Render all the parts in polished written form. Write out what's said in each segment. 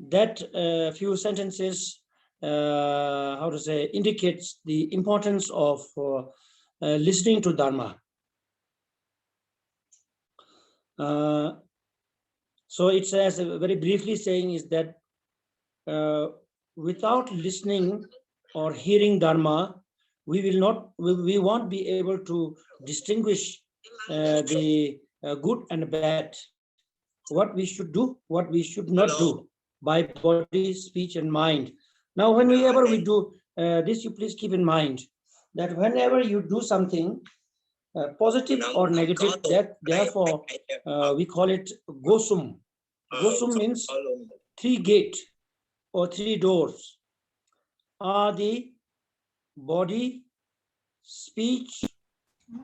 That few sentences, how to say, indicates the importance of listening to Dharma. So it says, very briefly saying, is that without listening or hearing Dharma, we won't be able to distinguish the good and bad, what we should do, what we should not do, by body, speech, and mind. Now, whenever we do this, you please keep in mind that whenever you do something positive or negative, that therefore we call it gosum. Gosum means 3 gates or 3 doors are the body, speech,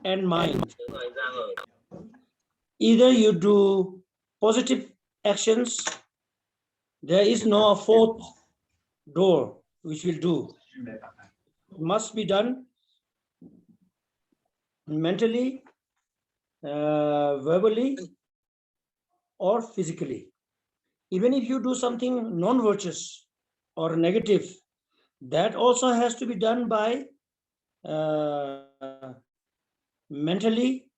and mind. Either you do positive actions, there is no 4th door which will do. It must be done mentally, verbally, or physically. Even if you do something non-virtuous or negative, that also has to be done by mentally,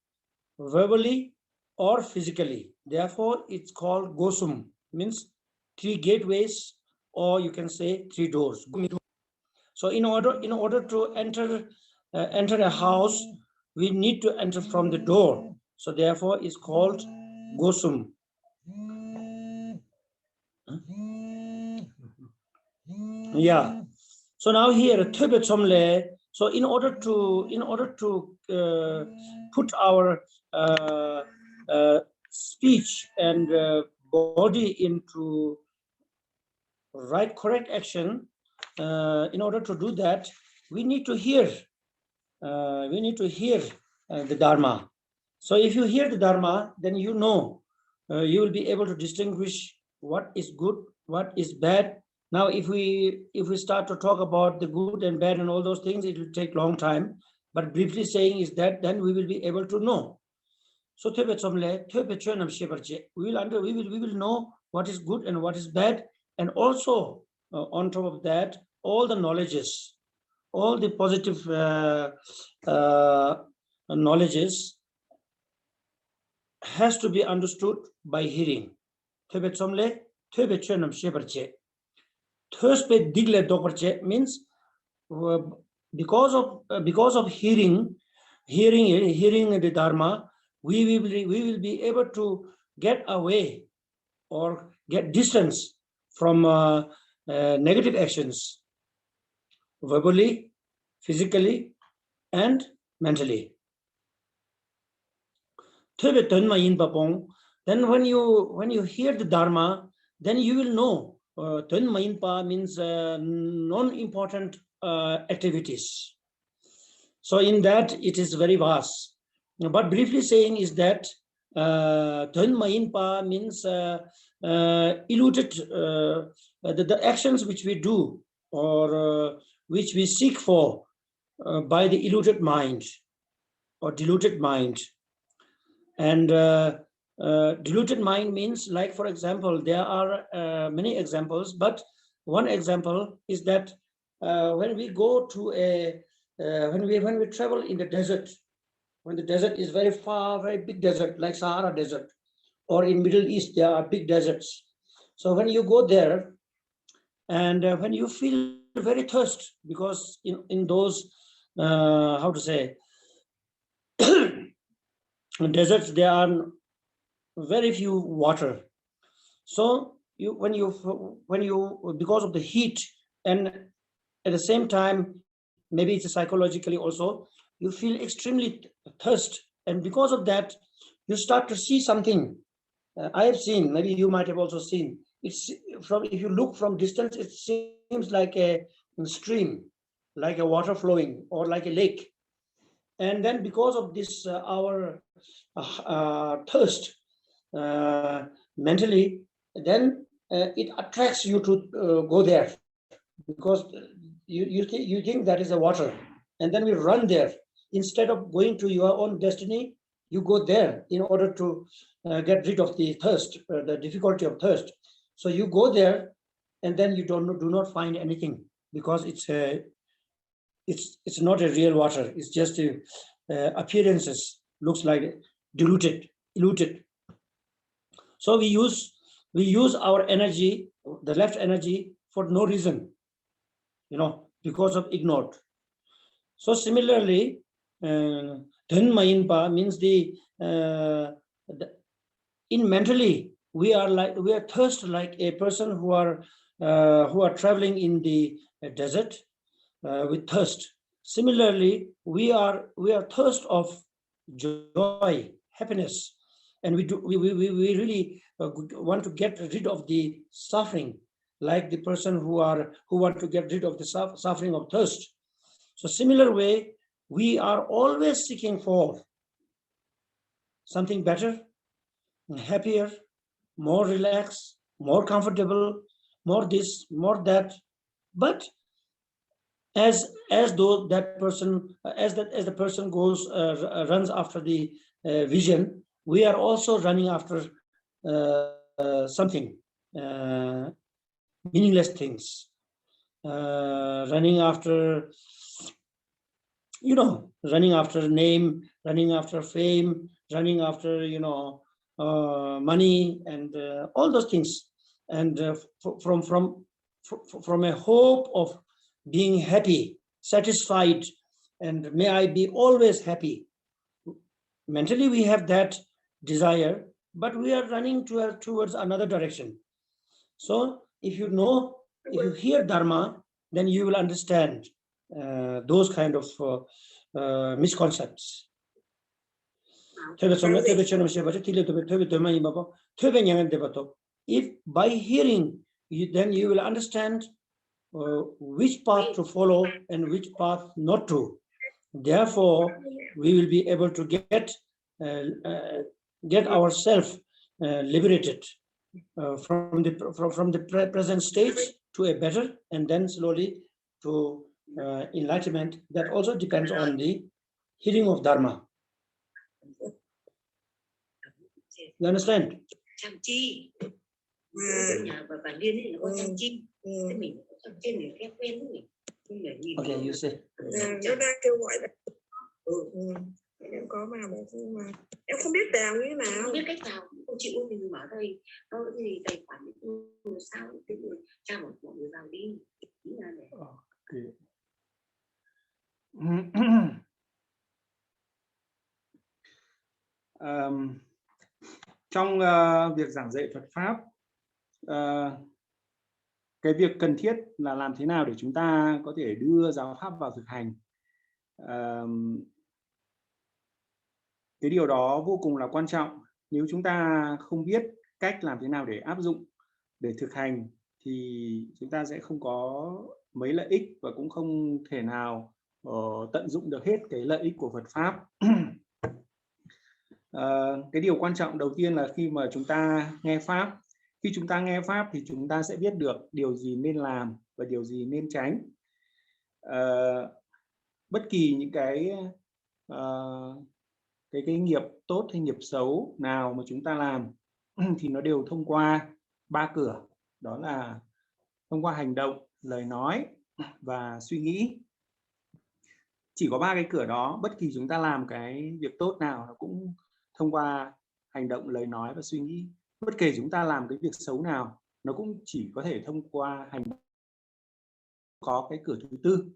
verbally, or physically. Therefore, it's called gosum, means 3 gateways, or you can say 3 doors. So in order to enter a house, we need to enter from the door. So therefore, it's called gosum. Yeah. So now here, so in order to put our speech and body into right, correct action, in order to do that, we need to hear. The Dharma. So if you hear the Dharma, then you know, you will be able to distinguish what is good, what is bad. Now, if we start to talk about the good and bad and all those things, it will take long time. But briefly saying is that then we will be able to know. So we will know what is good and what is bad, and also on top of that, all the knowledges, all the positive knowledges has to be understood by hearing. Means because of hearing the Dharma, we will be able to get away or get distance from negative actions, verbally, physically, and mentally. Then when you hear the Dharma, then you will know. Means non-important activities. So in that, it is very vast. But briefly saying is that means eluded, the actions which we do or which we seek for by the eluded mind or deluded mind. And deluded mind means, like, for example, there are many examples, but one example is that when we go to when we travel in the desert, when the desert is very far, very big desert, like Sahara Desert, or in Middle East, there are big deserts. So when you go there, and when you feel very thirst, because in those, how to say, deserts, there are very few water. So when you because of the heat, and at the same time, maybe it's psychologically also, you feel extremely thirst, and because of that, you start to see something. I have seen, maybe you might have also seen. It's if you look from distance, it seems like a stream, like a water flowing, or like a lake. And then because of this, our thirst mentally, then it attracts you to go there, because you think that is a water, and then we run there. Instead of going to your own destiny, You go there in order to get rid of the thirst, the difficulty of thirst. So you go there, and then you do not find anything, because it's not a real water. It's just appearances. Looks like diluted. So we use our energy, the left energy, for no reason, because of ignored. So similarly, Dhanmayinpa means in mentally we are thirst like a person who are traveling in the desert with thirst. Similarly, we are thirst of joy, happiness, and we really want to get rid of the suffering, like the person who want to get rid of the suffering of thirst. So similar way, we are always seeking for something better, happier, more relaxed, more comfortable, more this, more that. But as though that person, as the person goes runs after the vision, we are also running after something, meaningless things, running after, running after name, running after fame, running after money, and all those things, and from a hope of being happy, satisfied, and may I be always happy. Mentally we have that desire, but we are running towards another direction. So if you hear Dharma, then you will understand those kind of misconceptions. If by hearing, then you will understand which path to follow and which path not to. Therefore, we will be able to get ourselves liberated from the present stage to a better, and then slowly to enlightenment. That also depends on the hearing of Dharma. You understand? Okay, you say. Em có vào nhưng mà em không biết vào như thế nào. Không biết cách vào, không chịu mình bảo thầy nó cái gì tài khoản sao cái người cha mọi người vào đi. Okay. Trong việc giảng dạy Phật pháp, cái việc cần thiết là làm thế nào để chúng ta có thể đưa giáo pháp vào thực hành. Cái điều đó vô cùng là quan trọng. Nếu chúng ta không biết cách làm thế nào để áp dụng, để thực hành, thì chúng ta sẽ không có mấy lợi ích và cũng không thể nào tận dụng được hết cái lợi ích của Phật pháp. Cái điều quan trọng đầu tiên là khi mà chúng ta nghe pháp. Khi chúng ta nghe pháp thì chúng ta sẽ biết được điều gì nên làm và điều gì nên tránh. Bất kỳ những cái nghiệp tốt hay nghiệp xấu nào mà chúng ta làm thì nó đều thông qua 3 cửa. Đó là thông qua hành động, lời nói và suy nghĩ. Chỉ có 3 cái cửa đó, bất kỳ chúng ta làm cái việc tốt nào nó cũng thông qua hành động, lời nói và suy nghĩ. Bất kể chúng ta làm cái việc xấu nào, nó cũng chỉ có thể thông qua hành động. Có cái cửa thứ tư.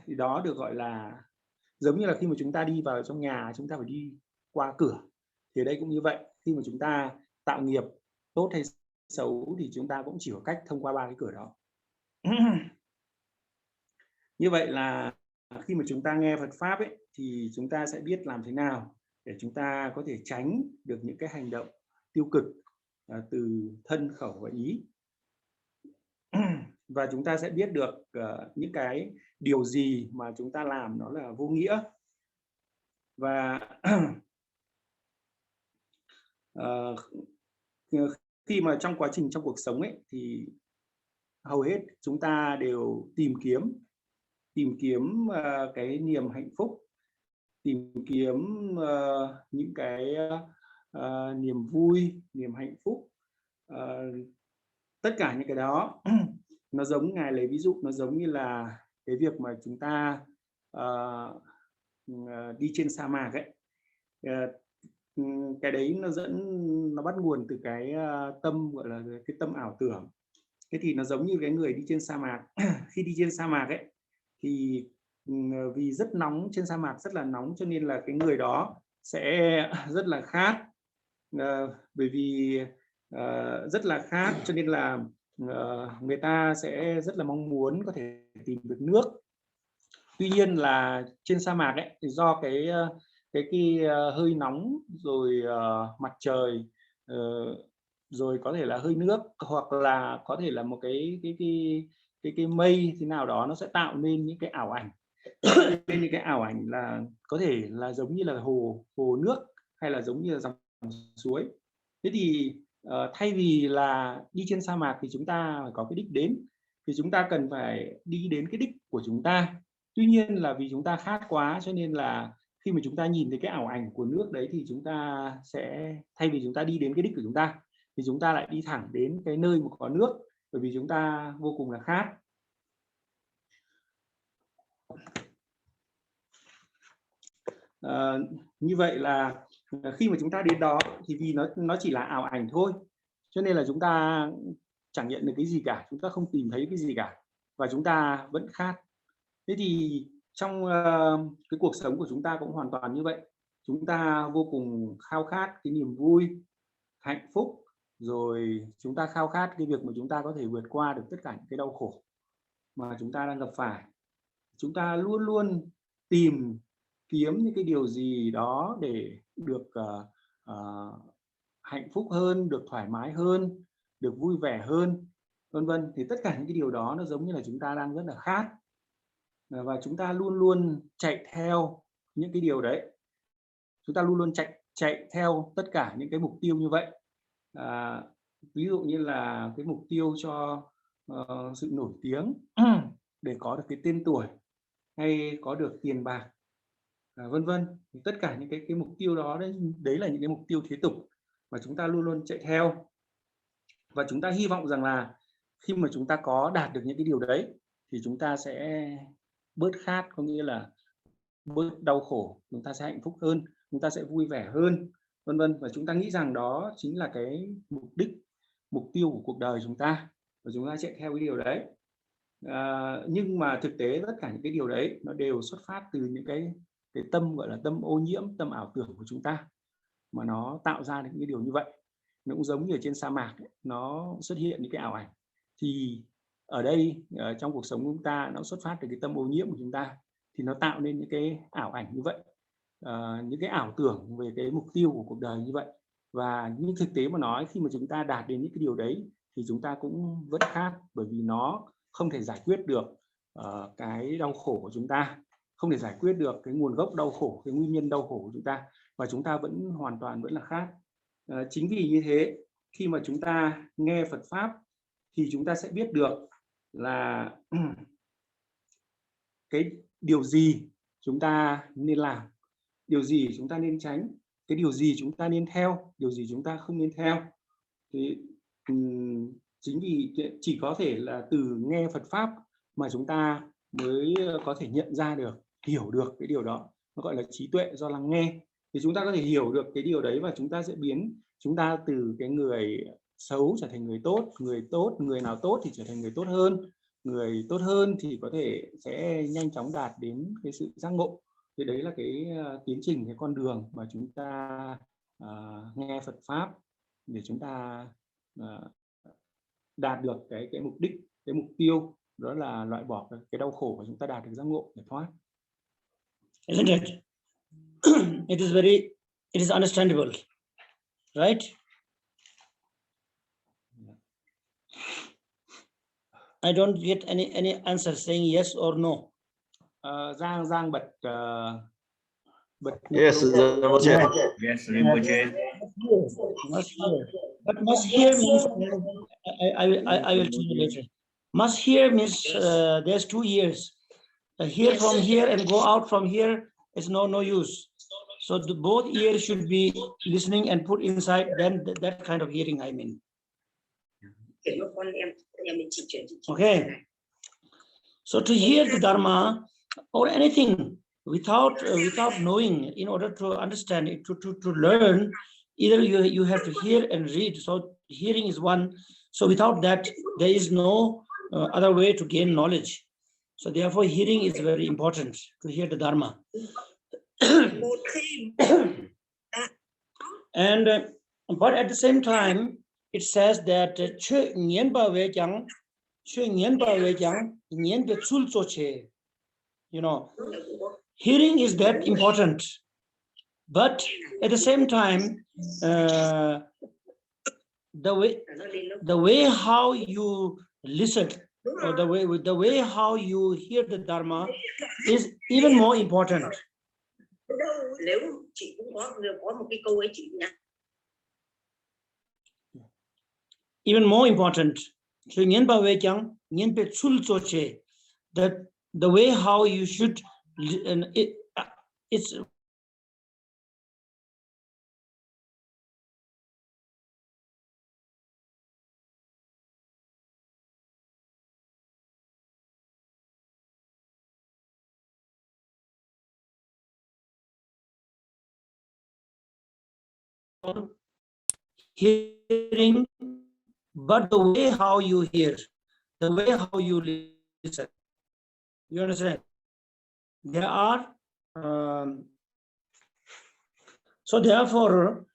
Thì đó được gọi là giống như là khi mà chúng ta đi vào trong nhà, chúng ta phải đi qua cửa. Thì đây cũng như vậy, khi mà chúng ta tạo nghiệp tốt hay xấu thì chúng ta cũng chỉ có cách thông qua 3 cái cửa đó. Như vậy là khi mà chúng ta nghe Phật pháp ấy, thì chúng ta sẽ biết làm thế nào để chúng ta có thể tránh được những cái hành động tiêu cực từ thân, khẩu và ý. Và chúng ta sẽ biết được những cái điều gì mà chúng ta làm nó là vô nghĩa. Và khi mà trong quá trình trong cuộc sống ấy, thì hầu hết chúng ta đều tìm kiếm cái niềm hạnh phúc, tìm kiếm những cái niềm vui, niềm hạnh phúc, tất cả những cái đó nó giống, Ngài lấy ví dụ, nó giống như là cái việc mà chúng ta đi trên sa mạc ấy. Cái đấy nó bắt nguồn từ cái tâm, gọi là cái tâm ảo tưởng. Thế thì nó giống như cái người đi trên sa mạc. Khi đi trên sa mạc ấy thì vì rất nóng, trên sa mạc rất là nóng, cho nên là cái người đó sẽ rất là khát. Bởi vì rất là khát cho nên là người ta sẽ rất là mong muốn có thể tìm được nước. Tuy nhiên là trên sa mạc ấy thì do cái hơi nóng, rồi mặt trời, rồi có thể là hơi nước, hoặc là có thể là một cái mây thế nào đó, nó sẽ tạo nên những cái ảo ảnh. Nên những cái ảo ảnh là có thể là giống như là hồ nước, hay là giống như là dòng suối. Thế thì thay vì là đi trên sa mạc thì chúng ta phải có cái đích đến, thì chúng ta cần phải đi đến cái đích của chúng ta. Tuy nhiên là vì chúng ta khát quá, cho nên là khi mà chúng ta nhìn thấy cái ảo ảnh của nước đấy thì chúng ta sẽ, thay vì chúng ta đi đến cái đích của chúng ta thì chúng ta lại đi thẳng đến cái nơi mà có nước, bởi vì chúng ta vô cùng là khát. Như vậy là khi mà chúng ta đến đó thì vì nó chỉ là ảo ảnh thôi, cho nên là chúng ta chẳng nhận được cái gì cả, chúng ta không tìm thấy cái gì cả, và chúng ta vẫn khát. Thế thì trong cái cuộc sống của chúng ta cũng hoàn toàn như vậy. Chúng ta vô cùng khao khát cái niềm vui, hạnh phúc, rồi chúng ta khao khát cái việc mà chúng ta có thể vượt qua được tất cả những cái đau khổ mà chúng ta đang gặp phải. Chúng ta luôn luôn tìm kiếm những cái điều gì đó để được hạnh phúc hơn, được thoải mái hơn, được vui vẻ hơn, vân vân. Thì tất cả những cái điều đó nó giống như là chúng ta đang rất là khát, và chúng ta luôn luôn chạy theo những cái điều đấy. Chúng ta luôn luôn chạy theo tất cả những cái mục tiêu như vậy. Ví dụ như là cái mục tiêu cho sự nổi tiếng, để có được cái tên tuổi, hay có được tiền bạc, vân vân. Tất cả những cái mục tiêu đó đấy là những cái mục tiêu thế tục mà chúng ta luôn luôn chạy theo, và chúng ta hy vọng rằng là khi mà chúng ta có đạt được những cái điều đấy thì chúng ta sẽ bớt khát, có nghĩa là bớt đau khổ, chúng ta sẽ hạnh phúc hơn, chúng ta sẽ vui vẻ hơn, vân vân. Và chúng ta nghĩ rằng đó chính là cái mục tiêu của cuộc đời chúng ta, và chúng ta chạy theo cái điều đấy. Nhưng mà thực tế tất cả những cái điều đấy nó đều xuất phát từ những cái tâm, gọi là tâm ô nhiễm, tâm ảo tưởng của chúng ta, mà nó tạo ra những cái điều như vậy. Nó cũng giống như ở trên sa mạc ấy, nó xuất hiện những cái ảo ảnh. Thì ở đây trong cuộc sống của chúng ta nó xuất phát từ cái tâm ô nhiễm của chúng ta, thì nó tạo nên những cái ảo ảnh như vậy, những cái ảo tưởng về cái mục tiêu của cuộc đời như vậy. Và như thực tế mà nói, khi mà chúng ta đạt đến những cái điều đấy thì chúng ta cũng vẫn khát, bởi vì nó không thể giải quyết được cái đau khổ của chúng ta, không thể giải quyết được cái nguồn gốc đau khổ, cái nguyên nhân đau khổ của chúng ta, và chúng ta vẫn hoàn toàn vẫn là khát. Chính vì như thế, khi mà chúng ta nghe Phật Pháp thì chúng ta sẽ biết được là cái điều gì chúng ta nên làm, điều gì chúng ta nên tránh, cái điều gì chúng ta nên theo, điều gì chúng ta không nên theo. Thì chính vì chỉ có thể là từ nghe Phật Pháp mà chúng ta mới có thể nhận ra được, hiểu được cái điều đó. Nó gọi là trí tuệ do lắng nghe. Thì chúng ta có thể hiểu được cái điều đấy, và chúng ta sẽ biến chúng ta từ cái người xấu trở thành người tốt, người nào tốt thì trở thành người tốt hơn, người tốt hơn thì có thể sẽ nhanh chóng đạt đến cái sự giác ngộ. Thì đấy là cái tiến trình, cái con đường mà chúng ta nghe Phật Pháp để chúng ta đạt được cái mục đích, cái mục tiêu, đó là loại bỏ cái đau khổ, và chúng ta đạt được giác ngộ, giải thoát. Isn't it? It is understandable, right? I don't get any answer saying yes or no. Giang bật Yes, Rinpoche. Yes, Rinpoche. Must hear. But must hear means I will tell you later. Must hear means there's 2 years. Hear from here and go out from here it's no use. So both ears should be listening and put inside, then that kind of hearing, I mean. Okay. So to hear the Dharma or anything without knowing, in order to understand it, to learn, either you have to hear and read. So hearing is one. So without that, there is no other way to gain knowledge. So therefore, hearing is very important, to hear the Dharma. And but at the same time, it says that you know, hearing is that important, but at the same time, the way how you listen, or the way how you hear the Dharma is even more important. Even more important. That the way how you should, it's hearing, but the way how you hear, the way how you listen. You understand? There are so therefore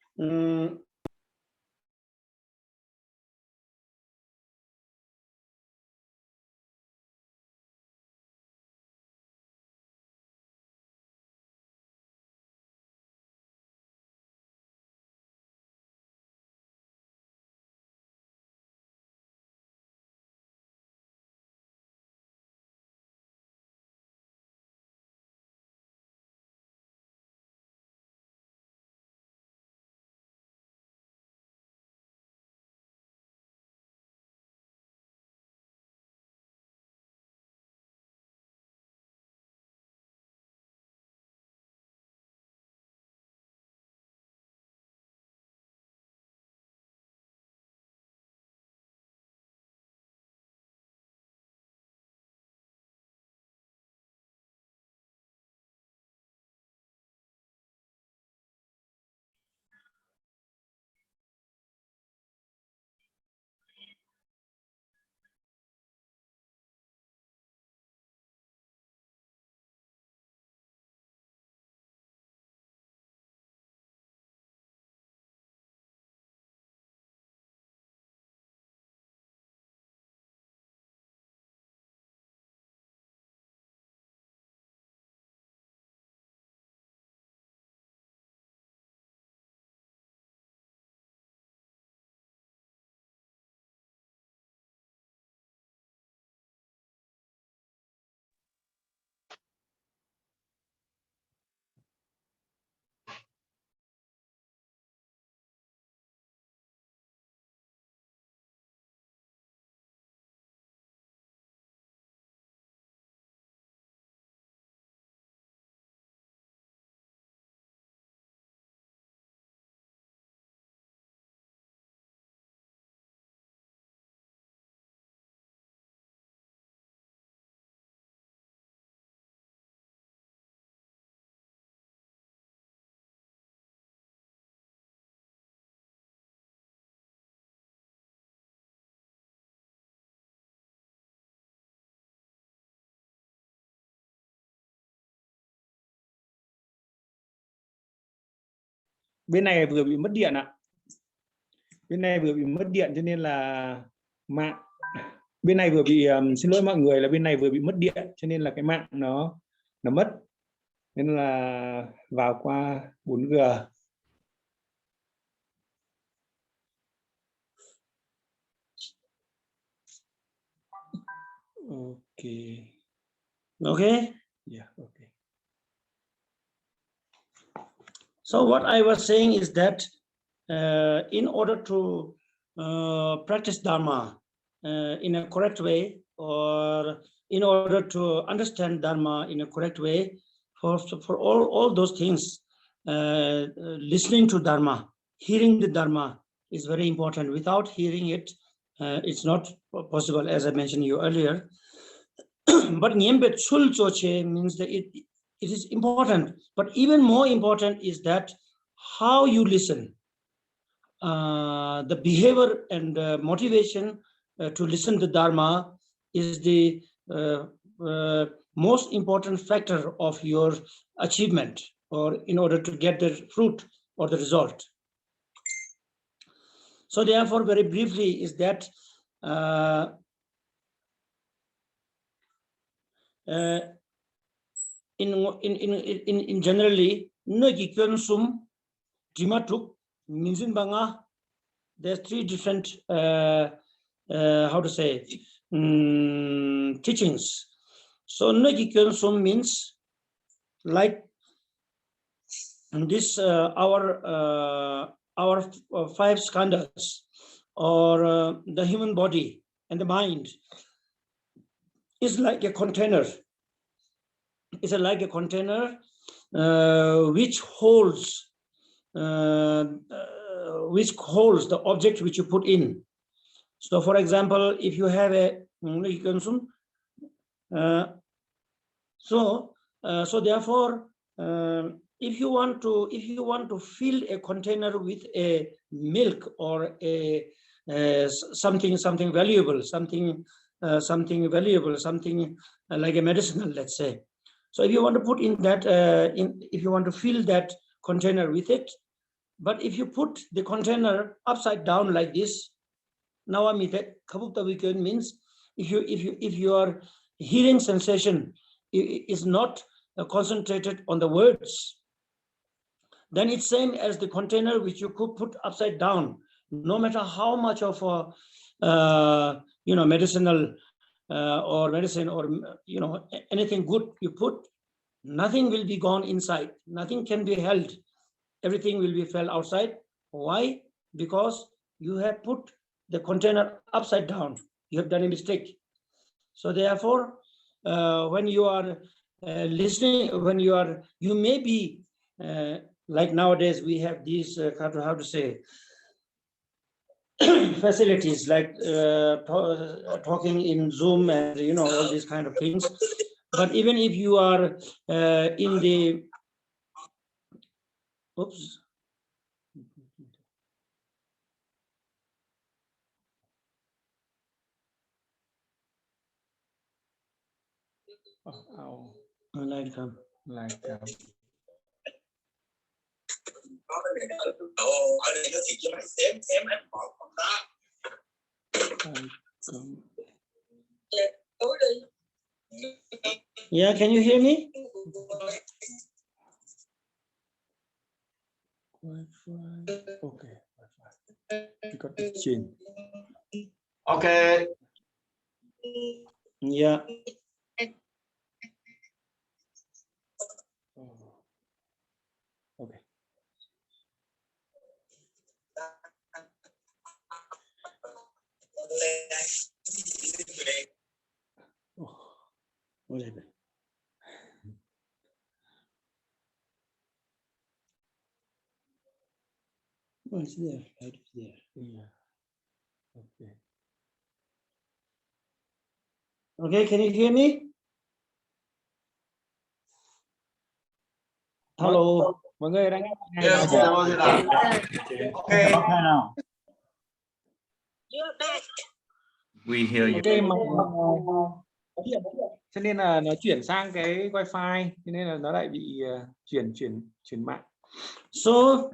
bên này vừa bị mất điện ạ. Bên này vừa bị mất điện cho nên là mạng bên này vừa bị xin lỗi mọi người, là bên này vừa bị mất điện cho nên là cái mạng nó mất, nên là vào qua 4G. Okay. okay. Yeah, okay. So what I was saying is that in order to practice Dharma in a correct way, or in order to understand Dharma in a correct way, for all those things, listening to Dharma, hearing the Dharma is very important. Without hearing it, it's not possible, as I mentioned you earlier. But Nyembe Chul Choche means that it is important. But even more important is that how you listen, the behavior and motivation to listen to Dharma is the most important factor of your achievement, or in order to get the fruit or the result. So therefore, very briefly, is that in generally, Nogi Kyonsum Jimatuk Minzin Banga, there's three different how to say teachings. So Nogi Kyonsum means like this our five skandhas, or the human body and the mind is like a container. It's like a container which holds the object which you put in. So, for example, if you have a so therefore, if you want to fill a container with a milk or a something valuable, something valuable, something like a medicinal, let's say. So if you want to put in that, if you want to fill that container with it, but if you put the container upside down like this, now means if your hearing sensation is not concentrated on the words, then it's same as the container which you could put upside down. No matter how much of a medicinal or medicine, or anything good you put, nothing will be gone inside. Nothing can be held. Everything will be fell outside. Why? Because you have put the container upside down. You have done a mistake. So therefore, when you are listening, you may be like nowadays we have these how to say facilities like talking in Zoom and all these kind of things. But even if you are in the yeah, can you hear me? Okay. You got the chin. Okay. Yeah. Okay. Whatever. Oh, it's there. Right, it's there. Yeah. Okay. Okay, can you hear me? Hello. Mọi người đang Yes, okay. You're back. We hear you. Okay, mà cho nên là nó chuyển sang cái wifi, cho nên là nó lại bị chuyển mạng. So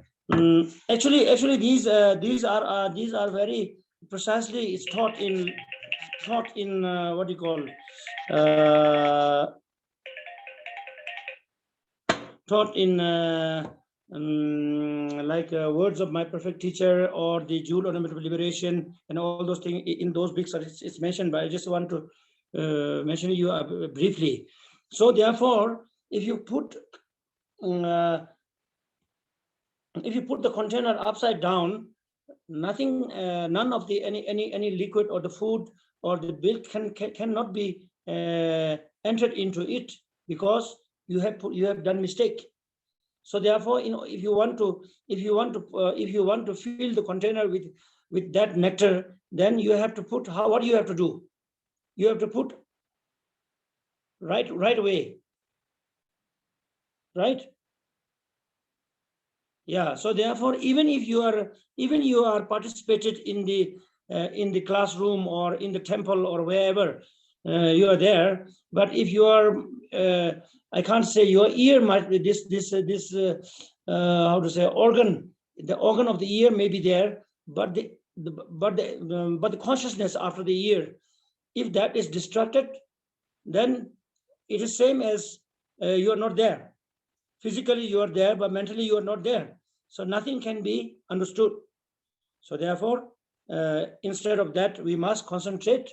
actually these are very precisely, it's taught in what do you call taught in like words of my perfect teacher, or the Jewel Ornament of Liberation, and all those things in those books it's mentioned, but I just want to mention you briefly. So therefore, if you put the container upside down, nothing, none of the any liquid or the food or the milk cannot be entered into it, because you have done mistake. So therefore, if you want to fill the container with that nectar, then you have to put what do you have to do? You have to put right away, right? Yeah. So therefore, even you are participated in the classroom or in the temple or wherever you are there, but if you are, I can't say your ear might be this how to say organ, the organ of the ear may be there, but the consciousness after the ear, if that is distracted, then it is same as you are not there. Physically you are there, but mentally you are not there. So nothing can be understood. So therefore, instead of that, we must concentrate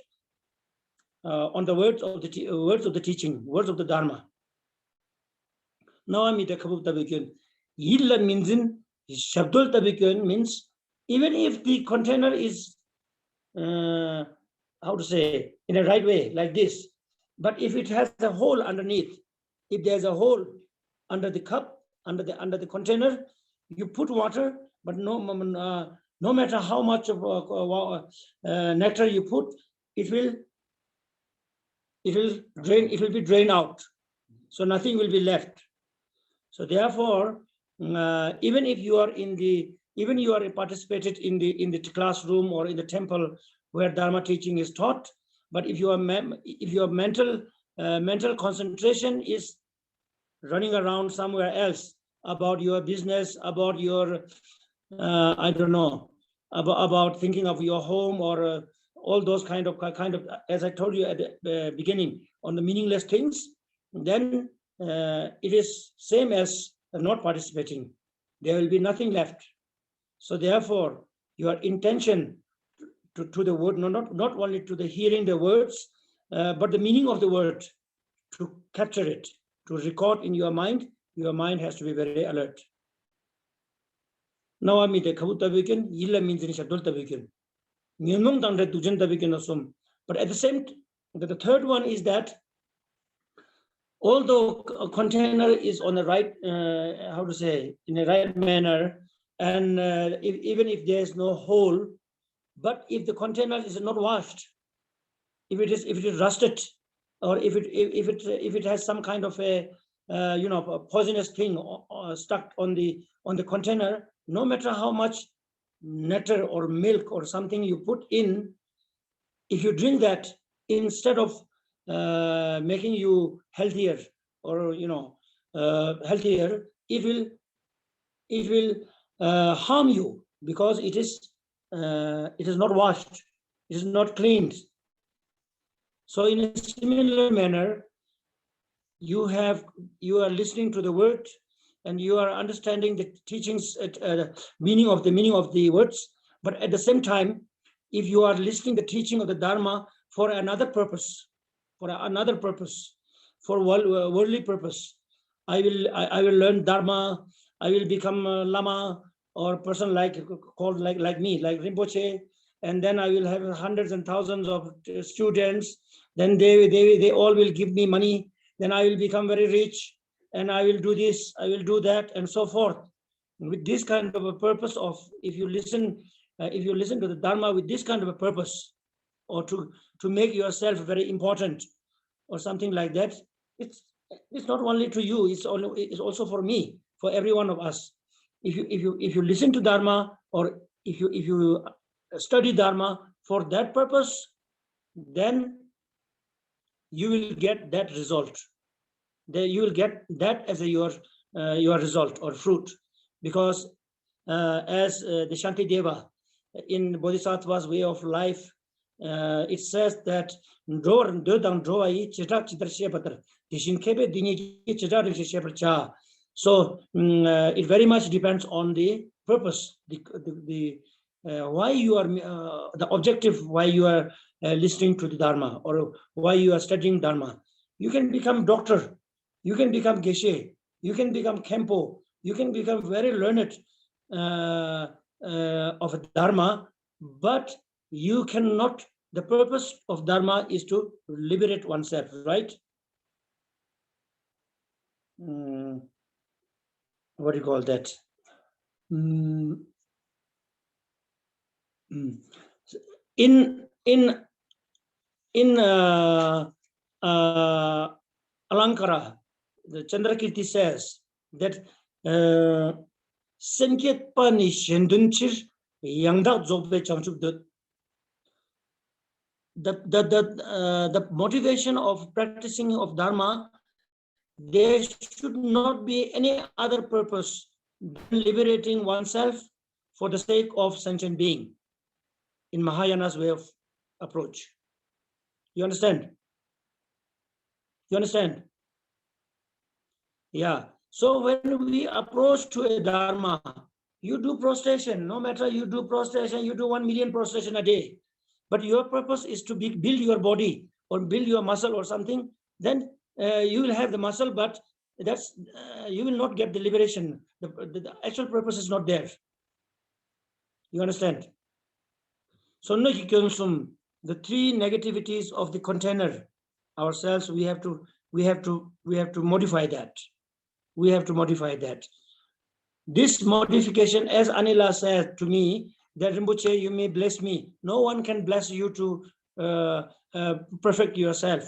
on the words of the teaching, words of the Dharma. Now I'm the Kabub Tabikun. Yilla means in Shabdul Tabikun means even if the container is how to say, in a right way, like this, but if it has a hole underneath, if there's a hole under the cup, under the container, you put water, but no matter how much of nectar you put, it will be drained out. So nothing will be left. So therefore, even if you are participated in the classroom or in the temple where Dharma teaching is taught, but if your mental concentration is running around somewhere else about your business, about your I don't know, about thinking of your home or all those kind of as I told you at the beginning, on the meaningless things, then it is same as not participating. There will be nothing left. So therefore, your intention to the word, not only to the hearing the words, but the meaning of the word, to capture it, to record in your mind has to be very alert. Now I mean the Kabutabikin, Yilla means in Shadul Tabikin. But at the same time, the third one is that although a container is on the right, how to say, in the right manner, and even if there is no hole, but if the container is not washed, if it is rusted, or if it has some kind of a a poisonous thing stuck on the container, no matter how much nectar or milk or something you put in, if you drink that, instead of making you healthier or healthier, it will harm you, because it is not washed, it is not cleaned. So in a similar manner, you are listening to the word and you are understanding the teachings, meaning of the words, but at the same time, if you are listening the teaching of the Dharma for another purpose, for worldly purpose, I will learn Dharma, I will become a Lama or person called like me, like Rinpoche, and then I will have hundreds and thousands of students, then they all will give me money, then I will become very rich, and I will do this, I will do that, and so forth. With this kind of a purpose of, if you listen to the Dharma with this kind of a purpose, or to make yourself very important or something like that, it's not only to you, it's also for me, for every one of us. If you listen to Dharma, or if you study Dharma for that purpose, then you will get that result. Then you will get that as your result or fruit, because as the Shanti Deva in Bodhisattva's way of life, it says that so it very much depends on the purpose, the why you are the objective, why you are listening to the Dharma, or why you are studying Dharma. You can become doctor, you can become geshe, you can become kempo, you can become very learned of Dharma, but you cannot. The purpose of Dharma is to liberate oneself, right? what do you call that? In Alankara, the Chandrakirti says that Senket Pani Shendunchir Yangda Zobe Chamchuk, the motivation of practicing of Dharma, there should not be any other purpose than liberating oneself for the sake of sentient being, in Mahayana's way of approach. You understand? You understand? Yeah. So when we approach to a Dharma, you do prostration. No matter you do prostration, you do 1 million prostration a day. But your purpose is to build your body or build your muscle or something. Then you will have the muscle, but that's you will not get the liberation. The actual purpose is not there. You understand? So the three negativities of the container ourselves, we have to modify that. We have to modify that. This modification, as Anila said to me, that Rinpoche, you may bless me. No one can bless you to perfect yourself.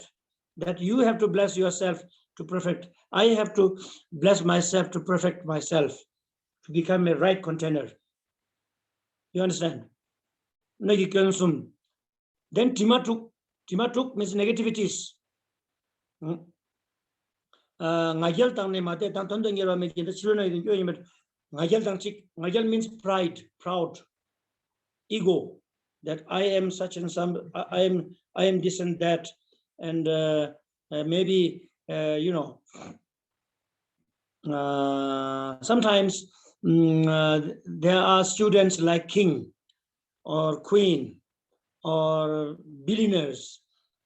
That you have to bless yourself to perfect. I have to bless myself to perfect myself, to become a right container. You understand? Then Timatuk means negativities. Ngajal means pride, proud, ego, that I am such and some, I am this and that, and maybe sometimes there are students like king or queen or billionaires,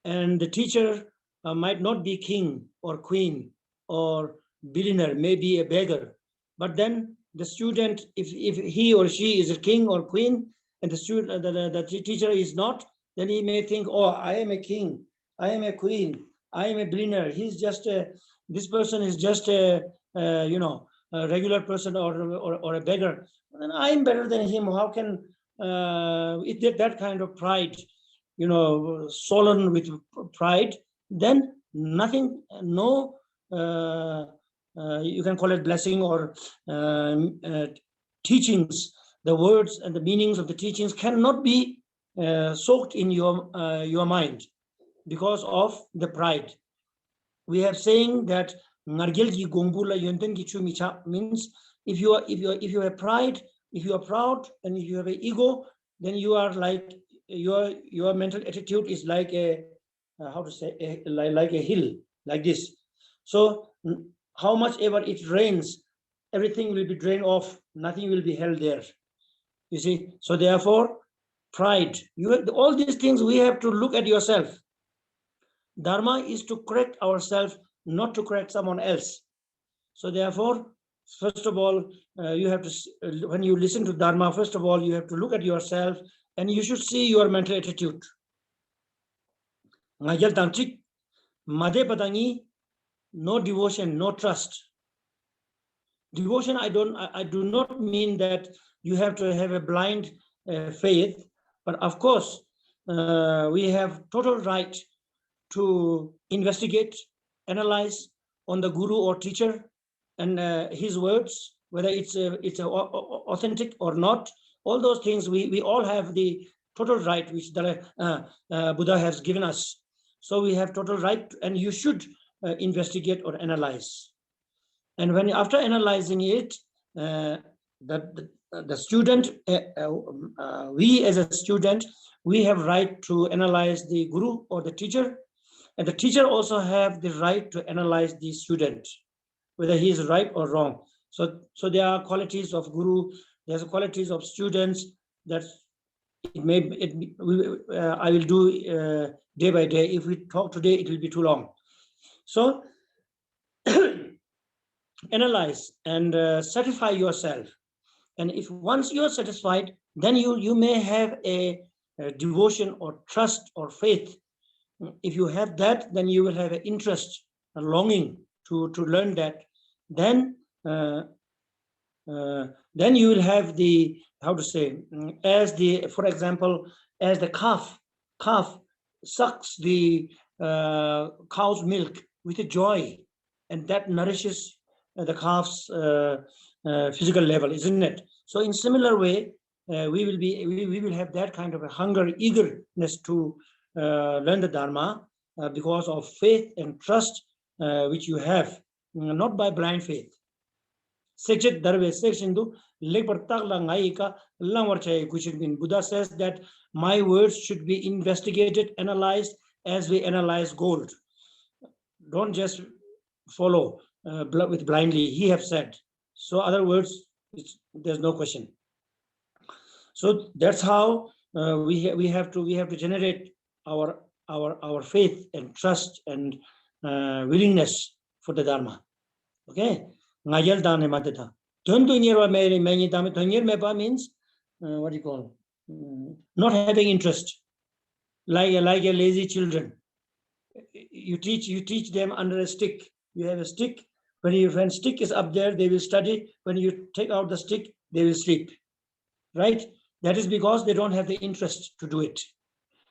and the teacher might not be king or queen or billionaire, maybe a beggar. But then the student, if he or she is a king or queen, and the student, the teacher is not, then he may think, oh, I am a king, I am a queen, I am a billionaire. He's just this person is just a regular person or a beggar. And I am better than him. How can that kind of pride, sullen with pride? Then nothing, no, you can call it blessing or teachings. The words and the meanings of the teachings cannot be soaked in your mind because of the pride. We have saying that means if you have pride, if you are proud, and if you have an ego, then you are like your mental attitude is like a like a hill, like this. So how much ever it rains, everything will be drained off, nothing will be held there. You see, so therefore, pride, all these things we have to look at yourself. Dharma is to correct ourselves, not to correct someone else. So therefore, first of all, you have to, when you listen to Dharma, first of all, you have to look at yourself, and you should see your mental attitude. No devotion, no trust. Devotion, I do not mean that you have to have a blind faith, but of course, we have total right to investigate, analyze on the guru or teacher and his words, whether it's authentic or not. All those things, we all have the total right, which the Buddha has given us. So we have total right, and you should investigate or analyze. And when after analyzing it, the student, we as a student, we have right to analyze the guru or the teacher, and the teacher also have the right to analyze the student, whether he is right or wrong. So there are qualities of guru, there's qualities of students that I will do day by day. If we talk today, it will be too long. So analyze and satisfy yourself. And if once you are satisfied, then you may have a devotion or trust or faith. If you have that, then you will have an interest, a longing to learn that, then you will have the, how to say, as the, for example, as the calf sucks the cow's milk with a joy, and that nourishes the calf's physical level, isn't it? So in similar way, we will have that kind of a hunger, eagerness to learn the Dharma because of faith and trust which you have, not by blind faith. Buddha says that my words should be investigated, analyzed as we analyze gold. Don't just follow with blindly, he have said. So other words, there's no question. So that's how we have to generate our faith and trust and willingness for the Dharma. Okay. Ngajal dane matata. Tundu nirwa meni dame tunir mepa means what do you call? Not having interest, like a lazy children. You teach them under a stick. You have a stick. When stick is up there, they will study. When you take out the stick, they will sleep. Right? That is because they don't have the interest to do it.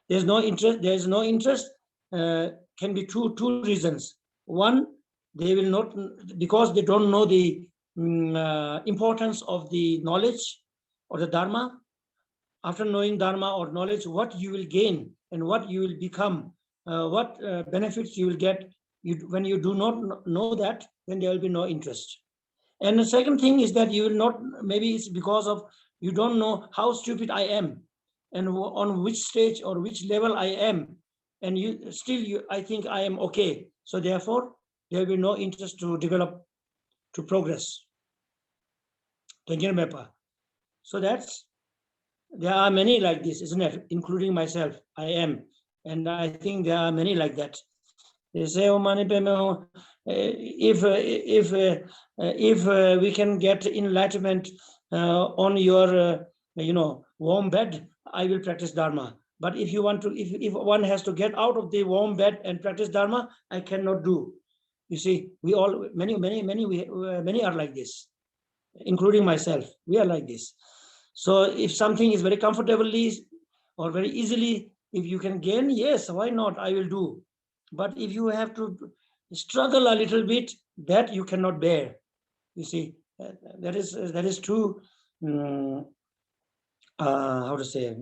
There's no interest. There is no interest. Can be two reasons. One, they will not, because they don't know the importance of the knowledge or the Dharma. After knowing Dharma or knowledge, what you will gain and what you will become, what benefits you will get. When you do not know that, then there will be no interest. And the second thing is that you will not, maybe it's because of you don't know how stupid I am and on which stage or which level I am. And I think I am okay. So therefore, there will be no interest to develop, to progress. So there are many like this, isn't it? Including myself, I am. And I think there are many like that. They say, oh, if we can get enlightenment on your, warm bed, I will practice Dharma. But if you want to, if one has to get out of the warm bed and practice Dharma, I cannot do. You see, we all, many are like this, including myself. We are like this. So if something is very comfortably or very easily, if you can gain, yes, why not? I will do. But if you have to struggle a little bit, that you cannot bear. You see, that is true. How to say?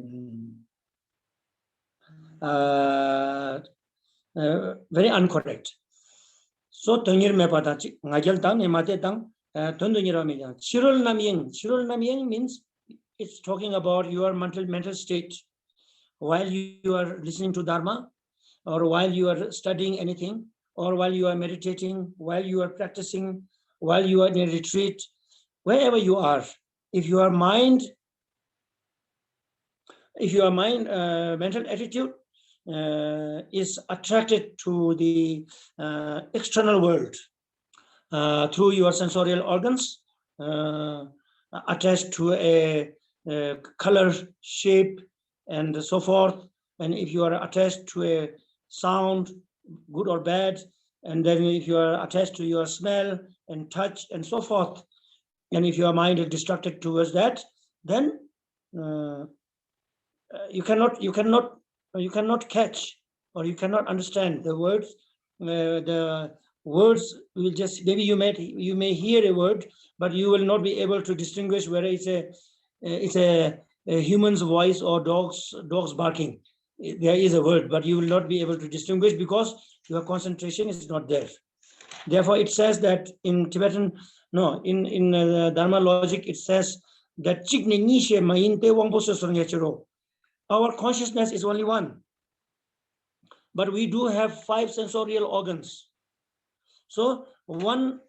Very incorrect. So tengir me pata ngajal tang emate tang tondu nira me yang. Chirul namyeng means it's talking about your mental state while you are listening to Dharma, or while you are studying anything, or while you are meditating, while you are practicing, while you are in a retreat, wherever you are. If your mind, mental attitude is attracted to the external world through your sensorial organs, attached to a color, shape, and so forth. And if you are attached to a sound, good or bad, and then if you are attached to your smell and touch and so forth, and if your mind is distracted towards that, then you cannot catch, or you cannot understand the words. The words will just, maybe you may hear a word, but you will not be able to distinguish whether it's a human's voice or dog's barking. There is a word, but you will not be able to distinguish because your concentration is not there. Therefore, it says that in Tibetan, in Dharma logic, it says that our consciousness is only one, but we do have 5 sensorial organs. So one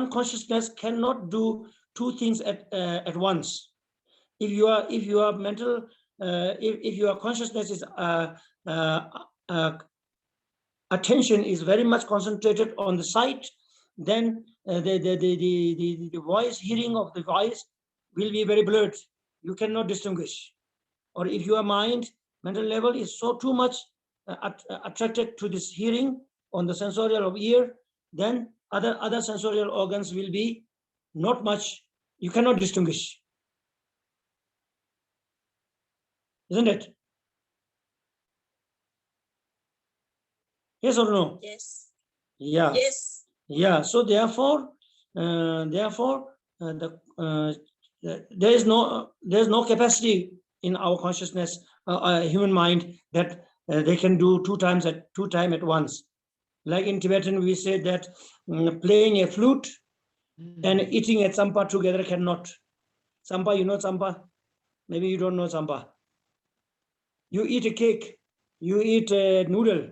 consciousness cannot do 2 things at once. If your mental, if your consciousness is attention is very much concentrated on the sight, then the voice, hearing of the voice will be very blurred. You cannot distinguish. Or if your mental level is so too much attracted to this hearing on the sensorial of ear, then other sensorial organs will be not much. You cannot distinguish, isn't it? Yes or no? Yes. Yeah. Yes. Yeah. So therefore, there is no capacity in our consciousness, human mind, that they can do two times at once. Like in Tibetan, we say that playing a flute and eating a tsampa together cannot. Tsampa, you know tsampa? Maybe you don't know tsampa. You eat a cake, you eat a noodle,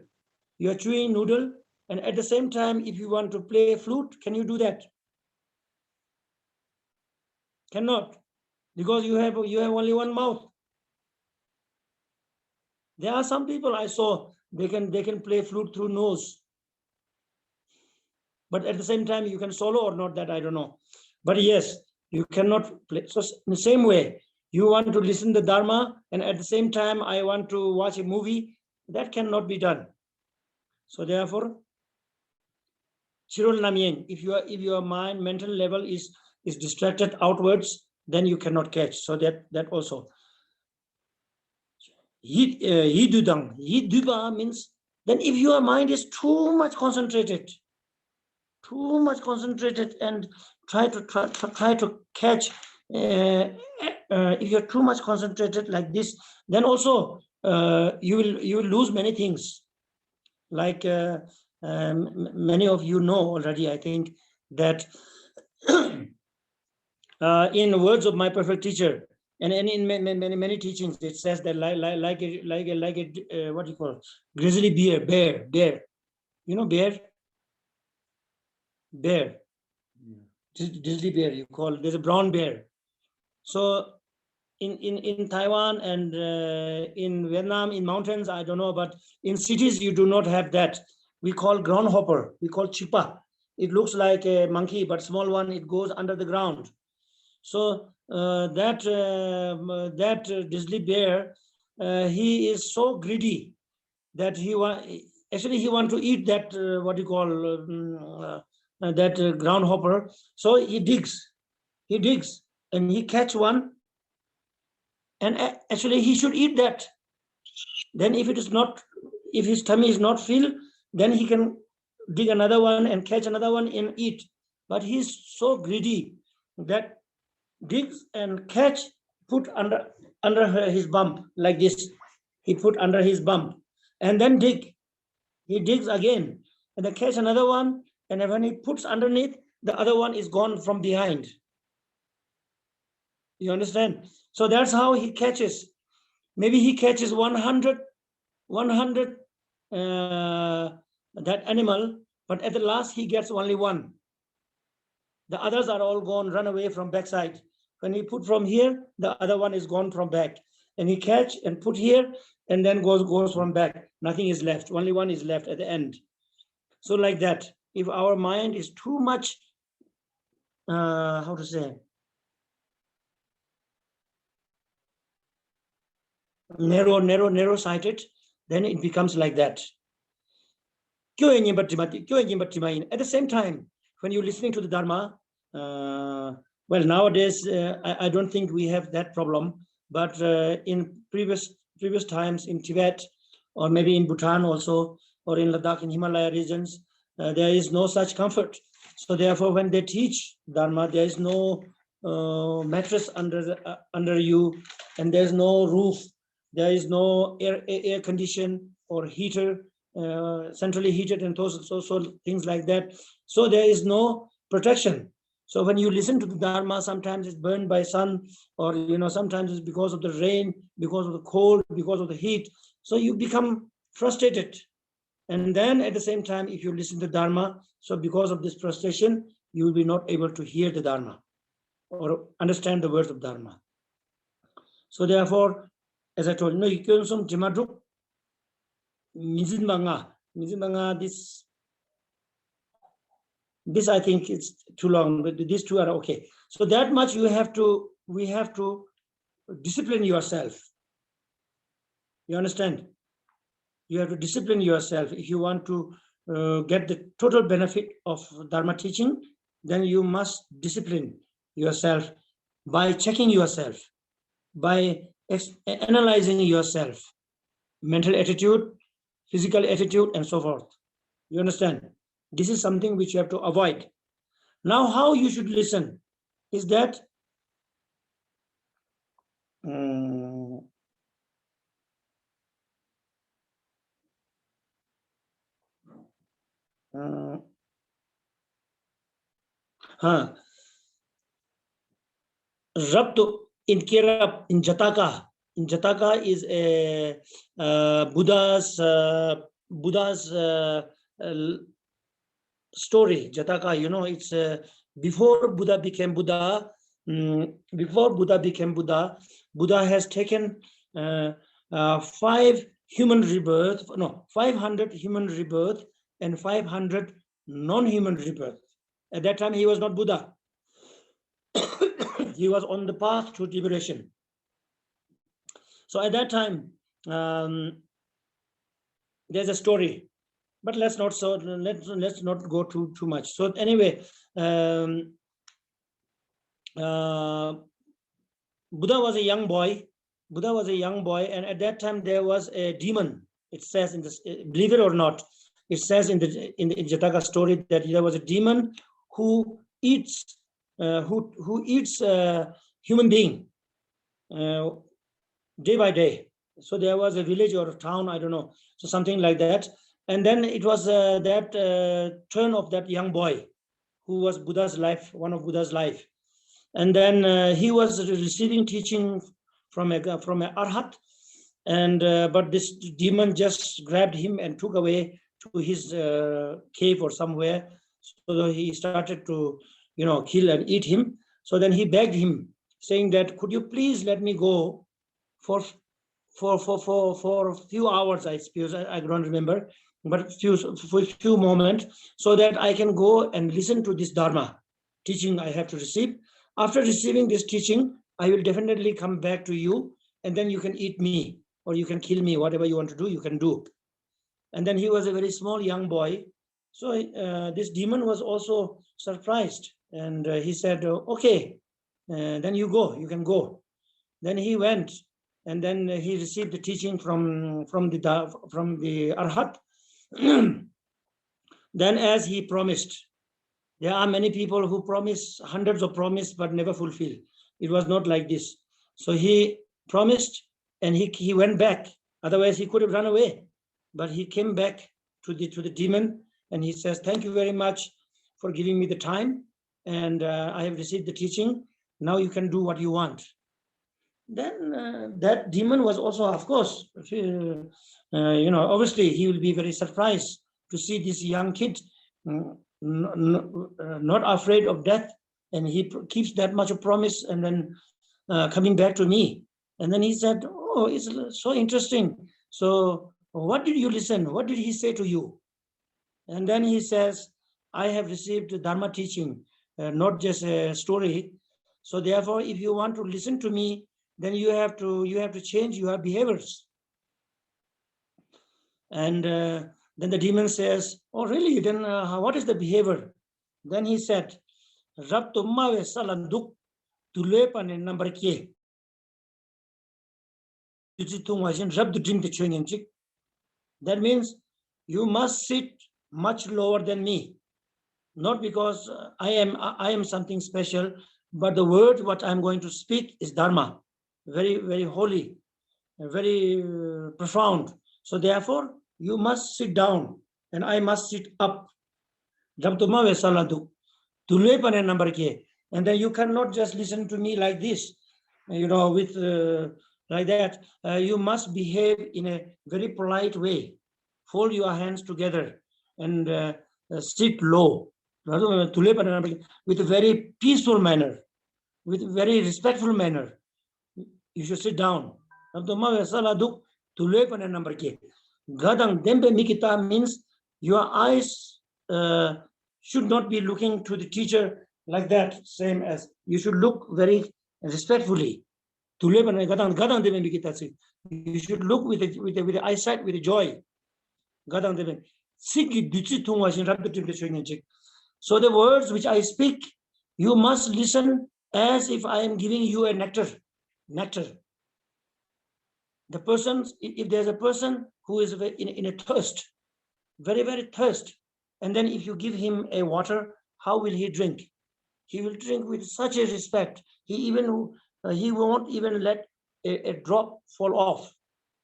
you are chewing noodle, and at the same time, if you want to play a flute, can you do that? Cannot, because you have only one mouth. There are some people I saw, they can play flute through nose, but at the same time you can solo or not, that I don't know. But yes, you cannot play. So in the same way, you want to listen to the Dharma and at the same time I want to watch a movie, that cannot be done. So therefore, Chirol Namien, if your mind mental level is distracted outwards, then you cannot catch. So that also. Yidudang, yiduba means then if your mind is too much concentrated and try to catch, if you're too much concentrated like this, then also you will lose many things. Like many of you know already, I think, that in the words of my perfect teacher, and in many teachings, it says that like a what do you call, grizzly bear. You know bear. Grizzly bear, you call. There's a brown bear. So in Taiwan and in Vietnam, in mountains, I don't know, but in cities you do not have that. We call groundhopper. We call chipa. It looks like a monkey, but small one. It goes under the ground. So that grizzly bear, he is so greedy that he want to eat that what you call that groundhopper. So he digs, and he catch one, and actually he should eat that. Then if his tummy is not filled, then he can dig another one and catch another one and eat. But he's so greedy that digs and catch, put under his bump like this. He put under his bump and then dig. He digs again and then catch another one, and when he puts underneath, the other one is gone from behind. You understand? So that's how he catches. Maybe he catches 100 that animal, but at the last he gets only one. The others are all gone, run away from backside. When he put from here, the other one is gone from back. And he catch and put here, and then goes from back. Nothing is left. Only one is left at the end. So like that, if our mind is too much, how to say, narrow-sighted, then it becomes like that. At the same time, when you're listening to the Dharma, well, nowadays, I don't think we have that problem, but in previous times in Tibet, or maybe in Bhutan also, or in Ladakh, in Himalaya regions, there is no such comfort. So therefore, when they teach Dharma, there is no mattress under you, and there's no roof, there is no air condition or heater, centrally heated, and so things like that. So there is no protection. So when you listen to the Dharma, sometimes it's burned by sun, or sometimes it's because of the rain, because of the cold, because of the heat. So you become frustrated. And then at the same time, if you listen to Dharma, so because of this frustration, you will be not able to hear the Dharma or understand the words of Dharma. So therefore, as I told you, you can some Jimadruk, this I think it's too long, but these two are okay. So that much we have to discipline yourself. You understand? You have to discipline yourself if you want to get the total benefit of Dharma teaching, then you must discipline yourself by checking yourself, by analyzing yourself, mental attitude, physical attitude, and so forth. You understand? This is something which you have to avoid. Now, how you should listen is that Rabtu in Kirap, in Jataka. In Jataka is a Buddha's story. Jataka, you know, it's before Buddha became Buddha. Before Buddha became Buddha, Buddha has taken 500 human rebirth and 500 non-human rebirth. At that time, he was not Buddha. He was on the path to liberation. So at that time, there's a story, but let's not go too much. So anyway, Buddha was a young boy. And at that time there was a demon. It says in this, believe it or not, it says in the Jataka story that there was a demon who eats human being day by day. So there was a village or a town, I don't know, so something like that. And then it was that turn of that young boy who was Buddha's life, one of Buddha's life. And then he was receiving teaching from a arhat, and but this demon just grabbed him and took away to his cave or somewhere. So he started to, kill and eat him. So then he begged him, saying that, could you please let me go for a few hours, I suppose, I don't remember, but for a few moments, so that I can go and listen to this Dharma teaching I have to receive. After receiving this teaching, I will definitely come back to you, and then you can eat me or you can kill me, whatever you want to do, you can do. And then he was a very small young boy. So this demon was also surprised, and he said, okay, then you go, you can go. Then he went, and then he received the teaching from the arhat. Then, as he promised, there are many people who promise hundreds of promises but never fulfill. It was not like this. So he promised, and he went back. Otherwise, he could have run away. But he came back to the demon, and he says, "Thank you very much for giving me the time, and I have received the teaching. Now you can do what you want." Then that demon was also, of course, obviously he will be very surprised to see this young kid not afraid of death, and he keeps that much of promise, and then coming back to me. And then he said, "Oh, it's so interesting. So what did you listen? What did he say to you?" And then he says, "I have received Dharma teaching, not just a story. So therefore, if you want to listen to me, then you have to change your behaviors." And then the demon says, "Oh, really? Then what is the behavior?" Then he said, "Rab tumma ve salanduk tulepane number ke." That means you must sit much lower than me, not because I am something special, but the word what I'm going to speak is Dharma, very, very holy, very profound. So therefore, you must sit down, and I must sit up. And then you cannot just listen to me like this, with like that. You must behave in a very polite way. Fold your hands together and sit low, with a very peaceful manner, with a very respectful manner. You should sit down. Gadang dembe mikita means your eyes should not be looking to the teacher like that, same as you should look very respectfully. You should look with the eyesight, with the joy. So the words which I speak, you must listen as if I am giving you a nectar. The person, if there's a person who is in a thirst, very, very thirst, and then if you give him a water, how will he drink? He will drink with such a respect. He won't even let a drop fall off,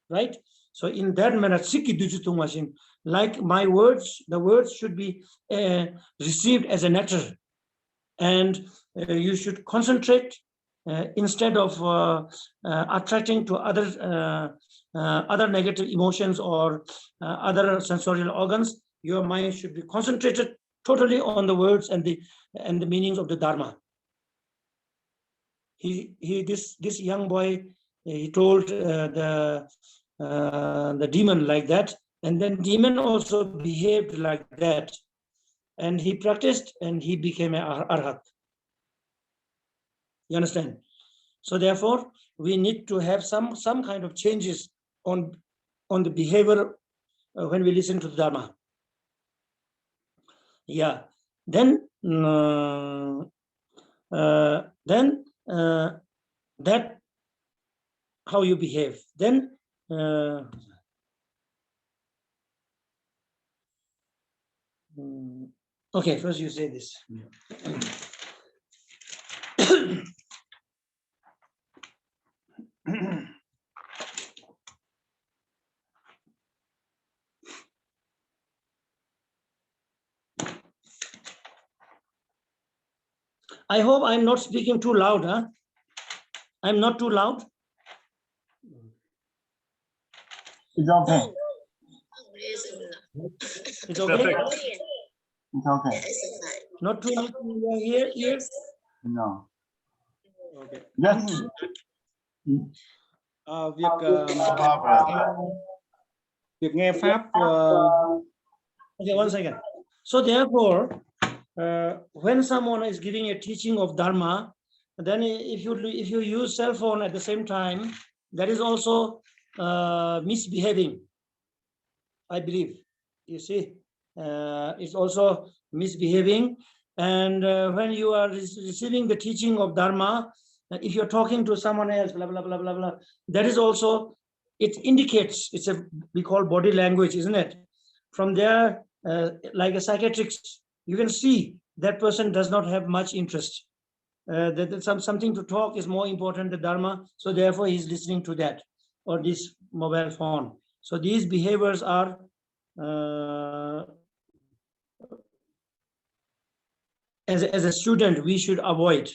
right? So in that manner, like my words, the words should be received as a nectar, and you should concentrate instead of attracting to other negative emotions or other sensorial organs. Your mind should be concentrated totally on the words and the meanings of the Dharma. This young boy, he told the demon like that, and then demon also behaved like that, and he practiced and he became an arhat. You understand? So therefore, we need to have some kind of changes on the behavior when we listen to the Dharma. Yeah. Then that how you behave. Then okay, first you say this. I hope I'm not speaking too loud, huh? I'm not too loud. It's okay. It's okay. It's okay. Not too much in your ears. No. Okay. Yes. Việc nghe pháp. Okay, one second. So therefore, when someone is giving a teaching of Dharma, then if you use cell phone at the same time, that is also misbehaving, I believe. You see, it's also misbehaving. And when you are receiving the teaching of Dharma, if you're talking to someone else, blah, blah, blah, blah, blah, that is also, it indicates, we call body language, isn't it? From there, like a psychiatrist, you can see that person does not have much interest. That something to talk is more important than Dharma, so therefore he's listening to that, or this mobile phone. So these behaviors are as a student, we should avoid.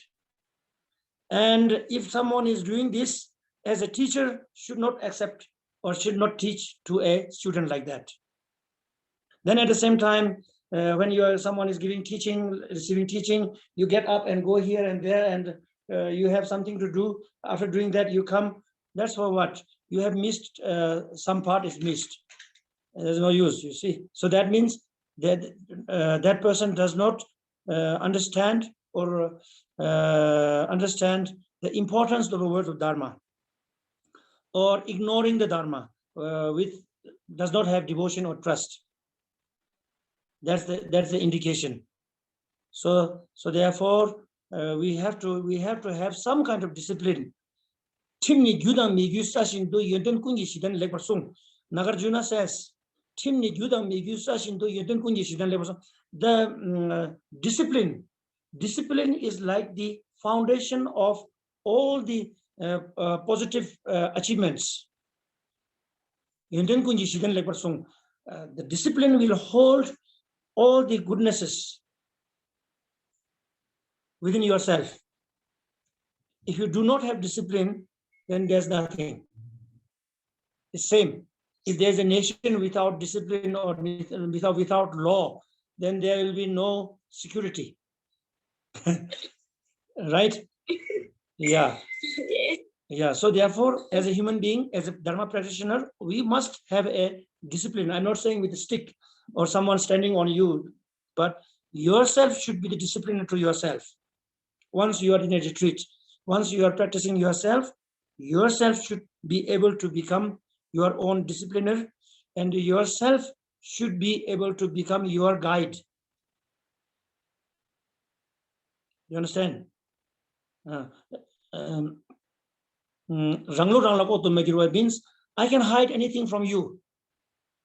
And if someone is doing this, as a teacher, should not accept or should not teach to a student like that. Then at the same time, when someone is giving teaching, receiving teaching, you get up and go here and there, and you have something to do. After doing that, you come. That's for what? You have missed, some part is missed. There's no use, you see. So that means that that person does not understand or understand the importance of the words of Dharma, or ignoring the Dharma does not have devotion or trust. That's the indication. So therefore, we have to have some kind of discipline. Nagarjuna says, the discipline is like the foundation of all the positive achievements. The discipline will hold all the goodnesses within yourself. If you do not have discipline, then there's nothing. The same. If there's a nation without discipline or without law, then there will be no security. Right? Yeah. Yeah. So therefore, as a human being, as a Dharma practitioner, we must have a discipline. I'm not saying with a stick or someone standing on you, but yourself should be the discipliner to yourself. Once you are in a retreat, once you are practicing yourself should be able to become your own discipliner, and yourself should be able to become your guide. You understand? Means I can hide anything from you.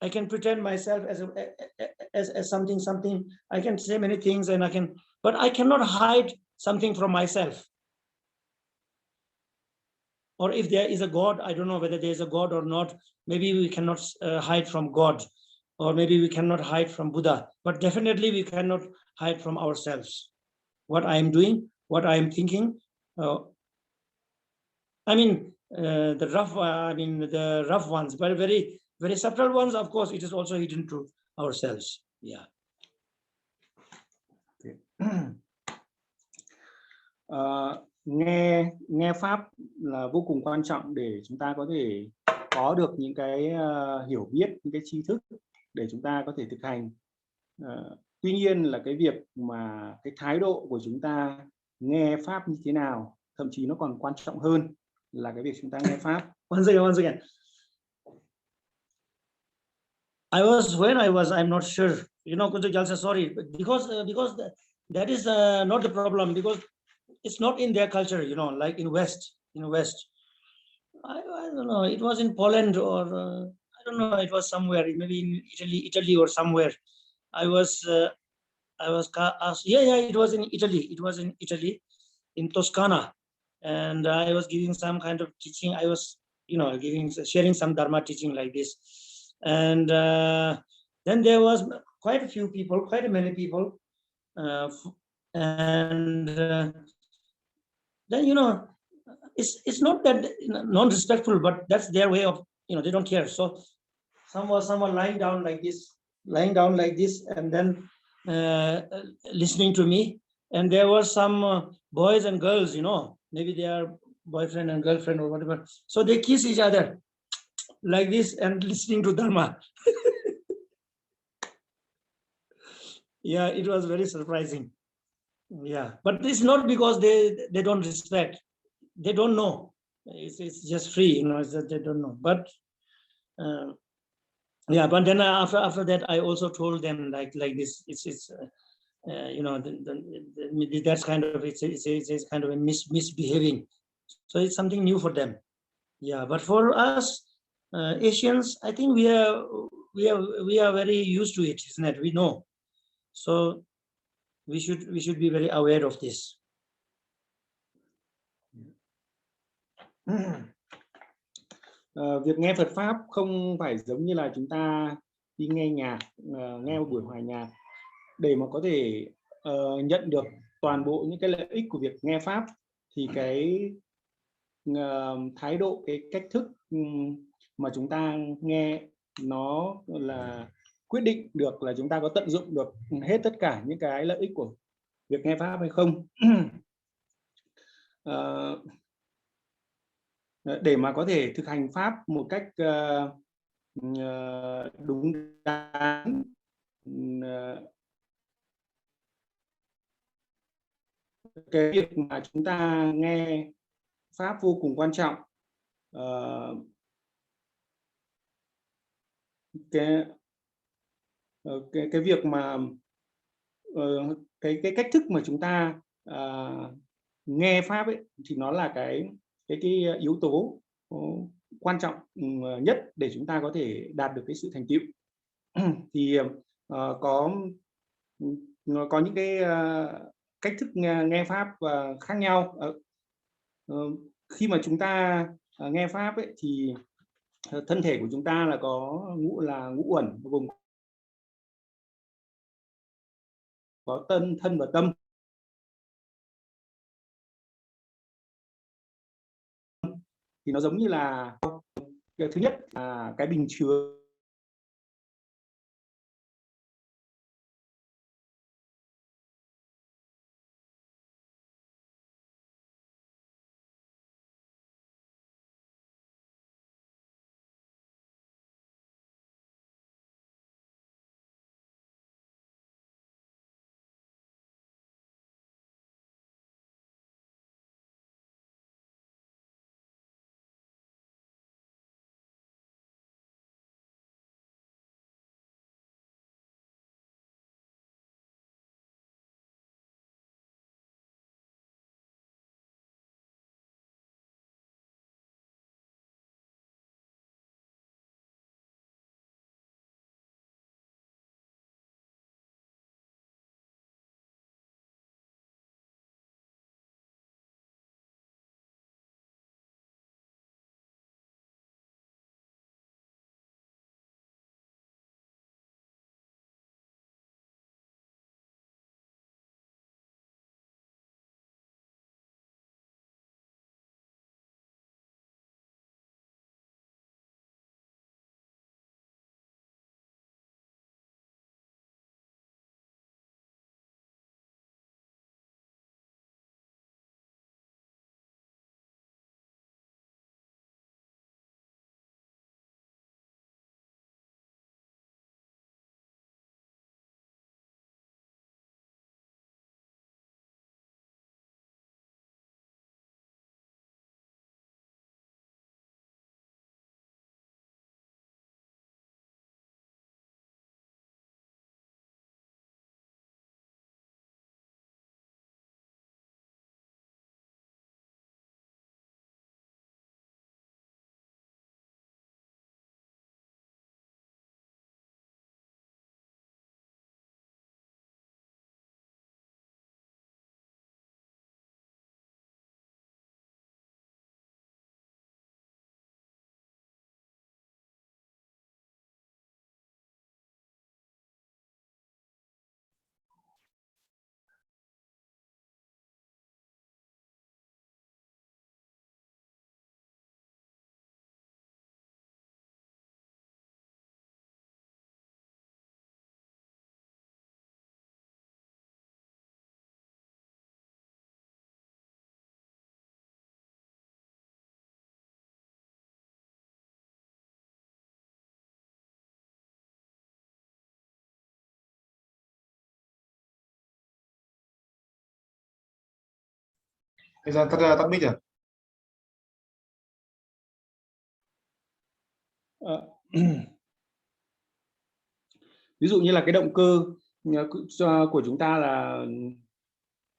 I can pretend myself as something. I can say many things, but I cannot hide something from myself. Or if there is a God, I don't know whether there is a God or not. Maybe we cannot hide from God, or maybe we cannot hide from Buddha, but definitely we cannot hide from ourselves. What I am doing, what I am thinking. The rough ones, but very, very subtle ones, of course, it is also hidden to ourselves. Yeah. Nghe pháp là vô cùng quan trọng để chúng ta có thể có được những cái hiểu biết, những cái tri thức để chúng ta có thể thực hành. Tuy nhiên là cái việc mà cái thái độ của chúng ta nghe pháp như thế nào, thậm chí nó còn quan trọng hơn là cái việc chúng ta nghe pháp. Once again. I'm not sure. Sorry, because that is not the problem, because it's not in their culture, like in West. I don't know, it was in Poland, or I don't know, it was somewhere, maybe in Italy or somewhere. I was asked, it was in Italy, in Toscana, and I was giving some kind of teaching. I was, sharing some Dharma teaching like this, and then there was quite many people, and then it's not that non-respectful, but that's their way of, they don't care. So someone lying down like this, and then listening to me, and there were some boys and girls, maybe they are boyfriend and girlfriend or whatever, so they kiss each other like this and listening to Dharma. Yeah, it was very surprising. Yeah, but it's not because they don't respect, they don't know, it's just free, it's that they don't know. But yeah, but then after that I also told them like this, it's that's kind of, it's kind of a misbehaving, so it's something new for them. Yeah, but for us Asians, I think we are very used to it, isn't it? We know, so we should be very aware of this. Việc nghe Phật pháp không phải giống như là chúng ta đi nghe nhạc, nghe một buổi hòa nhạc. Để mà có thể nhận được toàn bộ những cái lợi ích của việc nghe pháp, thì cái thái độ, cái cách thức mà chúng ta nghe nó là quyết định được là chúng ta có tận dụng được hết tất cả những cái lợi ích của việc nghe pháp hay không. Để mà có thể thực hành pháp một cách đúng đắn, cái việc mà chúng ta nghe pháp vô cùng quan trọng. Cái việc mà cái cách thức mà chúng ta nghe pháp ấy, thì nó là cái yếu tố quan trọng nhất để chúng ta có thể đạt được cái sự thành tựu. Thì có những cái cách thức nghe pháp khác nhau. Khi mà chúng ta nghe pháp ấy, thì thân thể của chúng ta là có ngũ uẩn, gồm có thân và tâm. Thì nó giống như là cái thứ nhất là cái bình chứa Anh ra tắt mic à? Ví dụ như là cái động cơ của chúng ta là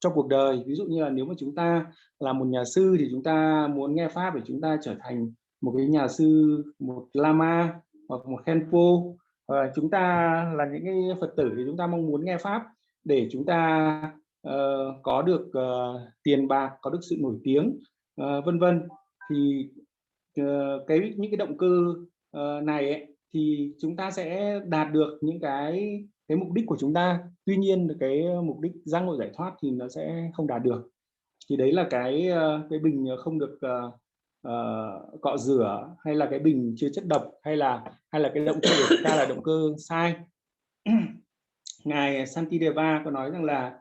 trong cuộc đời, ví dụ như là nếu mà chúng ta là một nhà sư thì chúng ta muốn nghe pháp để chúng ta trở thành một cái nhà sư, một lama hoặc một khenpo, chúng ta là những cái Phật tử thì chúng ta mong muốn nghe pháp để chúng ta có được tiền bạc, có được sự nổi tiếng, vân vân. Thì những cái động cơ này ấy, thì chúng ta sẽ đạt được những cái mục đích của chúng ta. Tuy nhiên cái mục đích giác ngộ giải thoát thì nó sẽ không đạt được. Thì đấy là cái bình không được cọ rửa, hay là cái bình chứa chất độc, hay là cái động cơ của chúng ta là động cơ sai. Ngài Santideva có nói rằng là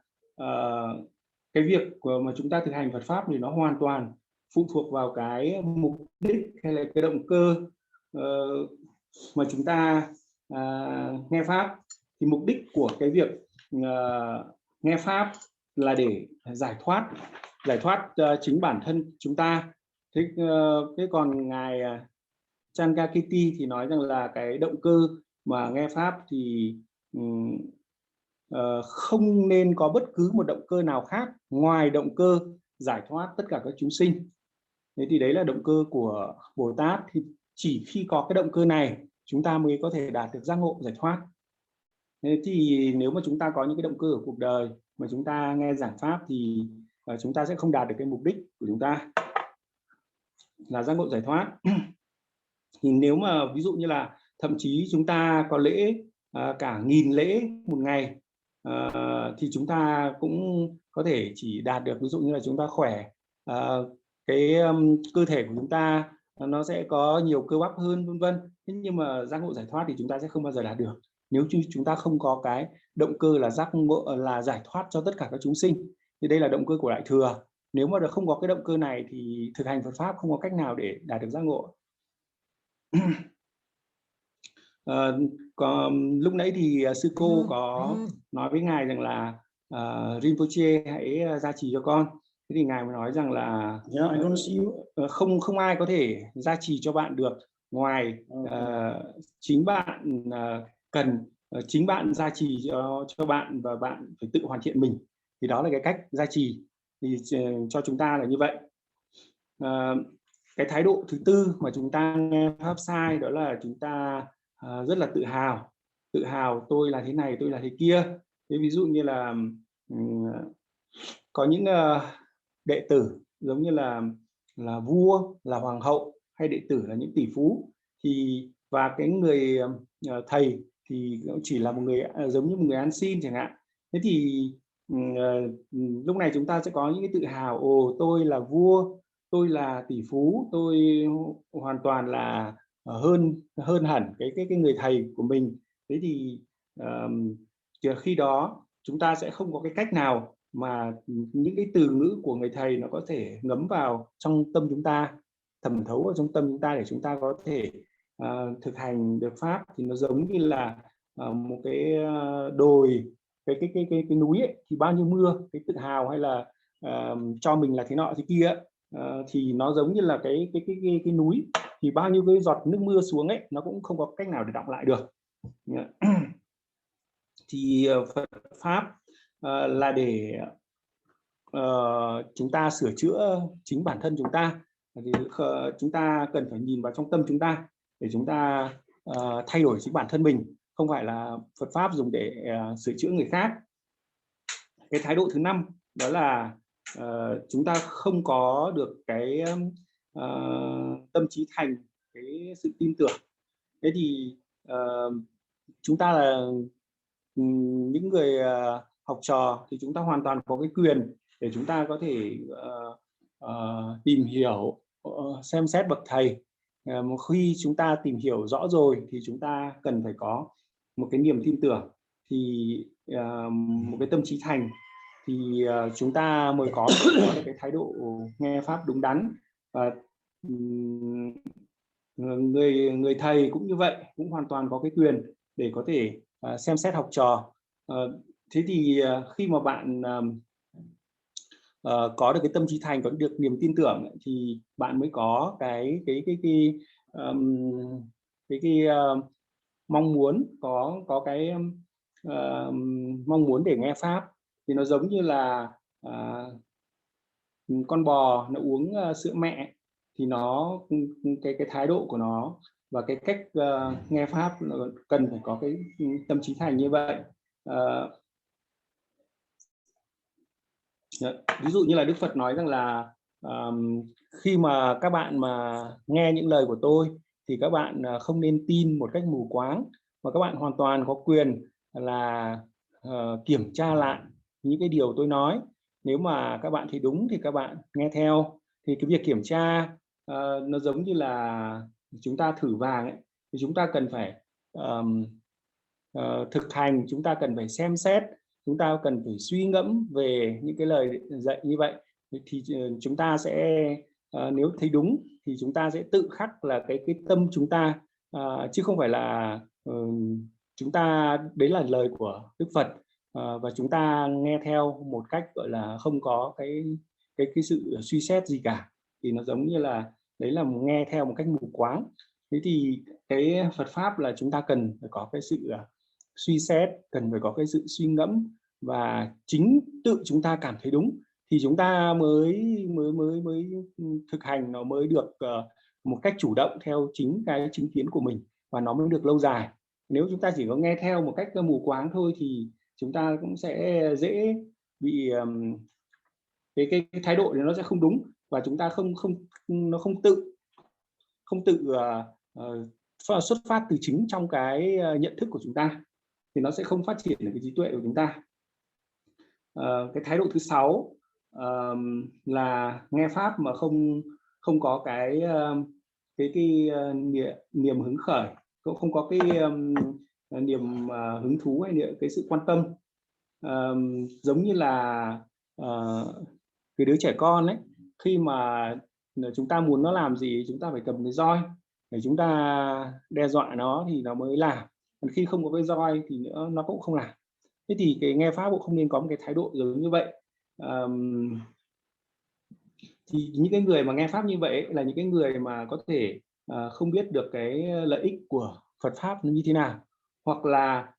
cái việc mà chúng ta thực hành Phật pháp thì nó hoàn toàn phụ thuộc vào cái mục đích hay là cái động cơ mà chúng ta nghe pháp. Thì mục đích của cái việc nghe pháp là để giải thoát chính bản thân chúng ta. Thế còn ngài Chankakiti thì nói rằng là cái động cơ mà nghe pháp thì không nên có bất cứ một động cơ nào khác ngoài động cơ giải thoát tất cả các chúng sinh. Thế thì đấy là động cơ của Bồ Tát. Thì chỉ khi có cái động cơ này chúng ta mới có thể đạt được giác ngộ giải thoát. Thế thì nếu mà chúng ta có những cái động cơ ở cuộc đời mà chúng ta nghe giảng pháp thì chúng ta sẽ không đạt được cái mục đích của chúng ta là giác ngộ giải thoát. Thì nếu mà ví dụ như là thậm chí chúng ta có lễ cả 1000 lễ một ngày thì chúng ta cũng có thể chỉ đạt được, ví dụ như là chúng ta khỏe, cái cơ thể của chúng ta nó sẽ có nhiều cơ bắp hơn, vân vân. Nhưng mà giác ngộ giải thoát thì chúng ta sẽ không bao giờ đạt được nếu như chúng ta không có cái động cơ là giác ngộ, là giải thoát cho tất cả các chúng sinh. Thì đây là động cơ của Đại Thừa. Nếu mà không có cái động cơ này thì thực hành Phật pháp không có cách nào để đạt được giác ngộ. Lúc nãy thì sư cô có nói với ngài rằng là Rinpoche hãy gia trì cho con. Thế thì ngài mới nói rằng là không ai có thể gia trì cho bạn được ngoài chính bạn cần chính bạn gia trì cho bạn, và bạn phải tự hoàn thiện mình. Thì đó là cái cách gia trì thì cho chúng ta là như vậy. Cái thái độ thứ tư mà chúng ta nghe pháp sai đó là chúng ta rất là tự hào tôi là thế này, tôi là thế kia. Thế ví dụ như là có những đệ tử giống như là vua, là hoàng hậu, hay đệ tử là những tỷ phú, thì và cái người thầy thì cũng chỉ là một người giống như một người ăn xin chẳng hạn. Thế thì lúc này chúng ta sẽ có những cái tự hào, tôi là vua, tôi là tỷ phú, tôi hoàn toàn là hơn hẳn cái người thầy của mình. Thế thì khi đó chúng ta sẽ không có cái cách nào mà những cái từ ngữ của người thầy nó có thể ngấm vào trong tâm chúng ta, thẩm thấu vào trong tâm chúng ta để chúng ta có thể thực hành được pháp. Thì nó giống như là một cái đồi, cái núi ấy, thì bao nhiêu mưa, cái tự hào hay là cho mình là thế nọ thế kia thì nó giống như là cái núi, thì bao nhiêu cái giọt nước mưa xuống ấy nó cũng không có cách nào để đọng lại được. Thì Phật pháp là để chúng ta sửa chữa chính bản thân chúng ta. Thì chúng ta cần phải nhìn vào trong tâm chúng ta để chúng ta thay đổi chính bản thân mình, không phải là Phật pháp dùng để sửa chữa người khác. Cái thái độ thứ 5 đó là chúng ta không có được cái tâm trí thành, cái sự tin tưởng. Thế thì chúng ta là những người học trò thì chúng ta hoàn toàn có cái quyền để chúng ta có thể tìm hiểu, xem xét bậc thầy. Một khi chúng ta tìm hiểu rõ rồi thì chúng ta cần phải có một cái niềm tin tưởng, thì một cái tâm trí thành, thì chúng ta mới có được cái thái độ nghe pháp đúng đắn. Và người thầy cũng như vậy, cũng hoàn toàn có cái quyền để có thể xem xét học trò. Thế thì khi mà bạn có được cái tâm trí thành, có được niềm tin tưởng ấy, thì bạn mới có cái mong muốn, có cái mong muốn để nghe pháp. Thì nó giống như là con bò nó uống sữa mẹ, thì nó cái thái độ của nó và cái cách nghe pháp cần phải có cái tâm trí thành như vậy. Ví dụ như là Đức Phật nói rằng là khi mà các bạn mà nghe những lời của tôi thì các bạn không nên tin một cách mù quáng, mà các bạn hoàn toàn có quyền là kiểm tra lại những cái điều tôi nói. Nếu mà các bạn thấy đúng thì các bạn nghe theo. Thì cái việc kiểm tra nó giống như là chúng ta thử vàng ấy, thì chúng ta cần phải thực hành, chúng ta cần phải xem xét, chúng ta cần phải suy ngẫm về những cái lời dạy như vậy. Thì chúng ta sẽ nếu thấy đúng thì chúng ta sẽ tự khắc là cái tâm chúng ta, chứ không phải là chúng ta đấy là lời của Đức Phật và chúng ta nghe theo một cách gọi là không có cái sự suy xét gì cả. Thì nó giống như là đấy là nghe theo một cách mù quáng. Thế thì cái Phật pháp là chúng ta cần phải có cái sự suy xét, cần phải có cái sự suy ngẫm, và chính tự chúng ta cảm thấy đúng thì chúng ta mới thực hành nó mới được một cách chủ động theo chính cái chính kiến của mình, và nó mới được lâu dài. Nếu chúng ta chỉ có nghe theo một cách mù quáng thôi thì chúng ta cũng sẽ dễ bị cái thái độ thì nó sẽ không đúng, và chúng ta nó không tự xuất phát từ chính trong cái nhận thức của chúng ta, thì nó sẽ không phát triển được cái trí tuệ của chúng ta. Cái thái độ thứ 6 là nghe pháp mà không có cái niềm hứng khởi, cũng không có cái niềm hứng thú hay cái sự quan tâm. Giống như là cái đứa trẻ con ấy, khi mà chúng ta muốn nó làm gì chúng ta phải cầm cái roi để chúng ta đe dọa nó thì nó mới làm, còn khi không có cái roi thì nữa nó cũng không làm. Thế thì cái nghe pháp cũng không nên có một cái thái độ giống như vậy. Thì những cái người mà nghe pháp như vậy là những cái người mà có thể không biết được cái lợi ích của Phật pháp nó như thế nào, hoặc là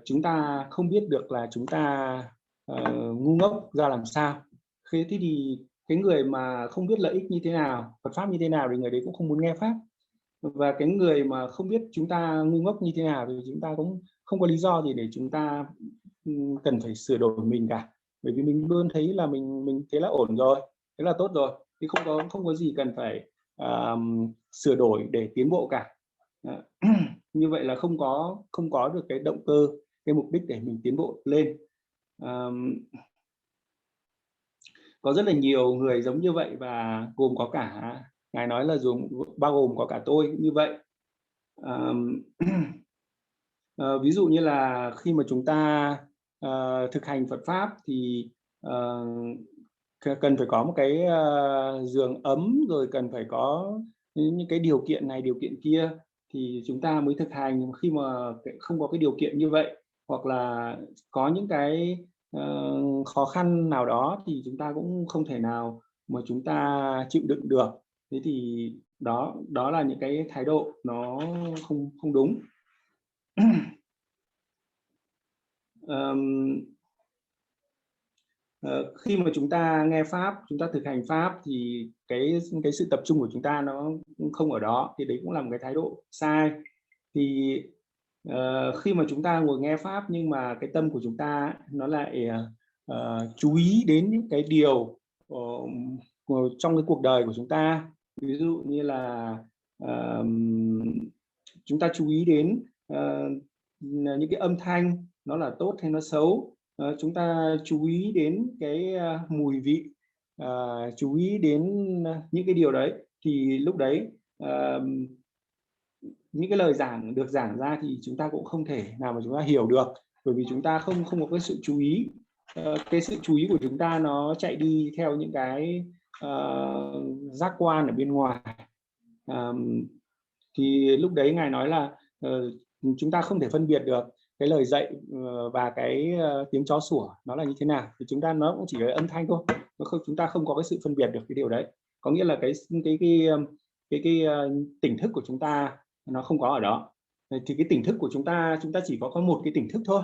chúng ta không biết được là chúng ta ngu ngốc ra làm sao. Thế thì cái người mà không biết lợi ích như thế nào, Phật pháp như thế nào thì người đấy cũng không muốn nghe pháp. Và cái người mà không biết chúng ta ngu ngốc như thế nào thì chúng ta cũng không có lý do gì để chúng ta cần phải sửa đổi mình cả, bởi vì mình luôn thấy là mình thế là ổn rồi, thế là tốt rồi, thì không có gì cần phải sửa đổi để tiến bộ cả. Như vậy là không có được cái động cơ, cái mục đích để mình tiến bộ lên. Có rất là nhiều người giống như vậy, và gồm có cả Ngài nói là bao gồm có cả tôi như vậy. Ví dụ như là khi mà chúng ta thực hành Phật pháp thì cần phải có một cái giường ấm, rồi cần phải có những cái điều kiện này điều kiện kia thì chúng ta mới thực hành. Khi mà không có cái điều kiện như vậy, hoặc là có những cái khó khăn nào đó thì chúng ta cũng không thể nào mà chúng ta chịu đựng được. Thế thì đó là những cái thái độ nó không đúng. Khi mà chúng ta nghe pháp, chúng ta thực hành pháp thì cái sự tập trung của chúng ta nó không ở đó, thì đấy cũng là một cái thái độ sai. Thì khi mà chúng ta ngồi nghe pháp nhưng mà cái tâm của chúng ta nó lại chú ý đến những cái điều trong cái cuộc đời của chúng ta. Ví dụ như là chúng ta chú ý đến những cái âm thanh nó là tốt hay nó xấu, chúng ta chú ý đến cái mùi vị, chú ý đến những cái điều đấy, thì lúc đấy những cái lời giảng được giảng ra thì chúng ta cũng không thể nào mà chúng ta hiểu được, bởi vì chúng ta không có cái sự chú ý. Cái sự chú ý của chúng ta nó chạy đi theo những cái giác quan ở bên ngoài. Thì lúc đấy Ngài nói là chúng ta không thể phân biệt được cái lời dạy và cái tiếng chó sủa nó là như thế nào, thì chúng ta nó cũng chỉ là âm thanh thôi, chúng ta không có cái sự phân biệt được cái điều đấy. Có nghĩa là cái tỉnh thức của chúng ta nó không có ở đó. Thì cái tỉnh thức của chúng ta chỉ có một cái tỉnh thức thôi.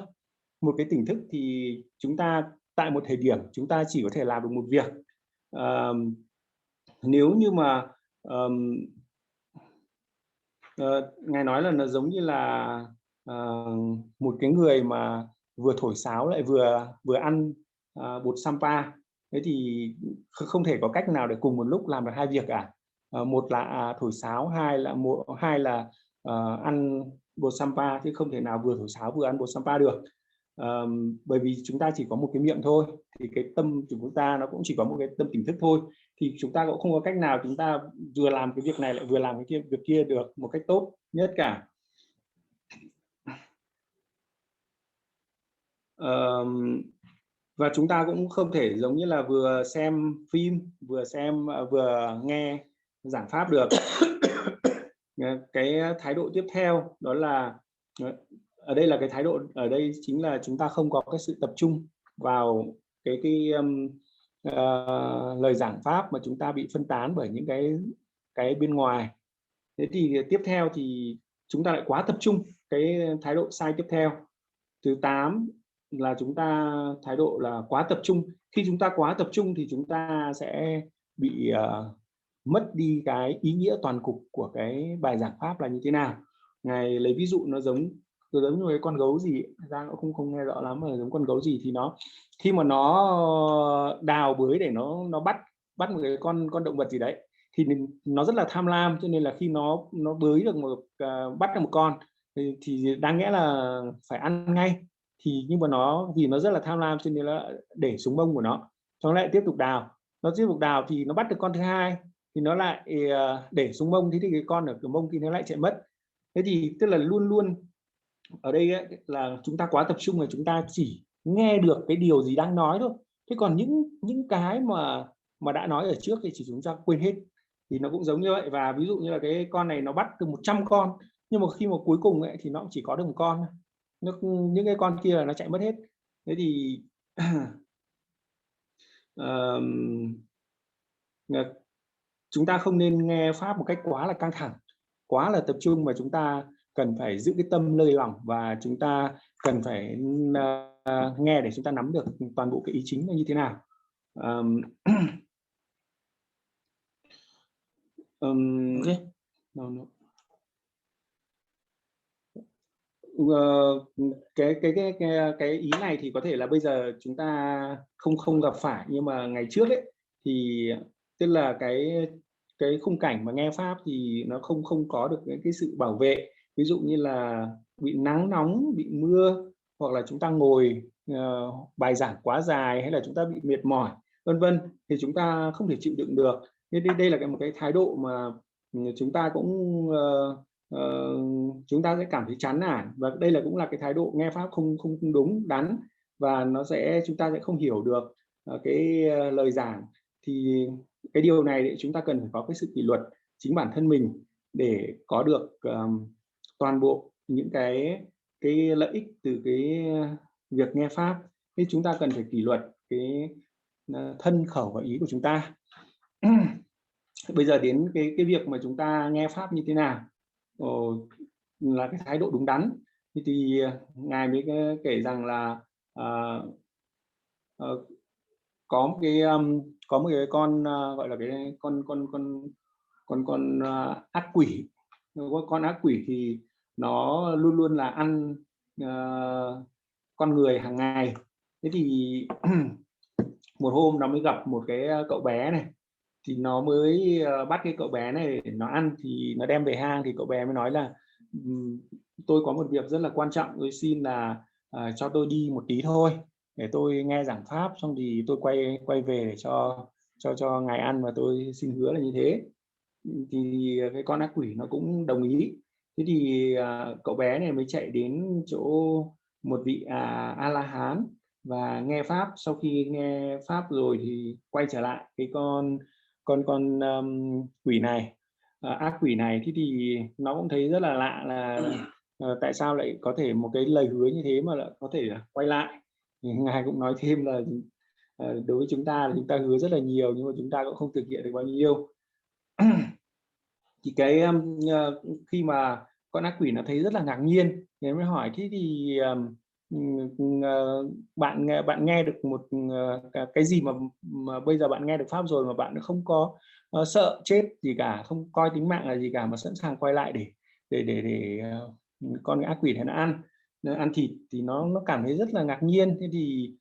Một cái tỉnh thức thì chúng ta tại một thời điểm chúng ta chỉ có thể làm được một việc. Nếu như mà Ngài nói là nó giống như là một cái người mà vừa thổi sáo lại vừa ăn bột sampa. Thế thì không thể có cách nào để cùng một lúc làm được hai việc cả. Một là thổi sáo, hai là ăn bột sampa, chứ không thể nào vừa thổi sáo vừa ăn bột sampa được. Bởi vì chúng ta chỉ có một cái miệng thôi, thì cái tâm của chúng ta nó cũng chỉ có một cái tâm tỉnh thức thôi, thì chúng ta cũng không có cách nào chúng ta vừa làm cái việc này lại vừa làm cái việc kia được một cách tốt nhất cả. Và chúng ta cũng không thể giống như là vừa xem phim vừa nghe giảng pháp được. Cái thái độ tiếp theo đó là, ở đây là cái thái độ ở đây chính là chúng ta không có cái sự tập trung vào cái lời giảng pháp, mà chúng ta bị phân tán bởi những cái bên ngoài. Thế thì tiếp theo thì chúng ta lại quá tập trung, cái thái độ sai tiếp theo. Thứ 8 là chúng ta thái độ là quá tập trung. Khi chúng ta quá tập trung thì chúng ta sẽ bị mất đi cái ý nghĩa toàn cục của cái bài giảng pháp là như thế nào. Ngài lấy ví dụ nó giống như cái con gấu gì, Giang cũng không nghe rõ lắm, mà giống con gấu gì thì nó khi mà nó đào bới để nó bắt một cái con động vật gì đấy, thì nó rất là tham lam, cho nên là khi nó bới được bắt được một con thì đáng nghĩa là phải ăn ngay, thì nhưng mà vì nó rất là tham lam cho nên là để xuống mông của nó lại tiếp tục đào, thì nó bắt được con thứ hai thì nó lại để xuống mông, thì cái con ở cái mông thì nó lại chạy mất. Thế thì tức là luôn luôn ở đây ấy, là chúng ta quá tập trung là chúng ta chỉ nghe được cái điều gì đang nói thôi, thế còn những cái mà đã nói ở trước thì chỉ chúng ta quên hết. Thì nó cũng giống như vậy. Và ví dụ như là cái con này nó bắt được 100 con, nhưng mà khi mà cuối cùng ấy, thì nó cũng chỉ có được một con, những cái con kia là nó chạy mất hết. Thế thì chúng ta không nên nghe pháp một cách quá là căng thẳng, quá là tập trung, mà chúng ta cần phải giữ cái tâm lơi lỏng, và chúng ta cần phải nghe để chúng ta nắm được toàn bộ cái ý chính là như thế nào. Okay. No. Cái ý này thì có thể là bây giờ chúng ta không gặp phải, nhưng mà ngày trước ấy thì tức là cái khung cảnh mà nghe pháp thì nó không có được cái sự bảo vệ, ví dụ như là bị nắng nóng, bị mưa, hoặc là chúng ta ngồi bài giảng quá dài, hay là chúng ta bị mệt mỏi vân vân, thì chúng ta không thể chịu đựng được. Nên đây là một cái thái độ mà chúng ta cũng chúng ta sẽ cảm thấy chán nản, và đây cũng là cái thái độ nghe pháp không đúng đắn, và chúng ta sẽ không hiểu được cái lời giảng. Thì cái điều này thì chúng ta cần phải có cái sự kỷ luật chính bản thân mình để có được toàn bộ những cái lợi ích từ cái việc nghe pháp. Thì chúng ta cần phải kỷ luật cái thân khẩu và ý của chúng ta. Bây giờ đến cái việc mà chúng ta nghe pháp như thế nào là cái thái độ đúng đắn. Thì Ngài mới kể rằng là có một cái con gọi là cái con ác quỷ. Con ác quỷ thì nó luôn luôn là ăn con người hàng ngày. Thế thì một hôm nó mới gặp một cái cậu bé này, thì nó mới bắt cái cậu bé này để nó ăn, thì nó đem về hang, thì cậu bé mới nói là tôi có một việc rất là quan trọng, tôi xin là cho tôi đi một tí thôi để tôi nghe giảng pháp, xong thì tôi quay về để cho ngài ăn, và tôi xin hứa là như thế. Thì cái con ác quỷ nó cũng đồng ý. Thế thì cậu bé này mới chạy đến chỗ một vị A La Hán và nghe pháp. Sau khi nghe pháp rồi thì quay trở lại cái con quỷ này, ác quỷ này. Thế thì nó cũng thấy rất là lạ, là tại sao lại có thể một cái lời hứa như thế mà lại có thể quay lại. Thì Ngài cũng nói thêm là đối với chúng ta là chúng ta hứa rất là nhiều nhưng mà chúng ta cũng không thực hiện được bao nhiêu. Thì cái khi mà con ác quỷ nó thấy rất là ngạc nhiên thì mới hỏi thế thì bạn nghe được một cái gì mà bây giờ bạn nghe được pháp rồi mà bạn không có sợ chết gì cả, không coi tính mạng là gì cả mà sẵn sàng quay lại để con ác quỷ này nó ăn thịt, thì nó cảm thấy rất là ngạc nhiên. Thế thì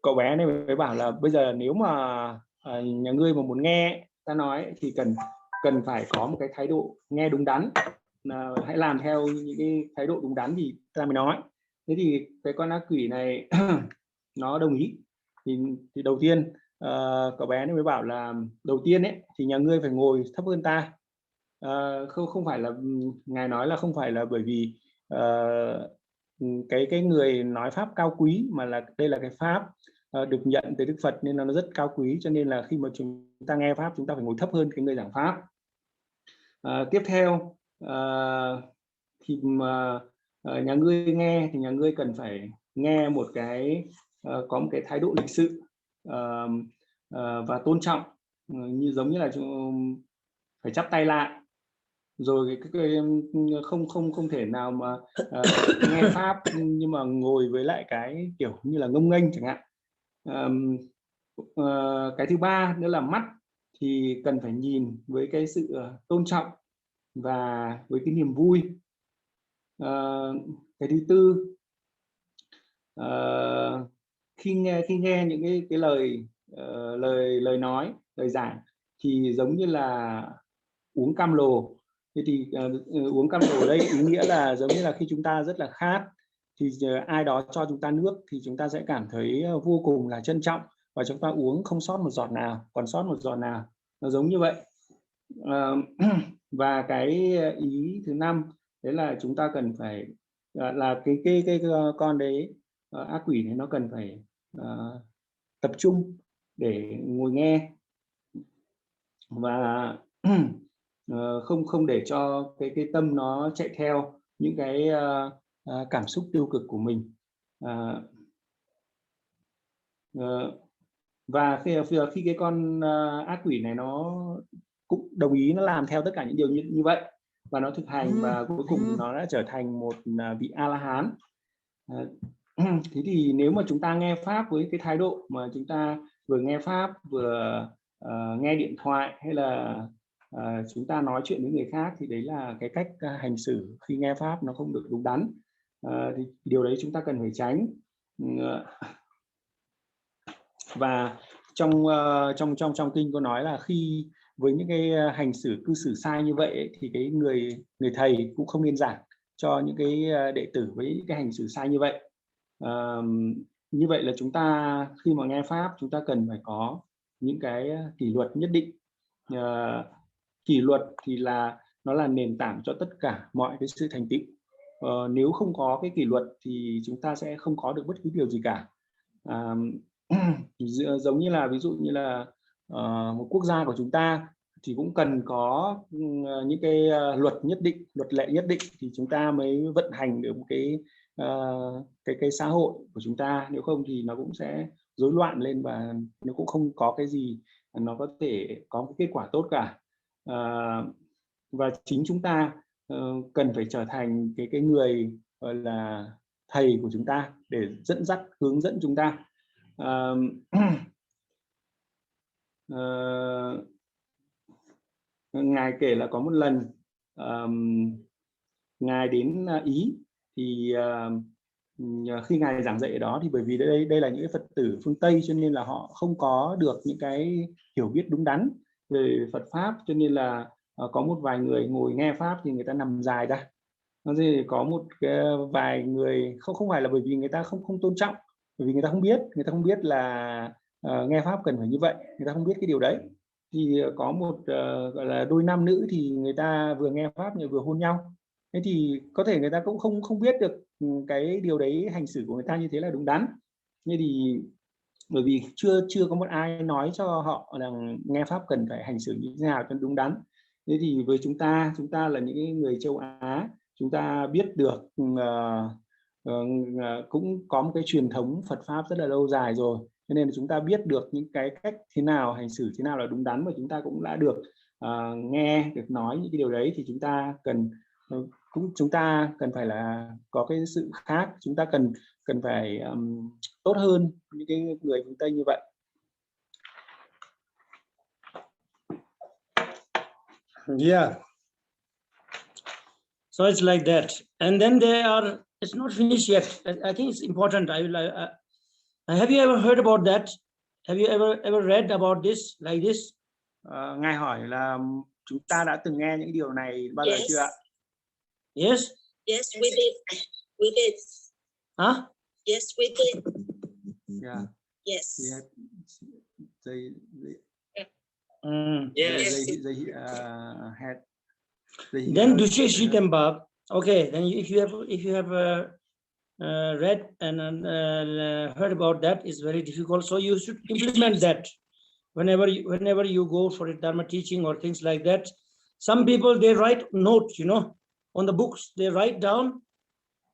cậu bé này mới bảo là bây giờ nếu mà nhà ngươi mà muốn nghe ta nói thì cần phải có một cái thái độ nghe đúng đắn, hãy làm theo những cái thái độ đúng đắn thì ta mới nói. Thế thì cái con ác quỷ này nó đồng ý. Thì đầu tiên cậu bé này mới bảo là đầu tiên ấy thì nhà ngươi phải ngồi thấp hơn ta. Không phải là Ngài nói là không phải là bởi vì cái người nói pháp cao quý, mà là đây là cái pháp được nhận từ Đức Phật nên nó rất cao quý, cho nên là khi mà chúng ta nghe pháp chúng ta phải ngồi thấp hơn cái người giảng pháp. Tiếp theo thì mà nhà ngươi nghe thì nhà ngươi cần phải nghe một cái có một cái thái độ lịch sự và tôn trọng, như giống như là phải chắp tay lại, rồi không thể nào mà nghe pháp nhưng mà ngồi với lại cái kiểu như là ngông nghênh chẳng hạn. Cái thứ ba nữa là mắt thì cần phải nhìn với cái sự tôn trọng và với cái niềm vui. Cái thứ tư, khi nghe những cái lời nói, lời giảng thì giống như là uống cam lồ. Thế thì uống cam lồ ở đây ý nghĩa là giống như là khi chúng ta rất là khát thì ai đó cho chúng ta nước thì chúng ta sẽ cảm thấy vô cùng là trân trọng và chúng ta uống không sót một giọt nào, còn sót một giọt nào, nó giống như vậy. Và cái ý thứ năm đấy là chúng ta cần phải là cái con đấy, ác quỷ này nó cần phải tập trung để ngồi nghe và không để cho cái tâm nó chạy theo những cái cảm xúc tiêu cực của mình. Và khi cái con ác quỷ này nó cũng đồng ý, nó làm theo tất cả những điều như vậy và nó thực hành và cuối cùng thì nó đã trở thành một vị A-la-hán. Thế thì nếu mà chúng ta nghe pháp với cái thái độ mà chúng ta vừa nghe pháp vừa nghe điện thoại hay là chúng ta nói chuyện với người khác thì đấy là cái cách hành xử khi nghe pháp nó không được đúng đắn. Thì điều đấy chúng ta cần phải tránh. Và trong kinh có nói là khi với những cái hành xử cư xử sai như vậy ấy, thì cái người thầy cũng không nên giảng cho những cái đệ tử với cái hành xử sai như vậy. Như vậy là chúng ta khi mà nghe pháp chúng ta cần phải có những cái kỷ luật nhất định. Kỷ luật thì là nó là nền tảng cho tất cả mọi cái sự thành tựu. Nếu không có cái kỷ luật thì chúng ta sẽ không có được bất cứ điều gì cả. Giống như là ví dụ như là một quốc gia của chúng ta thì cũng cần có những cái luật nhất định, luật lệ nhất định thì chúng ta mới vận hành được một cái xã hội của chúng ta. Nếu không thì nó cũng sẽ rối loạn lên và nó cũng không có cái gì nó có thể có một kết quả tốt cả. Và chính chúng ta cần phải trở thành cái người gọi là thầy của chúng ta để dẫn dắt, hướng dẫn chúng ta. Ngài kể là có một lần Ngài đến Ý thì khi Ngài giảng dạy ở đó thì bởi vì đây là những cái Phật tử phương Tây cho nên là họ không có được những cái hiểu biết đúng đắn về Phật Pháp, cho nên là có một vài người ngồi nghe Pháp thì người ta nằm dài ra. Thì có một vài người không phải là bởi vì người ta không tôn trọng, bởi vì người ta không biết là nghe pháp cần phải như vậy, người ta không biết cái điều đấy. Thì có một gọi là đôi nam nữ thì người ta vừa nghe pháp nhưng vừa hôn nhau. Thế thì có thể người ta cũng không biết được cái điều đấy, hành xử của người ta như thế là đúng đắn. Như thì bởi vì chưa có một ai nói cho họ rằng nghe pháp cần phải hành xử như thế nào cho đúng đắn. Thế thì với chúng ta là những người châu Á, chúng ta biết được cũng có một cái truyền thống Phật pháp rất là lâu dài rồi, cho nên là chúng ta biết được những cái cách thế nào hành xử thế nào là đúng đắn, và chúng ta cũng đã được nghe được nói những cái điều đấy. Thì chúng ta cần phải là có cái sự khác, chúng ta cần phải tốt hơn những cái người phương Tây như vậy. Yeah. So it's like that, and then it's not finished yet. I think it's important. Have you ever heard about that? Have you ever read about this like this? Ngài hỏi là chúng ta đã từng nghe những điều này bao giờ chưa ạ? Yes. Yes, we did. We did. Huh? Yes, we did. Yeah. Yes. We had, they had. Then Dushe Shitemba. Okay, then if you have read and heard about that, is very difficult. So you should implement that whenever you go for a Dharma teaching or things like that. Some people, they write notes, on the books. They write down,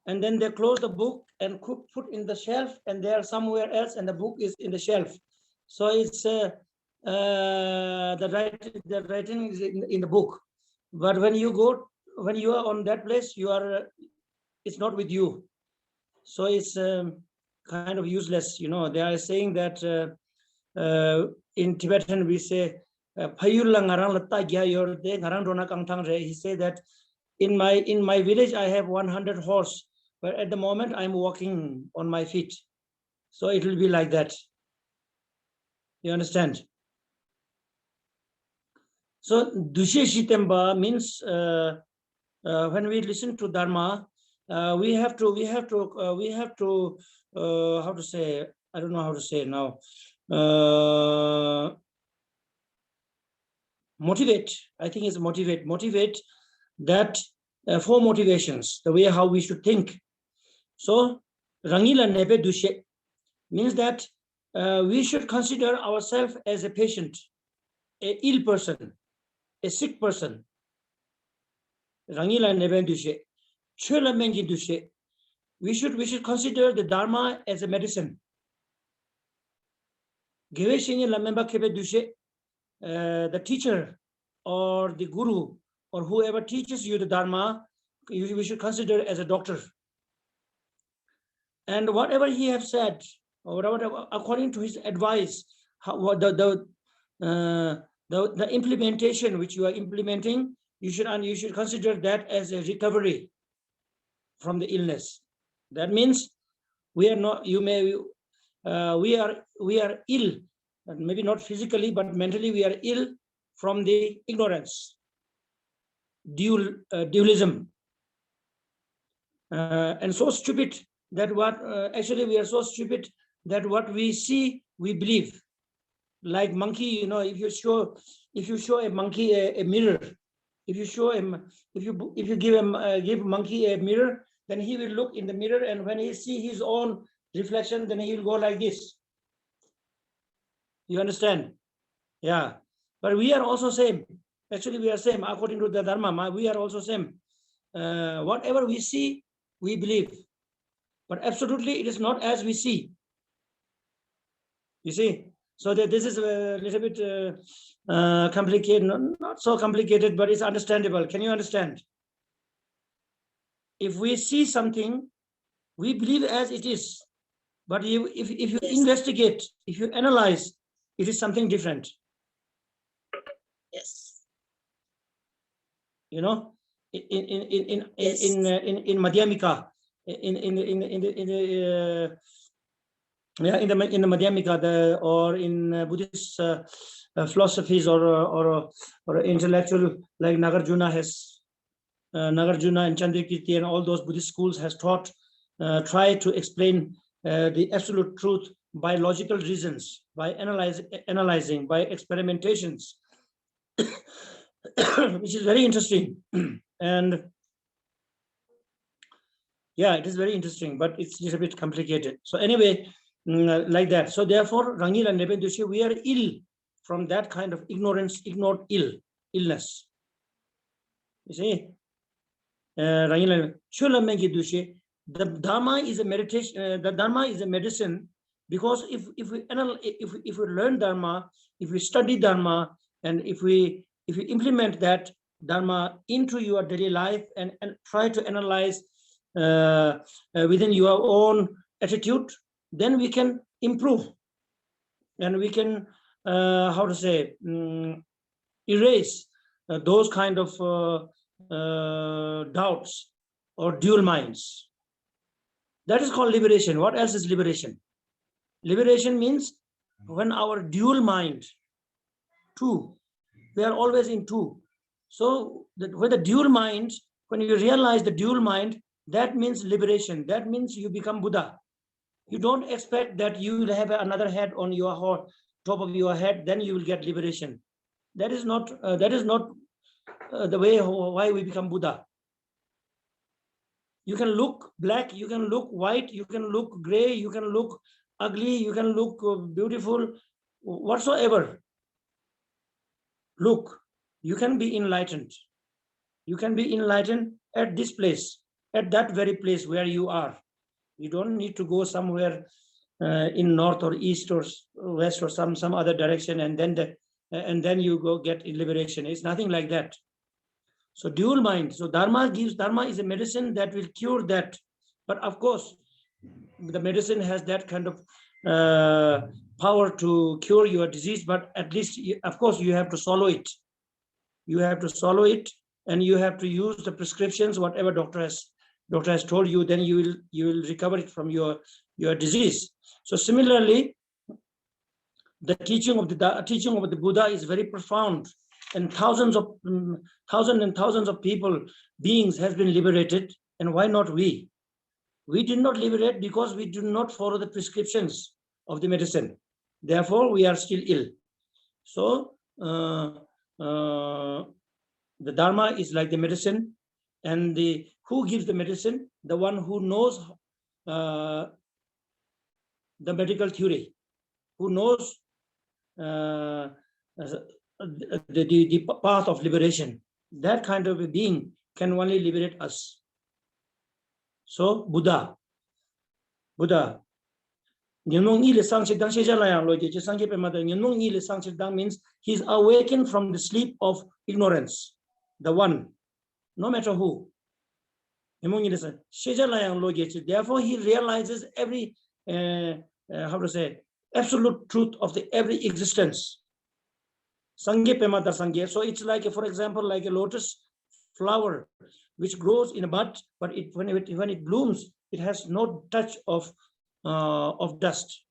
and then they close the book and put in the shelf, and they are somewhere else, and the book is in the shelf. So it's the writing is in the book. But when you are on that place, it's not with you. So it's kind of useless. They are saying that in Tibetan we say, he said that in my village I have 100 horse, but at the moment I'm walking on my feet. So it will be like that. You understand? So Dushe Shitemba means when we listen to Dharma, we have to how to say, I don't know how to say now, motivate. I think it's motivate that 4 motivations, the way how we should think. So Rangila Nebe Dushe means that we should consider ourselves as a patient, a ill person, a sick person. Rangila Nebe Dushe, Chola Mengi Dushe. We should consider the Dharma as a medicine. The teacher or the guru or whoever teaches you the Dharma, we should consider as a doctor. And whatever he have said, or whatever, according to his advice, the implementation which you are implementing, you should consider that as a recovery from the illness. That means we are not. We are ill, maybe not physically, but mentally we are ill from the ignorance, dualism, and so stupid that actually we are so stupid that what we see we believe. Like monkey, if you show a monkey a mirror, if you give monkey a mirror, then he will look in the mirror, and when he see his own reflection, then he will go like this. You understand? Yeah. But we are also same. Actually, we are same according to the Dharma. We are also same. Whatever we see, we believe. But absolutely, it is not as we see. You see? So that this is a little bit complicated. Not so complicated, but it's understandable. Can you understand? If we see something, we believe as it is. But if you investigate, if you analyze, it is something different. Yes. In Madhyamika, in the Madhyamika, or in Buddhist philosophies or intellectual like Nagarjuna and Chandrakirti and all those Buddhist schools has taught, try to explain the absolute truth by logical reasons, by analyzing, by experimentations, which is very interesting. And yeah, it is very interesting, but it's a little bit complicated. So anyway, like that. So therefore, Rangil and Neben Dushe, we are ill from that kind of ignorance, illness. You see, the Dharma is a meditation. The Dharma is a medicine, because if we learn Dharma, if we study Dharma, and if we implement that Dharma into your daily life and try to analyze within your own attitude, then we can improve, and we can erase those kind of doubts or dual minds. That is called liberation. What else is liberation? Liberation means when our dual mind, two, we are always in two. So with the dual mind, when you realize the dual mind, that means liberation. That means you become Buddha. You don't expect that you will have another head on your top of your head, then you will get liberation. That is not the way why we become Buddha. You can look black, you can look white, you can look gray, you can look ugly, you can look beautiful, whatsoever. Look, you can be enlightened. You can be enlightened at this place, at that very place where you are. You don't need to go somewhere in north or east or west or some other direction, and then you go get liberation. It's nothing like that. So dual mind. So Dharma is a medicine that will cure that. But of course, the medicine has that kind of power to cure your disease. But at least, of course, you have to swallow it. You have to swallow it, and you have to use the prescriptions, whatever doctor has told you. Then you will recover it from your disease. So similarly, the teaching of the Buddha is very profound, and thousands and thousands of beings has been liberated. And why not we? We did not liberate because we do not follow the prescriptions of the medicine. Therefore, we are still ill. So the Dharma is like the medicine, and who gives the medicine? The one who knows the medical theory, who knows the path of liberation. That kind of a being can only liberate us. So Buddha. Means he's awakened from the sleep of ignorance. The one, no matter who. Therefore, he realizes every absolute truth of every existence. So it's like, for example, like a lotus flower which grows in a bud, but when it blooms, it has no touch of dust.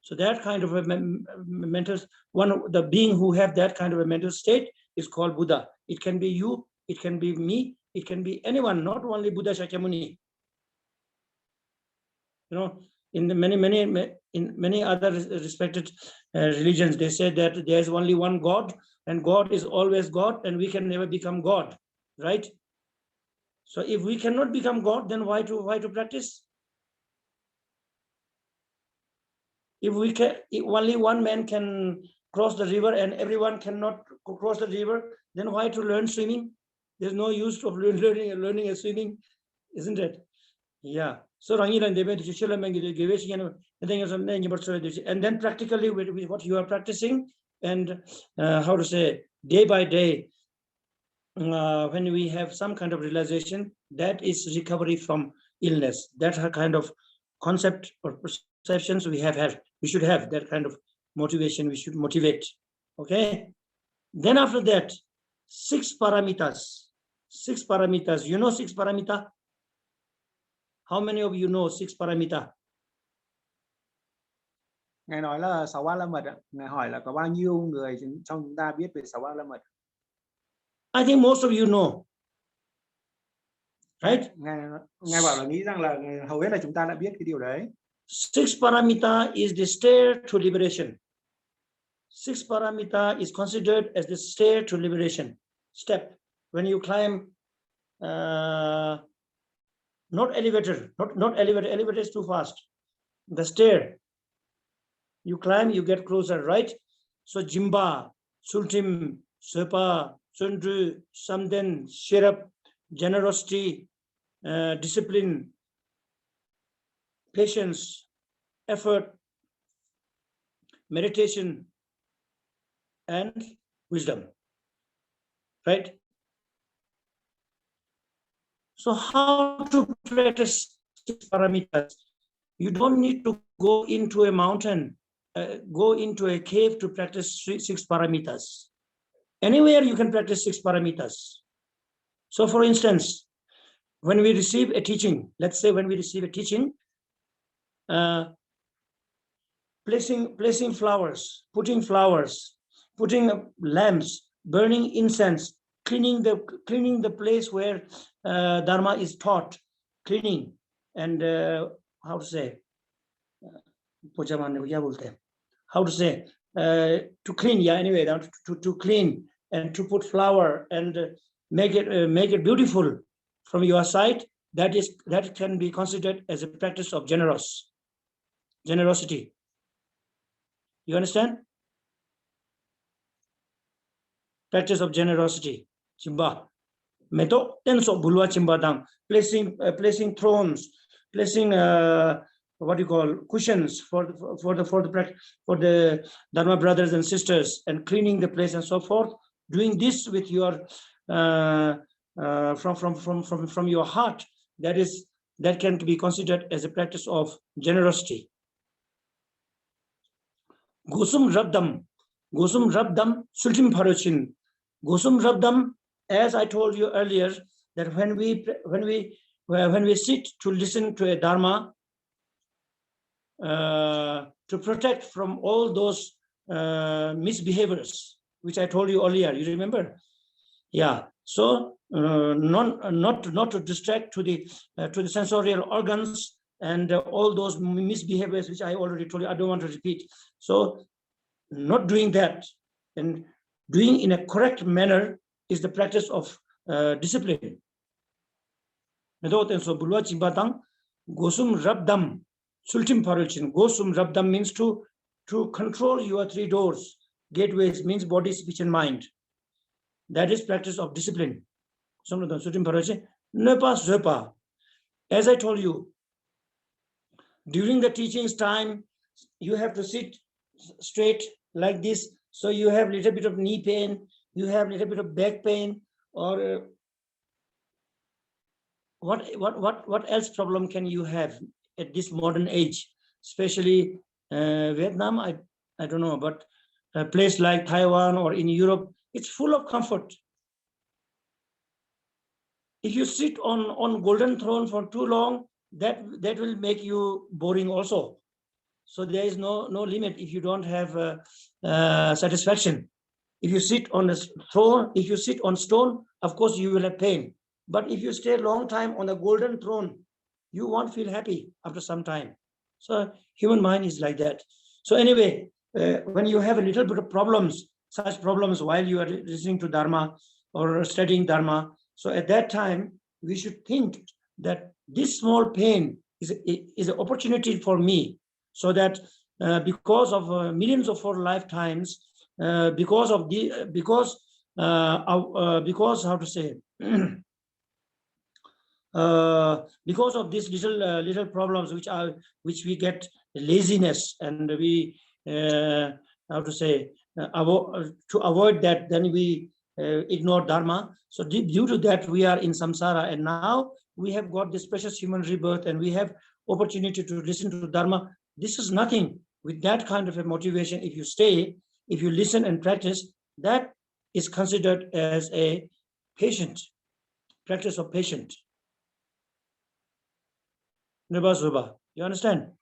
So that kind of a mental the being who have that kind of a mental state is called Buddha. It can be you, it can be me, it can be anyone, not only Buddha Shakyamuni. In many other respected religions, they say that there is only one God, and God is always God, and we can never become God, right? So if we cannot become God, then why to practice? If only one man can cross the river and everyone cannot cross the river, then why to learn swimming? There's no use of learning a swimming, isn't it? Yeah. So and then practically with what you are practicing, and day by day, when we have some kind of realization, that is recovery from illness. That's a kind of concept or perceptions we should have that kind of motivation. We should motivate. Okay. Then after that, 6 paramitas. 6 paramitas. You know 6 paramita? How many of you know 6 paramita? Ngài nói là 6 ba la mật ạ. Ngài hỏi là có bao nhiêu người trong chúng ta biết về 6 ba la mật? I think most of you know. Right? Ngài bảo là nghĩ rằng là hầu hết là chúng ta đã biết cái điều đấy. 6 paramita is the stair to liberation. 6 paramita is considered as the stair to liberation. Step. When you climb, not elevator, not elevator. Elevator is too fast. The stair. You climb, you get closer, right? So Jimba, Sultim, Sepa, Sundru, Samden, Shirap, generosity, discipline, patience, effort, meditation, and wisdom. Right? So how to practice 6 paramitas? You don't need to go into a mountain, go into a cave to practice 6 paramitas. Anywhere you can practice 6 paramitas. So for instance, when we receive a teaching, let's say when we receive a teaching, placing flowers, putting lamps, burning incense, cleaning the place where Dharma is taught, cleaning, and how to say, to clean, yeah, anyway, to clean and to put flower and make it beautiful from your side, that can be considered as a practice of generosity. You understand? Practice of generosity. Chimba. Meto tenso bulwa chimba dang. Placing thrones, placing what you call cushions for the Dharma brothers and sisters, and cleaning the place and so forth. Doing this with your from your heart, that can be considered as a practice of generosity. Gosum rabdam, sultim parochin. Gosum rabdam, as I told you earlier, that when we sit to listen to a Dharma, to protect from all those misbehaviors, which I told you earlier, you remember? Yeah. So not to distract to the sensorial organs and all those misbehaviors which I already told you. I don't want to repeat. So not doing that and doing in a correct manner is the practice of discipline. So bulwa chimbatang gosum rabdam sultim parulchin. Gosum rabdam means to control your 3 doors. Gateways means body, speech, and mind. That is practice of discipline. As I told you, during the teachings time, you have to sit straight like this. So you have a little bit of knee pain, you have a little bit of back pain, or what else problem can you have at this modern age, especially Vietnam? I don't know, but a place like Taiwan or in Europe, it's full of comfort. If you sit on golden throne for too long, that will make you boring also. So there is no limit if you don't have satisfaction. If you sit on a throne, if you sit on stone, of course you will have pain. But if you stay a long time on a golden throne, you won't feel happy after some time. So human mind is like that. So anyway, when you have a little bit of problems, such problems while you are listening to Dharma or studying Dharma, so at that time, we should think that this small pain is an opportunity for me, so that because of millions of our lifetimes, because how to say, because of these little problems which we get laziness, and we how to say, to avoid that, then we ignore Dharma. So due to that, we are in samsara, and now we have got this precious human rebirth, and we have opportunity to listen to Dharma. This is nothing. With that kind of a motivation, if you stay, if you listen and practice, that is considered as a practice of patient. You understand?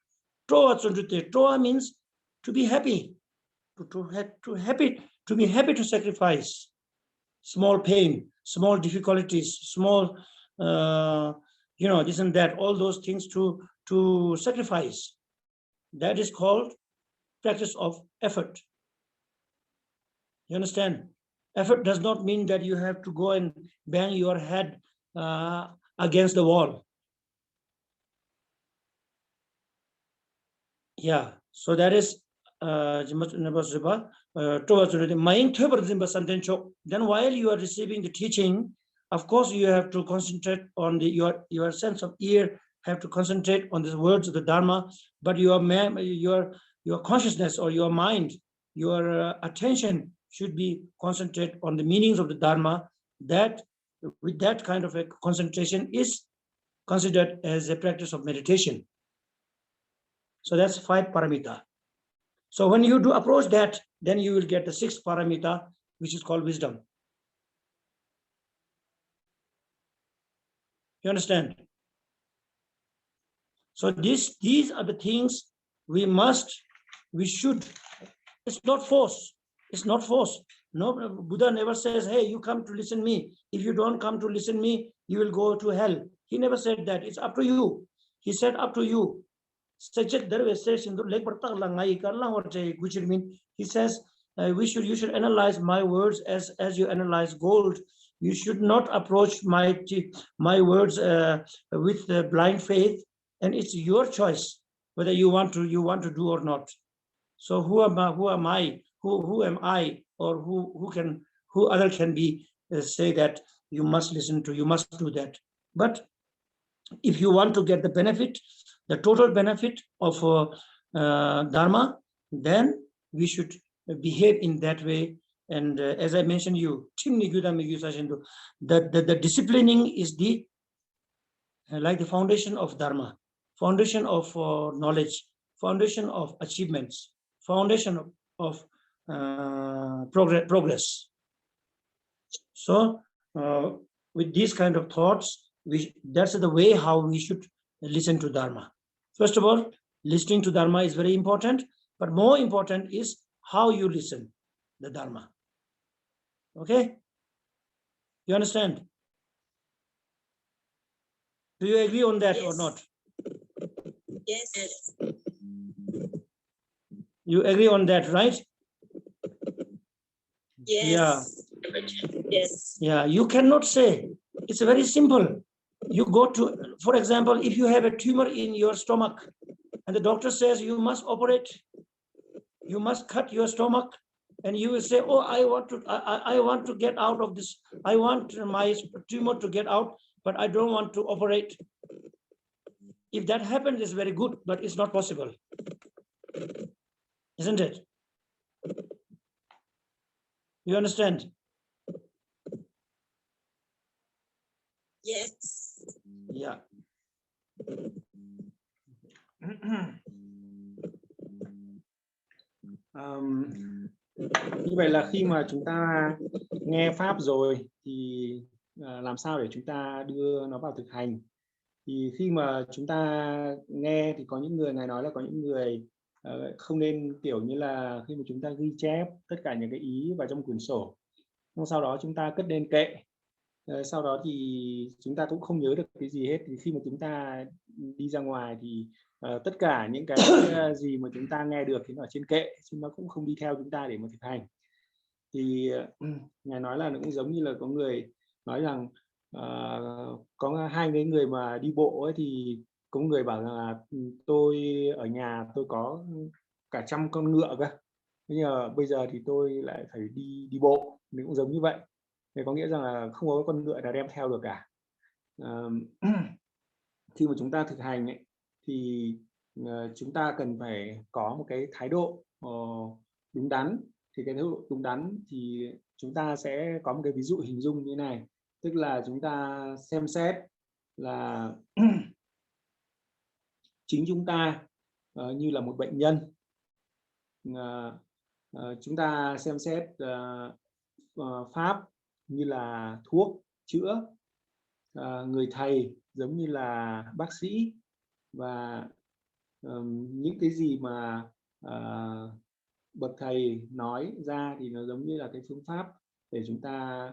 Toa means to be happy, to be happy to sacrifice small pain, small difficulties, small this and that, all those things to sacrifice. That is called practice of effort. You understand? Effort does not mean that you have to go and bang your head against the wall. Yeah, so that is then while you are receiving the teaching, of course you have to concentrate on your sense of ear have to concentrate on the words of the Dharma, but your consciousness or your mind, your attention should be concentrate on the meanings of the Dharma. That with that kind of a concentration is considered as a practice of meditation. So that's 5 paramita. So when you do approach that, then you will get the 6th paramita, which is called wisdom. You understand? So these are the things we should. It's not force. It's not force. No, Buddha never says, hey, you come to listen me. If you don't come to listen me, you will go to hell. He never said that. It's up to you. He said up to you. He says, you should analyze my words as you analyze gold. You should not approach my words with blind faith, and it's your choice whether you want to do or not. So who am I? Who am I, or who other can be say that you must listen to, you must do that. But if you want to get the benefit, the total benefit of Dharma, then we should behave in that way. And as I mentioned you, the disciplining is the like the foundation of Dharma, foundation of knowledge, foundation of achievements, foundation of progress. So with these kind of thoughts, that's the way how we should listen to Dharma. First of all, listening to Dharma is very important, but more important is how you listen the Dharma. Okay? You understand? Do you agree on that or not? Yes. You agree on that, right? Yes. Yeah. Yes. Yeah, you cannot say. It's very simple. You go to, for example, if you have a tumor in your stomach and the doctor says you must operate, you must cut your stomach, and you will say, oh, I want to get out of this. I want my tumor to get out, but I don't want to operate. If that happens, it's very good, but it's not possible. Isn't it? You understand? Yes. Yeah. Như vậy là khi mà chúng ta nghe pháp rồi thì làm sao để chúng ta đưa nó vào thực hành? Thì khi mà chúng ta nghe thì có những người Ngài nói là có những người không nên kiểu như là khi mà chúng ta ghi chép tất cả những cái ý vào trong quyển sổ, sau đó chúng ta cất lên kệ, sau đó thì chúng ta cũng không nhớ được cái gì hết. Thì khi mà chúng ta đi ra ngoài thì tất cả những cái gì mà chúng ta nghe được thì nó ở trên kệ, chứ nó cũng không đi theo chúng ta để mà thực hành. Thì Ngài nói là nó cũng giống như là có người nói rằng có 2 cái người mà đi bộ ấy, thì có người bảo rằng là tôi ở nhà tôi có cả 100 con ngựa cơ, nhưng mà bây giờ thì tôi lại phải đi bộ. Nó cũng giống như vậy. Thì có nghĩa rằng là không có con ngựa nào đem theo được cả. Khi mà chúng ta thực hành ấy, thì chúng ta cần phải có một cái thái độ đúng đắn. Thì cái thái độ đúng đắn thì chúng ta sẽ có một cái ví dụ hình dung như thế này, tức là chúng ta xem xét là chính chúng ta như là một bệnh nhân. Chúng ta xem xét pháp như là thuốc chữa, người thầy giống như là bác sĩ, và những cái gì mà bậc thầy nói ra thì nó giống như là cái phương pháp để chúng ta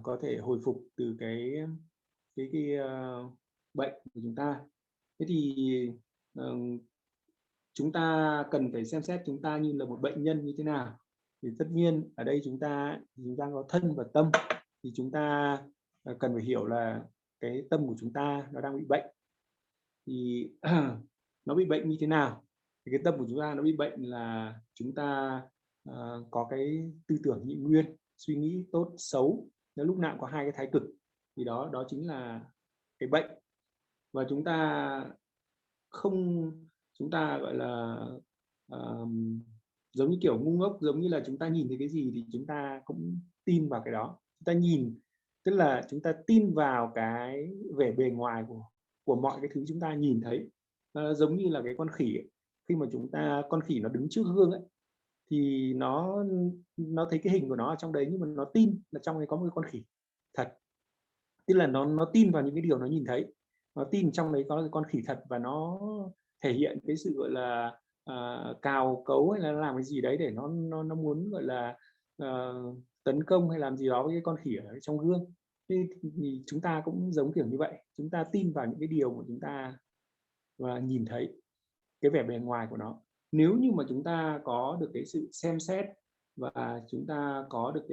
có thể hồi phục từ cái bệnh của chúng ta. Thế thì chúng ta cần phải xem xét chúng ta như là một bệnh nhân như thế nào. Thì tất nhiên ở đây chúng ta có thân và tâm, thì chúng ta cần phải hiểu là cái tâm của chúng ta nó đang bị bệnh. Thì nó bị bệnh như thế nào? Thì cái tâm của chúng ta nó bị bệnh là chúng ta có cái tư tưởng nhị nguyên, suy nghĩ tốt xấu, nếu lúc nào cũng có hai cái thái cực, thì đó chính là cái bệnh. Và chúng ta gọi là giống như kiểu ngu ngốc, giống như là chúng ta nhìn thấy cái gì thì chúng ta cũng tin vào cái đó. Chúng ta nhìn, tức là chúng ta tin vào cái vẻ bề ngoài của mọi cái thứ chúng ta nhìn thấy. Giống như là cái con khỉ ấy. Khi mà con khỉ nó đứng trước gương ấy, thì nó thấy cái hình của nó ở trong đấy, nhưng mà nó tin là trong đấy có một cái con khỉ thật. Tức là nó tin vào những cái điều nó nhìn thấy, nó tin trong đấy có cái con khỉ thật, và nó thể hiện cái sự gọi là cào cấu hay là làm cái gì đấy để nó muốn gọi là tấn công hay làm gì đó với cái con khỉ ở trong gương. Thì chúng ta cũng giống kiểu như vậy, chúng ta tin vào những cái điều mà chúng ta nhìn thấy, cái vẻ bề ngoài của nó. Nếu như mà chúng ta có được cái sự xem xét và chúng ta có được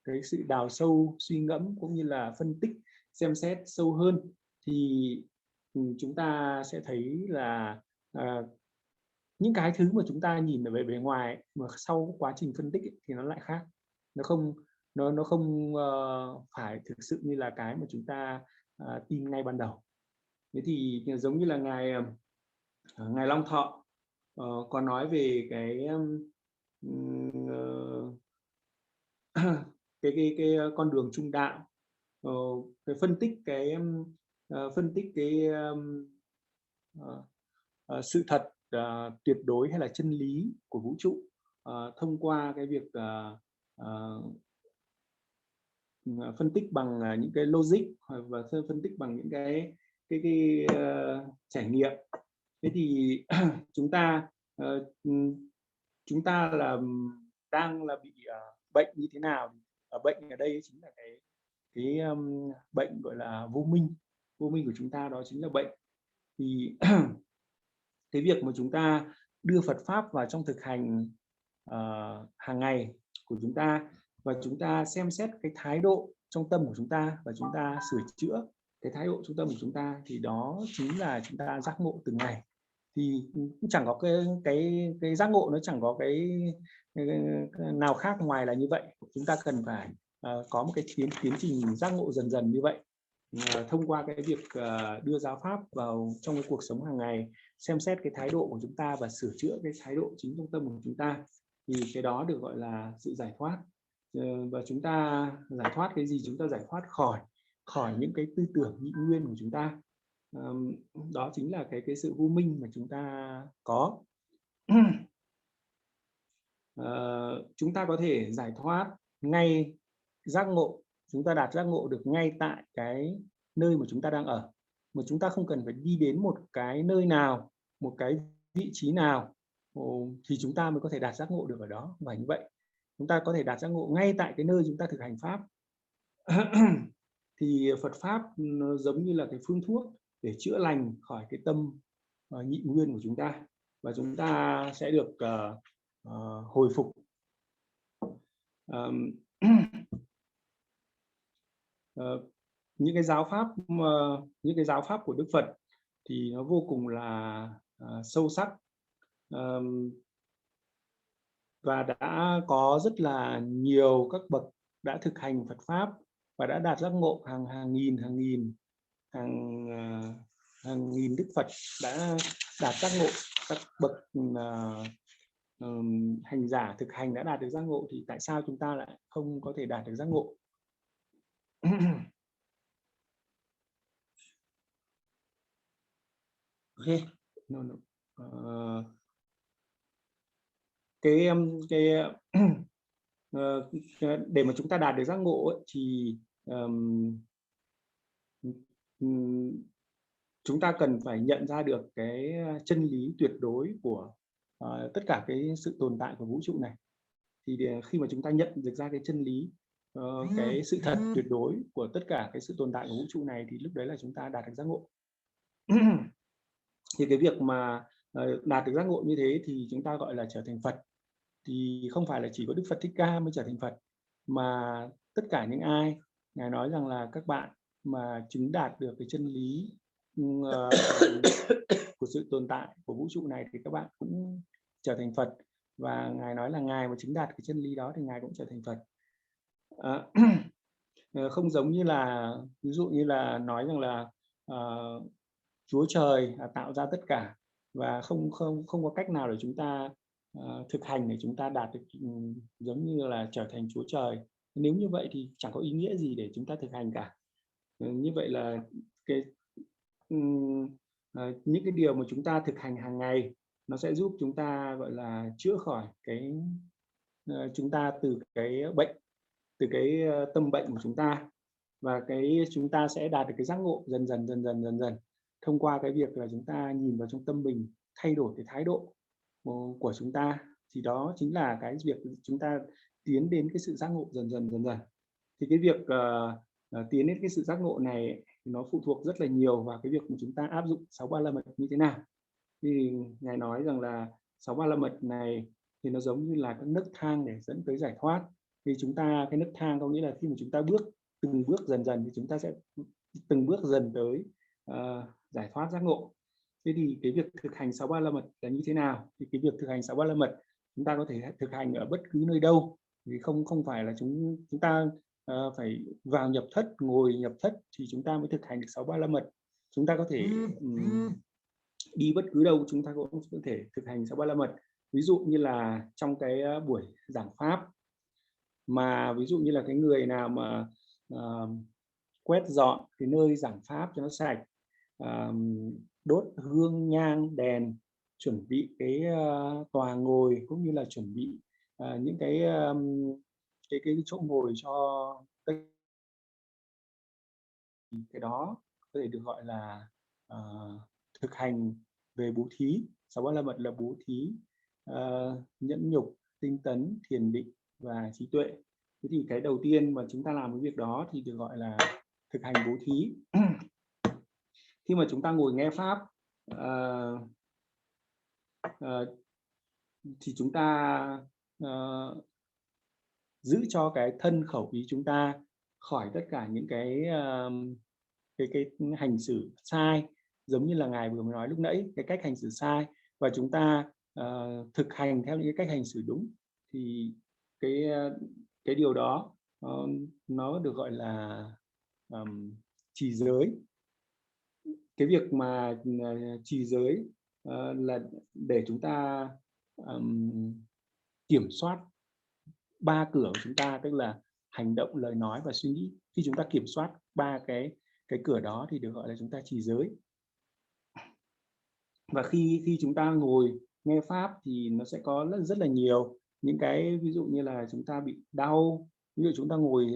cái sự đào sâu, suy ngẫm cũng như là phân tích, xem xét sâu hơn, thì chúng ta sẽ thấy là những cái thứ mà chúng ta nhìn ở bề ngoài mà sau quá trình phân tích thì nó lại khác, nó không phải thực sự như là cái mà chúng ta tin ngay ban đầu. Thế thì giống như là ngài Long Thọ có nói về cái con đường trung đạo, cái phân tích sự thật tuyệt đối hay là chân lý của vũ trụ thông qua cái việc phân tích bằng những cái logic và phân tích bằng những cái trải nghiệm. Thế thì chúng ta đang bị bệnh như thế nào? Bệnh ở đây chính là cái bệnh gọi là vô minh của chúng ta, đó chính là bệnh. Thì cái việc mà chúng ta đưa Phật pháp vào trong thực hành hàng ngày của chúng ta, và chúng ta xem xét cái thái độ trong tâm của chúng ta, và chúng ta sửa chữa cái thái độ trong tâm của chúng ta, thì đó chính là chúng ta giác ngộ từng ngày. Thì cũng chẳng có cái giác ngộ, nó chẳng có cái nào khác ngoài là như vậy. Chúng ta cần phải có một cái tiến trình giác ngộ dần dần như vậy, thông qua cái việc đưa giáo pháp vào trong cái cuộc sống hàng ngày, xem xét cái thái độ của chúng ta và sửa chữa cái thái độ chính trong tâm của chúng ta, thì cái đó được gọi là sự giải thoát. Và chúng ta giải thoát cái gì? Chúng ta giải thoát khỏi những cái tư tưởng nhị nguyên của chúng ta. Đó chính là cái sự vô minh mà chúng ta có. Chúng ta có thể giải thoát ngay, giác ngộ, chúng ta đạt giác ngộ được ngay tại cái nơi mà chúng ta đang ở, mà chúng ta không cần phải đi đến một cái nơi nào, một cái vị trí nào thì chúng ta mới có thể đạt giác ngộ được ở đó. Và như vậy chúng ta có thể đạt giác ngộ ngay tại cái nơi chúng ta thực hành pháp. Thì Phật pháp nó giống như là cái phương thuốc để chữa lành khỏi cái tâm nhị nguyên của chúng ta, và chúng ta sẽ được hồi phục. Những cái giáo pháp của Đức Phật thì nó vô cùng là sâu sắc, và đã có rất là nhiều các bậc đã thực hành Phật pháp và đã đạt giác ngộ, hàng nghìn Đức Phật đã đạt giác ngộ, các bậc hành giả thực hành đã đạt được giác ngộ, thì tại sao chúng ta lại không có thể đạt được giác ngộ? Okay. Để mà chúng ta đạt được giác ngộ ấy, thì chúng ta cần phải nhận ra được cái chân lý tuyệt đối của tất cả cái sự tồn tại của vũ trụ này. Thì khi mà chúng ta nhận được ra cái chân lý, cái sự thật tuyệt đối của tất cả cái sự tồn tại của vũ trụ này, thì lúc đấy là chúng ta đạt được giác ngộ. Thì cái việc mà đạt được giác ngộ như thế thì chúng ta gọi là trở thành Phật. Thì không phải là chỉ có Đức Phật Thích Ca mới trở thành Phật, mà tất cả những ai, Ngài nói rằng là các bạn mà chứng đạt được cái chân lý của của sự tồn tại của vũ trụ này thì các bạn cũng trở thành Phật. Và Ngài nói là Ngài mà chứng đạt cái chân lý đó thì Ngài cũng trở thành Phật. Không giống như là ví dụ như là nói rằng là Chúa Trời tạo ra tất cả và không có cách nào để chúng ta thực hành để chúng ta đạt được giống như là trở thành Chúa Trời. Nếu như vậy thì chẳng có ý nghĩa gì để chúng ta thực hành cả. Như vậy là những cái điều mà chúng ta thực hành hàng ngày nó sẽ giúp chúng ta gọi là chữa khỏi cái chúng ta từ cái bệnh, từ cái tâm bệnh của chúng ta, và chúng ta sẽ đạt được cái giác ngộ dần dần thông qua cái việc là chúng ta nhìn vào trong tâm mình, thay đổi cái thái độ của chúng ta, thì đó chính là cái việc chúng ta tiến đến cái sự giác ngộ dần dần. Thì cái việc tiến đến cái sự giác ngộ này nó phụ thuộc rất là nhiều vào cái việc mà chúng ta áp dụng 6 ba la mật như thế nào. Thì Ngài nói rằng là 6 ba la mật này thì nó giống như là các nấc thang để dẫn tới giải thoát. Thì chúng ta, cái nấc thang có nghĩa là khi mà chúng ta từng bước dần thì chúng ta sẽ từng bước dần tới giải thoát giác ngộ. Thế thì cái việc thực hành 6 ba la mật là như thế nào? Thì cái việc thực hành 6 ba la mật chúng ta có thể thực hành ở bất cứ nơi đâu, vì không phải là chúng ta phải vào nhập thất, ngồi nhập thất thì chúng ta mới thực hành được 6 ba la mật. Chúng ta có thể đi bất cứ đâu chúng ta cũng có thể thực hành 6 ba la mật. Ví dụ như là trong cái buổi giảng pháp, mà ví dụ như là cái người nào mà quét dọn cái nơi giảng pháp cho nó sạch, đốt hương nhang đèn, chuẩn bị cái tòa ngồi, cũng như là chuẩn bị những cái chỗ ngồi cho cái đó có thể được gọi là thực hành về bố thí. 6 ba la mật là bố thí, nhẫn nhục, tinh tấn, thiền định và trí tuệ. Thế thì cái đầu tiên mà chúng ta làm cái việc đó thì được gọi là thực hành bố thí. Khi mà chúng ta ngồi nghe pháp thì chúng ta giữ cho cái thân khẩu ý chúng ta khỏi tất cả những cái hành xử sai, giống như là Ngài vừa mới nói lúc nãy, cái cách hành xử sai, và chúng ta thực hành theo những cái cách hành xử đúng. Thì cái điều đó nó được gọi là trì giới. Cái việc mà trì giới là để chúng ta kiểm soát 3 cửa của chúng ta, tức là hành động, lời nói và suy nghĩ. Khi chúng ta kiểm soát 3 cái cửa đó thì được gọi là chúng ta trì giới. Và khi chúng ta ngồi nghe pháp thì nó sẽ có rất là nhiều những cái, ví dụ như là chúng ta bị đau, ví dụ chúng ta ngồi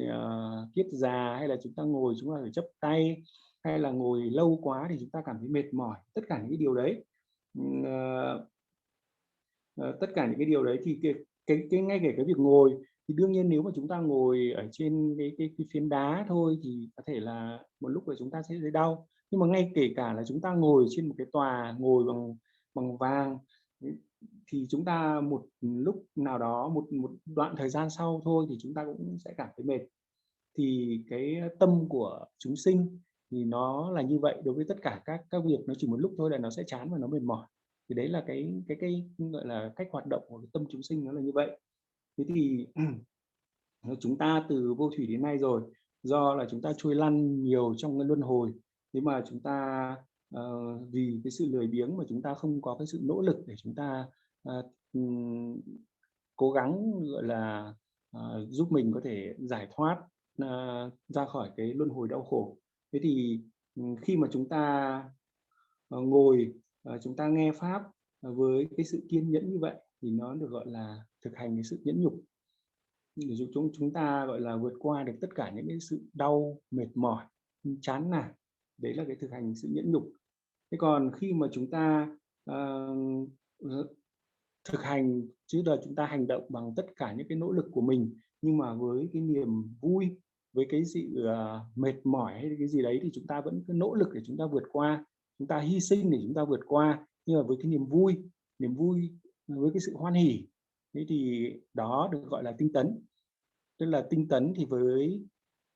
kiết già, hay là chúng ta ngồi chúng ta phải chấp tay, hay là ngồi lâu quá thì chúng ta cảm thấy mệt mỏi. Tất cả những cái điều đấy thì ngay kể cái việc ngồi thì đương nhiên nếu mà chúng ta ngồi ở trên cái phiến đá thôi thì có thể là một lúc rồi chúng ta sẽ thấy đau. Nhưng mà ngay kể cả là chúng ta ngồi trên một cái tòa ngồi bằng vàng thì chúng ta một lúc nào đó, một đoạn thời gian sau thôi thì chúng ta cũng sẽ cảm thấy mệt. Thì cái tâm của chúng sinh thì nó là như vậy. Đối với tất cả các việc nó chỉ một lúc thôi là nó sẽ chán và nó mệt mỏi. Thì đấy là cái gọi là cách hoạt động của cái tâm chúng sinh, nó là như vậy. Thế thì chúng ta từ vô thủy đến nay rồi, do là chúng ta trôi lăn nhiều trong cái luân hồi, thế mà chúng ta vì cái sự lười biếng mà chúng ta không có cái sự nỗ lực để chúng ta cố gắng gọi là giúp mình có thể giải thoát ra khỏi cái luân hồi đau khổ. Thế thì khi mà chúng ta ngồi chúng ta nghe pháp với cái sự kiên nhẫn như vậy thì nó được gọi là thực hành cái sự nhẫn nhục, để giúp chúng ta gọi là vượt qua được tất cả những cái sự đau, mệt mỏi, chán nản. Đấy là cái thực hành sự nhẫn nhục. Thế còn khi mà chúng ta thực hành, chứ là chúng ta hành động bằng tất cả những cái nỗ lực của mình, nhưng mà với cái niềm vui, với cái sự mệt mỏi hay cái gì đấy thì chúng ta vẫn cứ nỗ lực để chúng ta vượt qua, chúng ta hy sinh để chúng ta vượt qua, nhưng mà với cái niềm vui với cái sự hoan hỉ. Thế thì đó được gọi là tinh tấn. Tức là tinh tấn thì với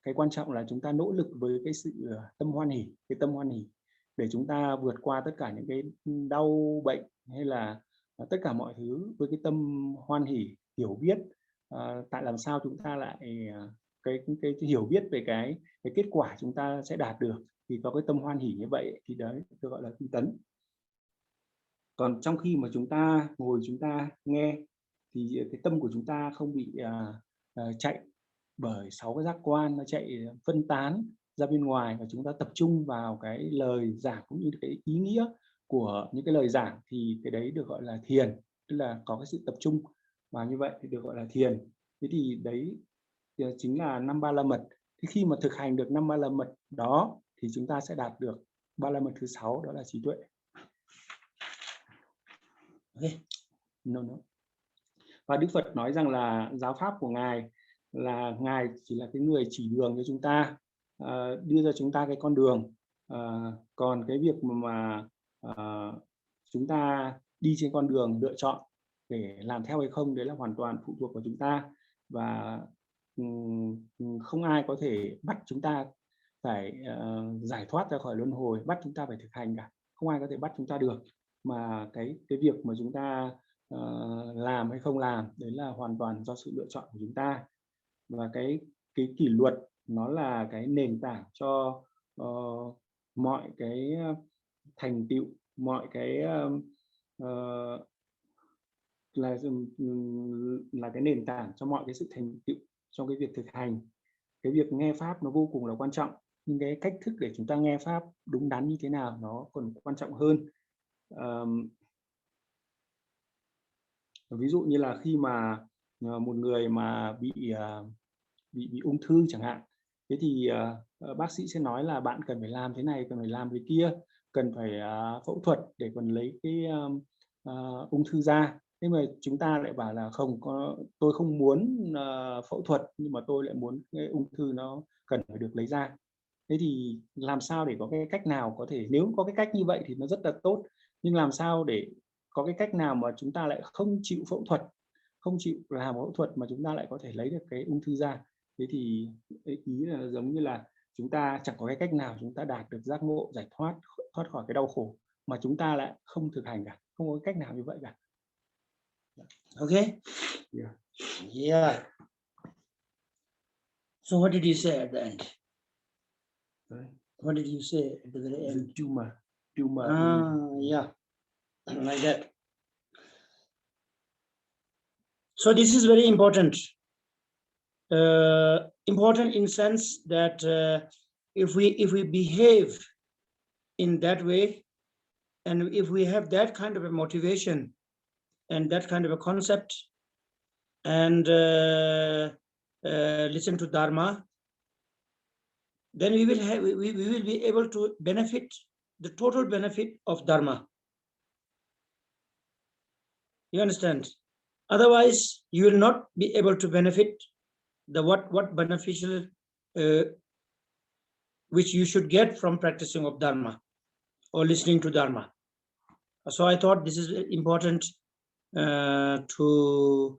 cái quan trọng là chúng ta nỗ lực với cái sự tâm hoan hỉ, cái tâm hoan hỉ. để chúng ta vượt qua tất cả những cái đau bệnh hay là tất cả mọi thứ với cái tâm hoan hỷ, hiểu biết tại làm sao chúng ta lại cái hiểu biết về cái kết quả chúng ta sẽ đạt được, thì có cái tâm hoan hỷ như vậy thì đấy tôi gọi là tinh tấn. Còn trong khi mà chúng ta ngồi chúng ta nghe thì cái tâm của chúng ta không bị chạy bởi 6 cái giác quan, nó chạy phân tán ra bên ngoài, và chúng ta tập trung vào cái lời giảng cũng như cái ý nghĩa của những cái lời giảng, thì cái đấy được gọi là thiền, tức là có cái sự tập trung và như vậy thì được gọi là thiền. Thế thì đấy chính là 5 ba la mật. Thì khi mà thực hành được 5 ba la mật đó thì chúng ta sẽ đạt được ba la mật thứ 6, đó là trí tuệ. Okay. No. Và Đức Phật nói rằng là giáo pháp của Ngài là Ngài chỉ là cái người chỉ đường cho chúng ta, đưa ra chúng ta cái con đường. Còn cái việc mà chúng ta đi trên con đường lựa chọn để làm theo hay không, đấy là hoàn toàn phụ thuộc vào chúng ta, và không ai có thể bắt chúng ta phải giải thoát ra khỏi luân hồi, bắt chúng ta phải thực hành cả, không ai có thể bắt chúng ta được. Mà cái việc mà chúng ta làm hay không làm, đấy là hoàn toàn do sự lựa chọn của chúng ta. Và cái kỷ luật nó là cái nền tảng cho mọi cái thành tựu, mọi cái là cái nền tảng cho mọi cái sự thành tựu trong cái việc thực hành. Cái việc nghe pháp nó vô cùng là quan trọng, nhưng cái cách thức để chúng ta nghe pháp đúng đắn như thế nào nó còn quan trọng hơn. Ví dụ như là khi mà một người mà bị ung thư chẳng hạn, thế thì bác sĩ sẽ nói là bạn cần phải làm thế này, cần phải làm cái kia, cần phải phẫu thuật để còn lấy cái ung thư ra. Nhưng mà chúng ta lại bảo là không, tôi không muốn phẫu thuật, nhưng mà tôi lại muốn cái ung thư nó cần phải được lấy ra. Thế thì làm sao để có cái cách nào có thể, nếu có cái cách như vậy thì nó rất là tốt, nhưng làm sao để có cái cách nào mà chúng ta lại không chịu phẫu thuật, không chịu làm phẫu thuật mà chúng ta lại có thể lấy được cái ung thư ra. Thế thì ý là giống như là chúng ta chẳng có cái cách nào chúng ta đạt được giác ngộ, giải thoát khỏi cái đau khổ mà chúng ta lại không thực hành cả, không có cách nào như vậy cả. Okay. Yeah. So what did you say at the end? What did you say at the very end? Duma. Yeah, like that. So this is very important. Important in sense that if we behave in that way, and if we have that kind of a motivation and that kind of a concept, and listen to Dharma, then we will be able to benefit the total benefit of Dharma. You understand? Otherwise, you will not be able to benefit the what beneficial which you should get from practicing of Dharma or listening to Dharma. So I thought this is important to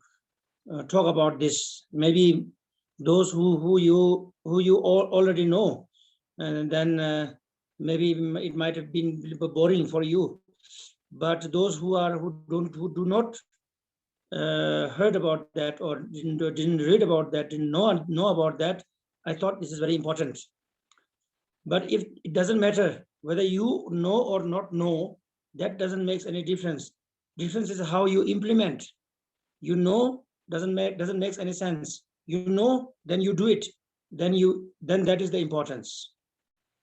talk about this. Maybe those who you all already know, and then maybe it might have been a little boring for you. But those who do not heard about that, or didn't read about that, didn't know about that, I thought this is very important. But if it doesn't matter whether you know or not know, that doesn't make any difference. Difference is how you implement. You know doesn't make any sense. You know, then you do it. Then that is the importance.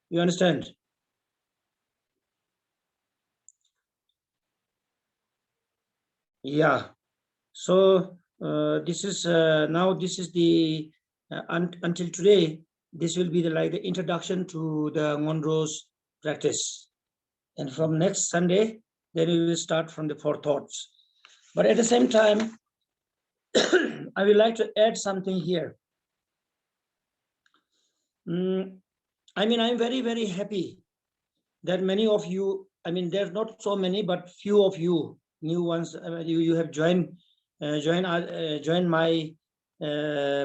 You understand? Yeah. So this is now this is the until today. This will be like the introduction to the Ngondro's practice, and from next Sunday, then we will start from the four thoughts. But at the same time, I would like to add something here. I mean, I'm very, very happy that many of you, I mean, there's not so many, but few of you, new ones, you have joined my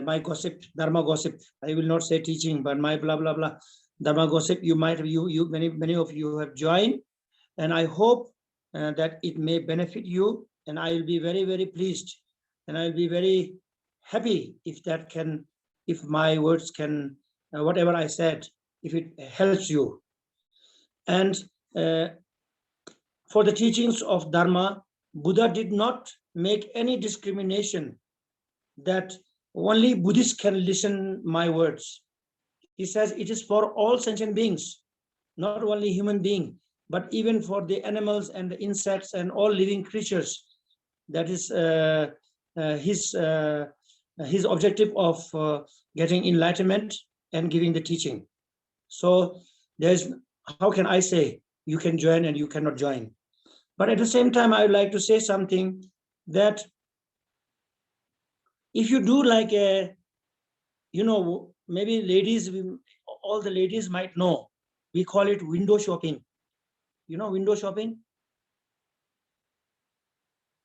my gossip, Dharma gossip. I will not say teaching, but my blah, blah, blah. Dharma Gossip, many of you have joined, and I hope that it may benefit you, and I will be very, very pleased, and I'll be very happy if my words can, whatever I said, if it helps you. And for the teachings of Dharma, Buddha did not make any discrimination that only Buddhists can listen my words. He says it is for all sentient beings, not only human being, but even for the animals and the insects and all living creatures. That is his objective of getting enlightenment and giving the teaching. So how can I say you can join and you cannot join? But at the same time, I would like to say something that if you do like maybe ladies, all the ladies might know, we call it window shopping. You know, window shopping?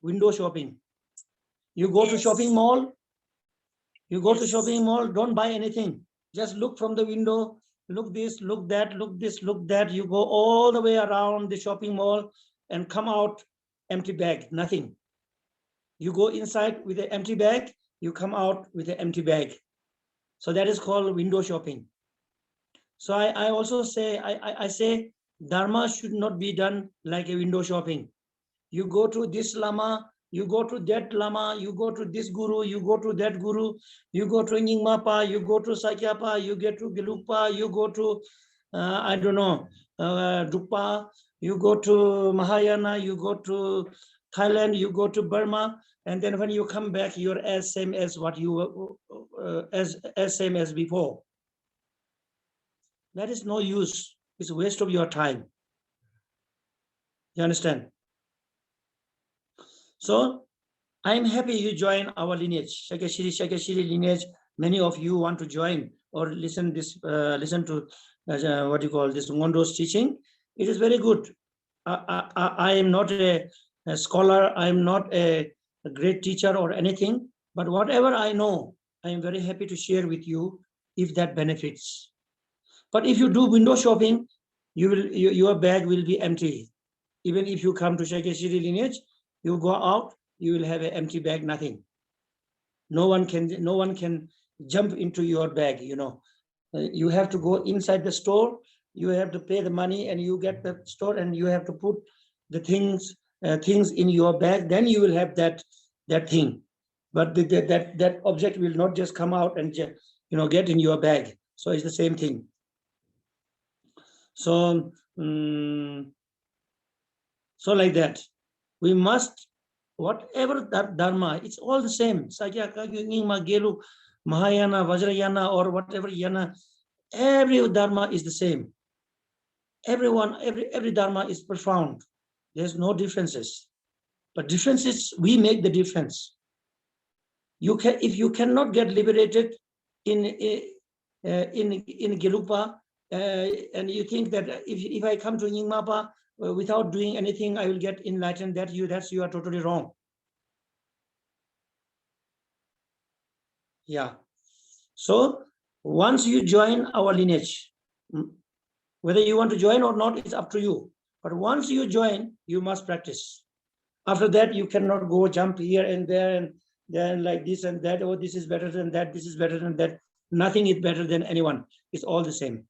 Window shopping. You go to shopping mall, don't buy anything. Just look from the window, look this, look that, look this, look that. You go all the way around the shopping mall and come out empty bag, nothing. You go inside with an empty bag, you come out with an empty bag. So that is called window shopping. So I also say, I say Dharma should not be done like a window shopping. You go to this Lama, you go to that Lama, you go to this Guru, you go to that Guru, you go to Nyingmapa, you go to Sakyapa, you get to Gelugpa, you go to, Drukpa, you go to Mahayana, you go to Thailand, you go to Burma, and then when you come back, you're as same as what you were, as same as before. That is no use. It's a waste of your time. You understand? So I'm happy you join our lineage, Shakashiri lineage. Many of you want to join or listen to what you call this Ngondro's teaching. It is very good. I am not a scholar. I am not a great teacher or anything, but whatever I know, I am very happy to share with you if that benefits. But if you do window shopping, your bag will be empty. Even if you come to Shakashiri lineage, you go out, you will have an empty bag, nothing. No one can jump into your bag, you know. You have to go inside the store, you have to pay the money, and you get the store, and you have to put the things in your bag, then you will have that thing. But that object will not just come out and get in your bag. So it's the same thing. So like that, we must, whatever that Dharma, it's all the same. Sakyaka, Nyingma, Gelu, Mahayana, Vajrayana, or whatever Yana, every Dharma is the same. Every Dharma is profound. There's no differences. But differences, we make the difference. If you cannot get liberated in Gelugpa, and you think that if I come to Nyingmapa without doing anything, I will get enlightened, you are totally wrong. Yeah. So once you join our lineage, whether you want to join or not, it's up to you. But once you join, you must practice. After that, you cannot go jump here and there and then like this and that. Oh, this is better than that. This is better than that. Nothing is better than anyone. It's all the same.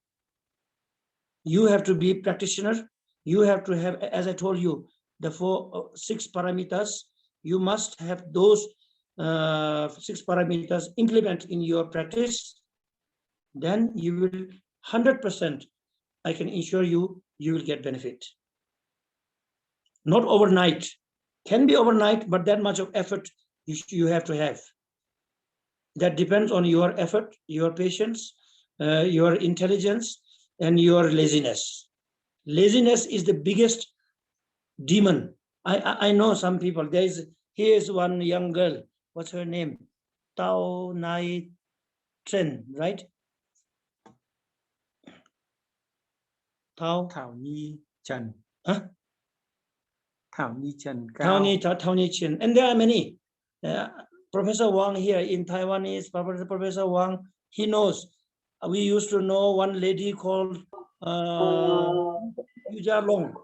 You have to be practitioner. You have to have, as I told you, the 6 paramitas. You must have those 6 parameters implement in your practice. Then you will 100%, I can assure you, you will get benefit. Not overnight. Can be overnight, but that much of effort you have to have. That depends on your effort, your patience, your intelligence, and your laziness. Laziness is the biggest demon. I know some people. Here is one young girl. What's her name? Tao Nai Tren, right? Thao Nhi Trần. Huh? Thảo Nhi Trần Cao. Thao Nhi Chen. And there are many. Professor Wang here in Taiwan is Professor Wang. He knows. we used to know one lady called Yuja Long.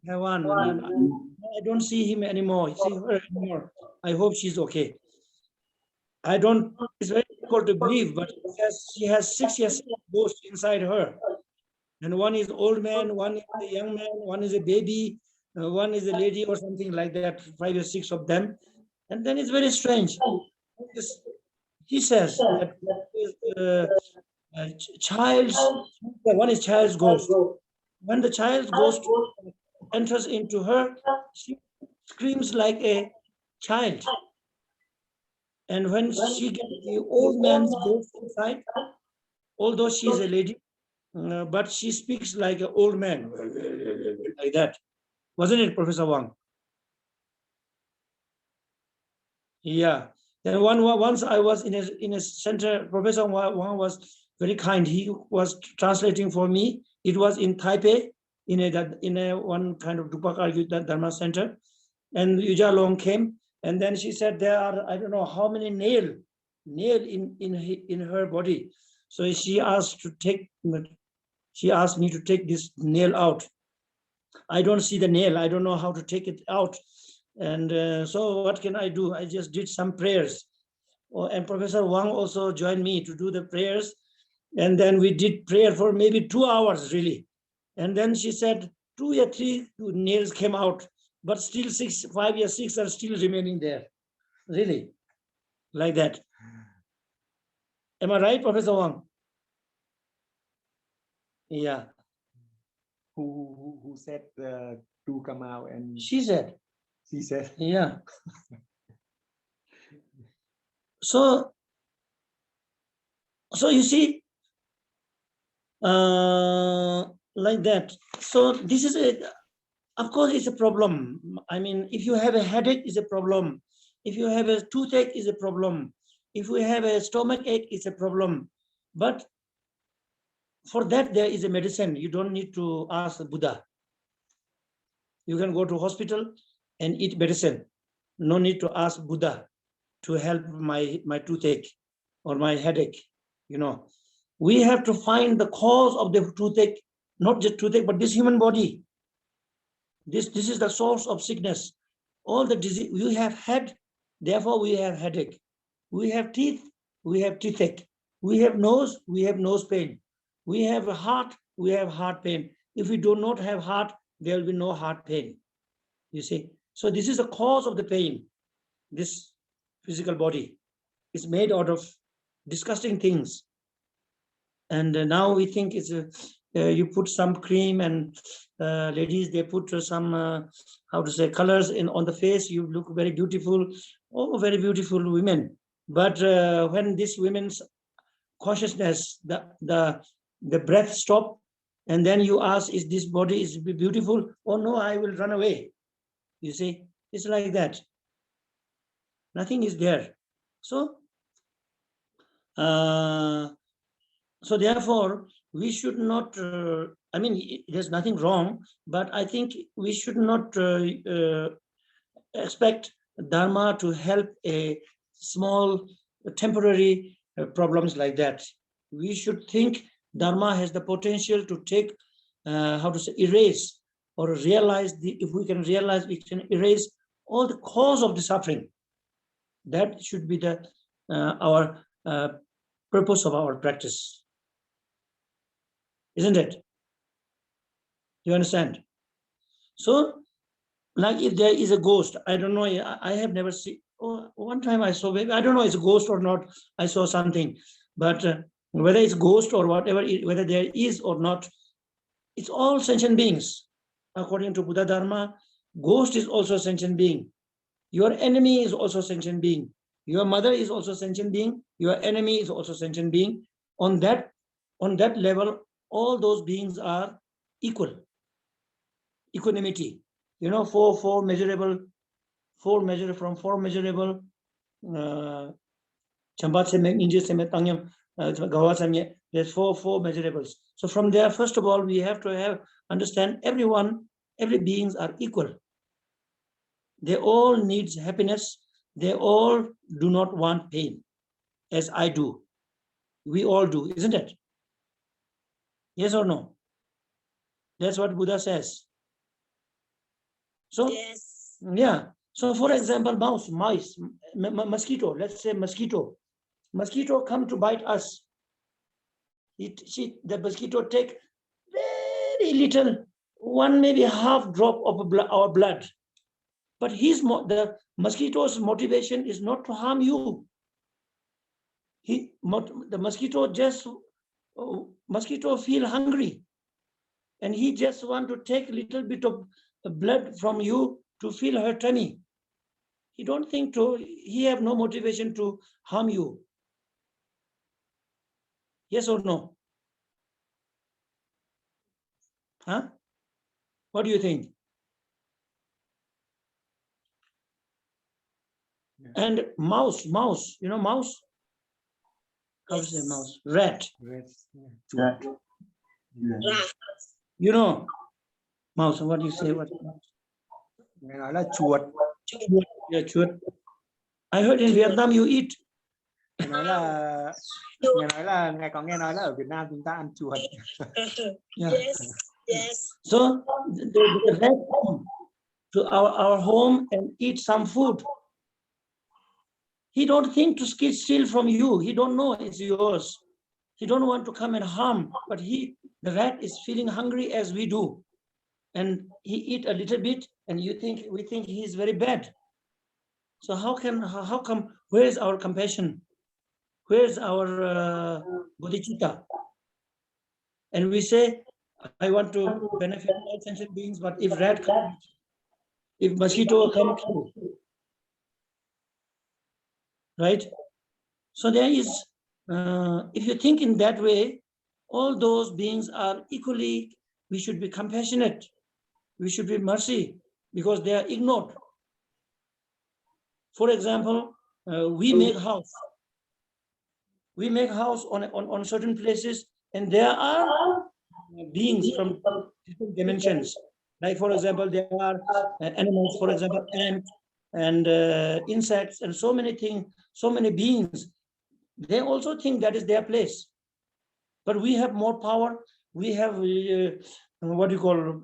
Taiwan. And I don't see him anymore. See her anymore. I hope she's okay. I don't. It's very difficult to believe, but she has 6 years ghost inside her. And one is old man, one is a young man, one is a baby, one is a lady or something like that, 5 or 6 of them. And then it's very strange. He says that one is child's ghost. When the child's ghost enters into her, she screams like a child. And when she gets the old man's ghost inside, although she is a lady, but she speaks like an old man, like that. Wasn't it, Professor Wang? Yeah. Then once I was in a center, Professor Wang was very kind. He was translating for me. It was in Taipei, in a one kind of Dupaka Dharma center. And Yuja Long came, and then she said there are, I don't know how many nail in her body. So she asked me to take this nail out. I don't see the nail. I don't know how to take it out. And so what can I do? I just did some prayers. And Professor Wang also joined me to do the prayers. And then we did prayer for maybe 2 hours, really. And then she said 2 or 3 nails came out, but still 5 or 6 are still remaining there. Really, like that. Am I right, Professor Wang? Yeah. Who said to come out? And She said. She said. Yeah. So you see, like that. So this is of course, it's a problem. I mean, if you have a headache, it's a problem. If you have a toothache, it's a problem. If we have a stomach ache, it's a problem. But for that, there is a medicine. You don't need to ask the Buddha. You can go to hospital and eat medicine. No need to ask Buddha to help my toothache or my headache. You know, we have to find the cause of the toothache, not just toothache, but this human body. This is the source of sickness. All the disease we have head, therefore we have headache. We have teeth, we have toothache. We have nose, we have nose pain. We have a heart, we have heart pain. If we do not have heart, there will be no heart pain. You see, so this is the cause of the pain. This physical body is made out of disgusting things, and now we think it's you put some cream, and ladies, they put some how to say, colors on the face. You look very beautiful. Oh, very beautiful women. But when this women's consciousness, the breath stop, and then you ask, is this body is beautiful? Oh no, I will run away. You see, it's like that. Nothing is there. So therefore, we should not, I mean, there's nothing wrong, but I think we should not expect Dharma to help a small temporary problems like that. We should think Dharma has the potential to take, how to say, erase or realize, if we can realize, we can erase all the cause of the suffering. That should be the our purpose of our practice. Isn't it? You understand? So, like if there is a ghost, I don't know, I have never seen, one time I saw, maybe, I don't know it's a ghost or not, I saw something, but whether it's ghost or whatever, whether there is or not, it's all sentient beings. According to Buddha Dharma, ghost is also a sentient being. Your enemy is also a sentient being. Your mother is also a sentient being. Your enemy is also a sentient being. On that level, all those beings are equal. Equanimity. You know, four measurable. There's four measurables. So from there, first of all, we have to understand every beings are equal. They all need happiness. They all do not want pain, as I do. We all do, isn't it? Yes or no? That's what Buddha says. So, Yes. yeah. So, for example, mice, mosquito, let's say mosquito come to bite us. The mosquito take very little, one maybe half drop of our blood. But the mosquito's motivation is not to harm you. The mosquito feel hungry, and he just want to take a little bit of blood from you to fill her tummy. He don't think he have no motivation to harm you. Yes or no? Huh? What do you think? And mouse, you know mouse? How to say mouse? Rat. Yeah. Yeah. You know mouse, what do you say? What? Nghe nói là chuột. Yeah, chuột. I heard in Vietnam you eat. Nghe nói là ngài có nghe nói là ở Việt Nam chúng ta ăn chuột. Yeah. Yes. Yes. So the rat come to our home and eat some food. He don't think to steal from you. He don't know it's yours. He don't want to come and harm, but the rat is feeling hungry as we do. And he eat a little bit, and we think he is very bad. So how come, where is our compassion? Where is our bodhicitta? And we say, I want to benefit all sentient beings, but if rat comes, if mosquito comes, right? So there is, if you think in that way, all those beings are equally, we should be compassionate, we should be mercy, because they are ignored. For example, we make house on certain places, and there are beings from different dimensions. Like, for example, there are animals, for example, ants and insects and so many things, so many beings. They also think that is their place. But we have more power. We have what do you call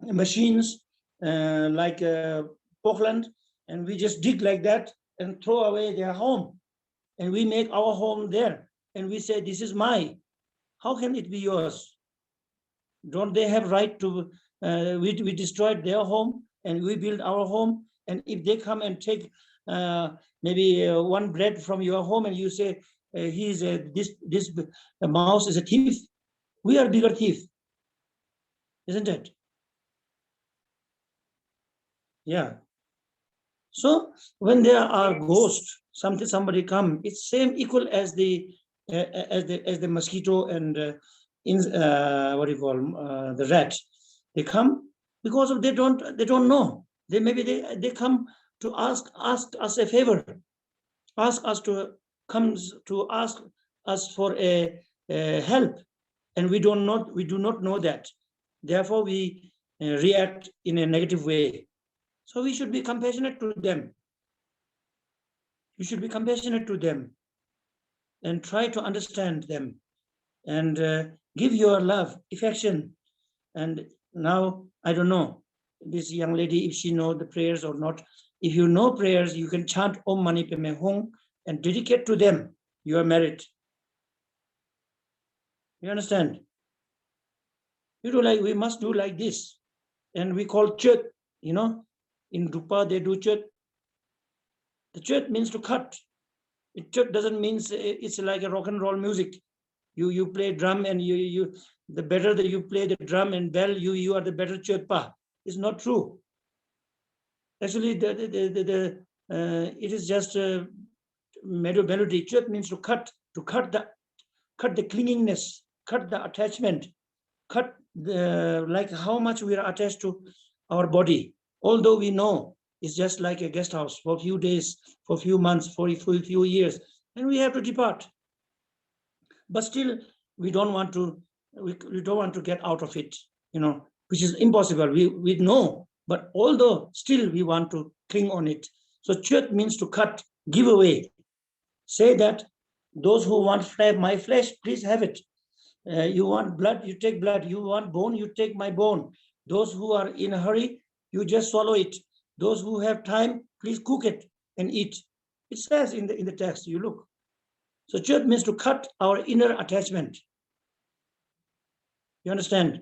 machines like Portland, and we just dig like that and throw away their home. And we make our home there. And we say, this is mine. How can it be yours? Don't they have right to, we destroyed their home and we build our home. And if they come and take maybe one bread from your home and you say, this mouse is a thief, we are bigger thief, isn't it? Yeah. So when there are ghosts, somebody come, it's same equal as the mosquito and what do you call the rat. They come because of they don't know. They come to ask us a favor, ask us to ask us for a help, and we do not know that. Therefore, we react in a negative way. So we should be compassionate to them. You should be compassionate to them and try to understand them and give your love, affection. And now, I don't know, this young lady, if she knows the prayers or not. If you know prayers, you can chant Om Mani Padme Hum and dedicate to them your merit. You understand? We must do like this. And we call chet, in Rupa they do chet. The chet means to cut. Chet doesn't mean it's like a rock and roll music. You play drum and the better that you play the drum and bell, you are the better chetpa. It's not true. Actually, it is just a melody. Chet means to cut the clingingness, cut the attachment, cut the like how much we are attached to our body. Although we know it's just like a guest house for a few days, for a few months, for a few years, and we have to depart. But still, we don't want to get out of it, which is impossible. We know, but although still we want to cling on it. So chet means to cut, give away. Say that Those who want my flesh, please have it. You want blood, you take blood. You want bone, you take my bone. Those who are in a hurry, you just swallow it. Those who have time, please cook it and eat. It says in the text, you look. So chut means to cut our inner attachment. You understand?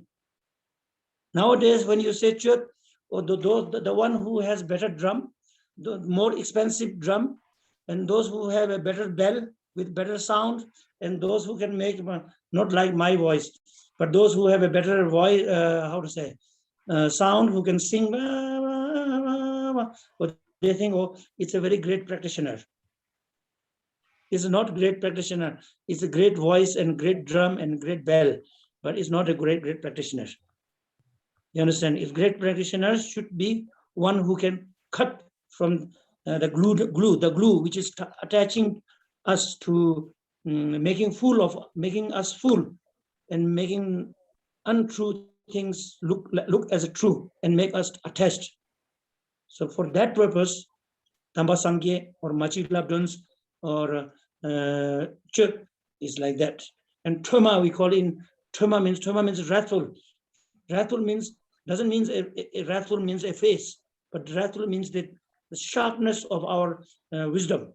Nowadays, when you say chut, or the one who has better drum, the more expensive drum, and those who have a better bell with better sound, and those who can make, not like my voice, but those who have a better voice, sound, who can sing, they think, oh, it's a very great practitioner. It's not great practitioner. It's a great voice and great drum and great bell, but it's not a great practitioner. You understand? If great practitioners should be one who can cut from the glue which is attaching us to making us full and making untrue things look as a true and make us attached. So for that purpose, Tamba Sangye or Machi Labdons or Chut is like that. And Toma, we call in Toma means wrathful. Wrathful means doesn't mean a wrathful means a face, but wrathful means the sharpness of our wisdom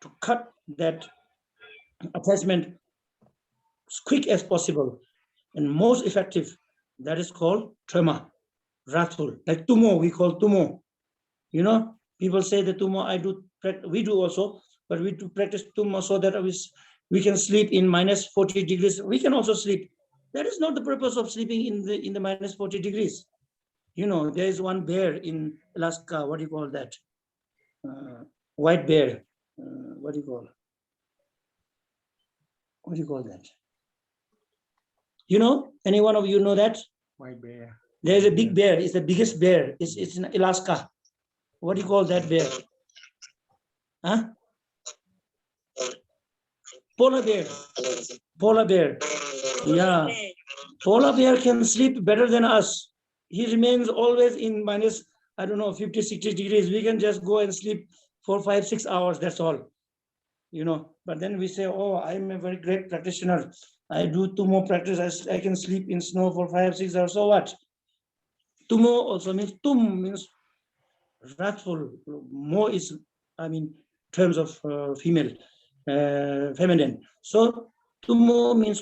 to cut that attachment as quick as possible and most effective. That is called Toma, wrathful. Like Tumo, we call Tumo. You know, people say the Tumo, we do also, but we do practice Tumo so that we can sleep in minus 40 degrees. We can also sleep. That is not the purpose of sleeping in the minus 40 degrees. You know, there is one bear in Alaska. What do you call that? White bear. What do you call? What do you call that? You know, any one of you know that? White bear. There is a big bear. It's the biggest bear. It's in Alaska. What do you call that bear? Huh? Polar bear. Polar bear. Yeah. Polar bear can sleep better than us. He remains always in minus, 50, 60 degrees. We can just go and sleep for 5, 6 hours. That's all. You know, but then we say, oh, I'm a very great practitioner. I do Tumo practice. I can sleep in snow for 5, 6 hours. So what? Tumo also means tum means wrathful. Mo is, terms of female, feminine. So Tumo means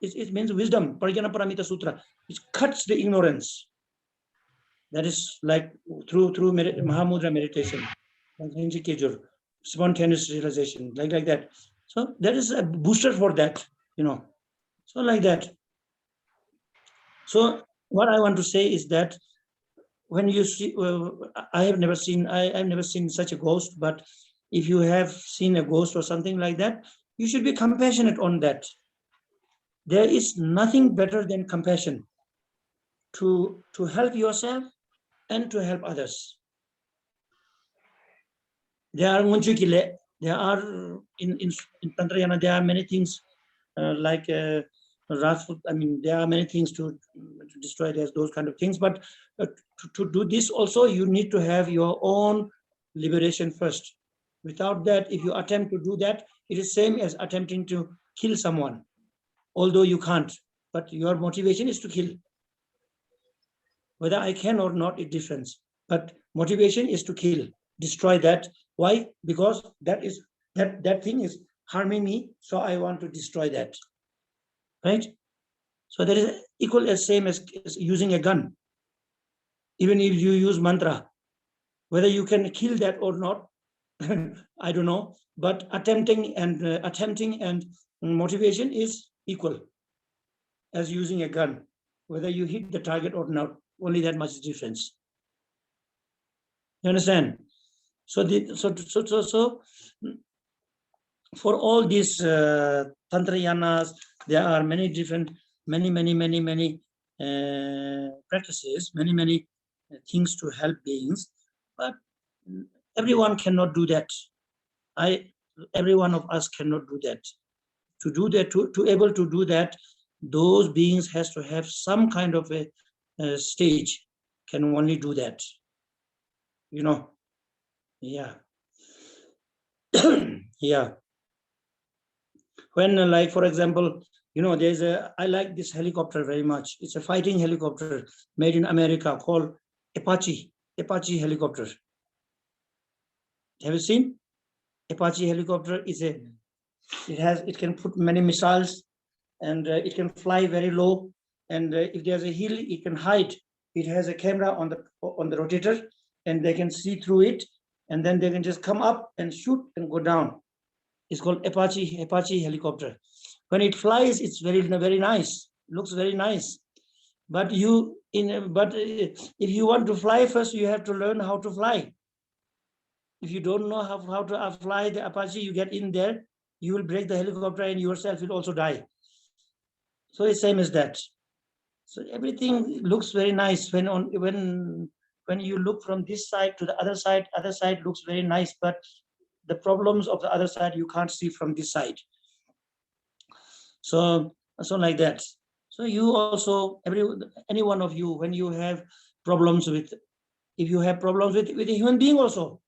it means wisdom. Parajana Paramita Sutra. It cuts the ignorance. That is like through Mahamudra meditation, spontaneous realization, like that. So that is a booster for that, you know. So like that. So what I want to say is that when you see, I've never seen such a ghost, but if you have seen a ghost or something like that, you should be compassionate on that. There is nothing better than compassion to help yourself and to help others. There are in Tantrayana, there are many things like wrathful. There are many things to destroy those kind of things. But to do this also, you need to have your own liberation first. Without that, if you attempt to do that, it is same as attempting to kill someone, although you can't. But your motivation is to kill. Whether I can or not, it differs. But motivation is to kill, destroy that. Why? Because that thing is harming me, so I want to destroy that. Right? So that is equal as same as using a gun. Even if you use mantra, whether you can kill that or not, I don't know. But attempting and motivation is equal as using a gun. Whether you hit the target or not, only that much difference. You understand? So for all these tantrayanas, there are many different, many practices, many things to help beings, but everyone cannot do that. Every one of us cannot do that. To do that, to able to do that, those beings has to have some kind of a stage, can only do that. You know, yeah. Yeah. when like, for example, you know, I like this helicopter very much. It's a fighting helicopter made in America called Apache helicopter. Have you seen? Apache helicopter is it can put many missiles, and it can fly very low. And if there's a hill, it can hide. It has a camera on the rotator, and they can see through it, and then they can just come up and shoot and go down. It's called Apache helicopter. When it flies, it's very nice. Looks very nice. But if you want to fly, first you have to learn how to fly. If you don't know how to fly the Apache, you get in there, you will break the helicopter, and yourself will also die. So it's same as that. So everything looks very nice when you look from this side to the other side looks very nice, but the problems of the other side you can't see from this side. So like that. So you also, any one of you, when you have problems with, if you have problems with a human being also,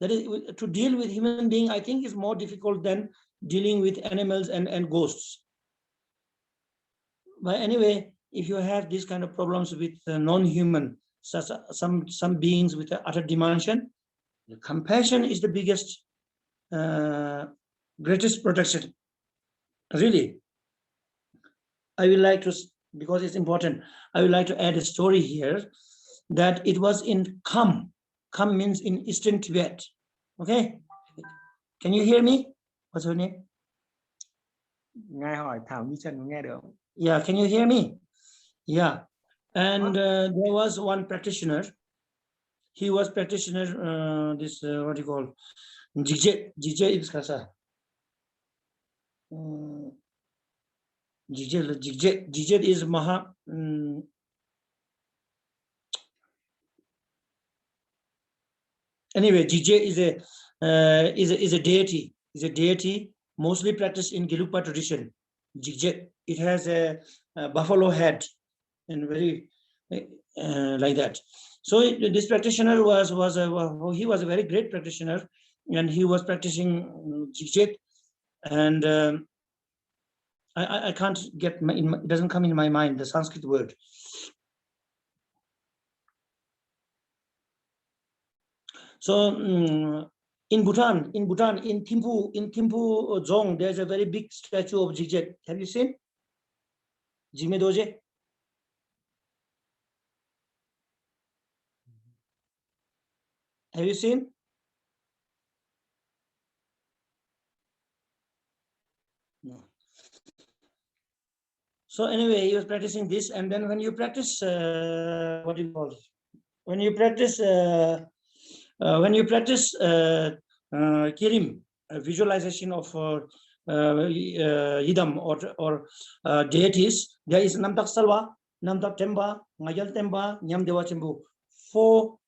that is, to deal with human being, I think is more difficult than dealing with animals and ghosts. But anyway, if you have these kind of problems with non-human, such some beings with utter dimension, compassion is the biggest, greatest protection. Really, I would like to, because it's important, I would like to add a story here, that it was in Kham. Kham means in Eastern Tibet. Okay, can you hear me? What's your name? Ngài hỏi Thảo Như Trần có nghe được không? Yeah, can you hear me? Yeah, and there was one practitioner. He was practitioner, this what do you call, Jigje is kasa. Jigje is Maha. Anyway, Jigje is a deity. Is a deity mostly practiced in Gelugpa tradition. Jigje, it has a buffalo head and very like that. So this practitioner he was a very great practitioner, and he was practicing Jigje, and I can't get it doesn't come in my mind the Sanskrit word. So in Bhutan, in Thimphu Dzong, there's a very big statue of Jigje. Have you seen? Jigme Doje? Have you seen? No. So anyway, he was practicing this, and then when you practice, what do you call it? When you practice Kirim, visualization of Yidam or deities, there is Namtak Salwa, Namtak Temba, Ngayal Temba, Nyam Dewa Chembu. 4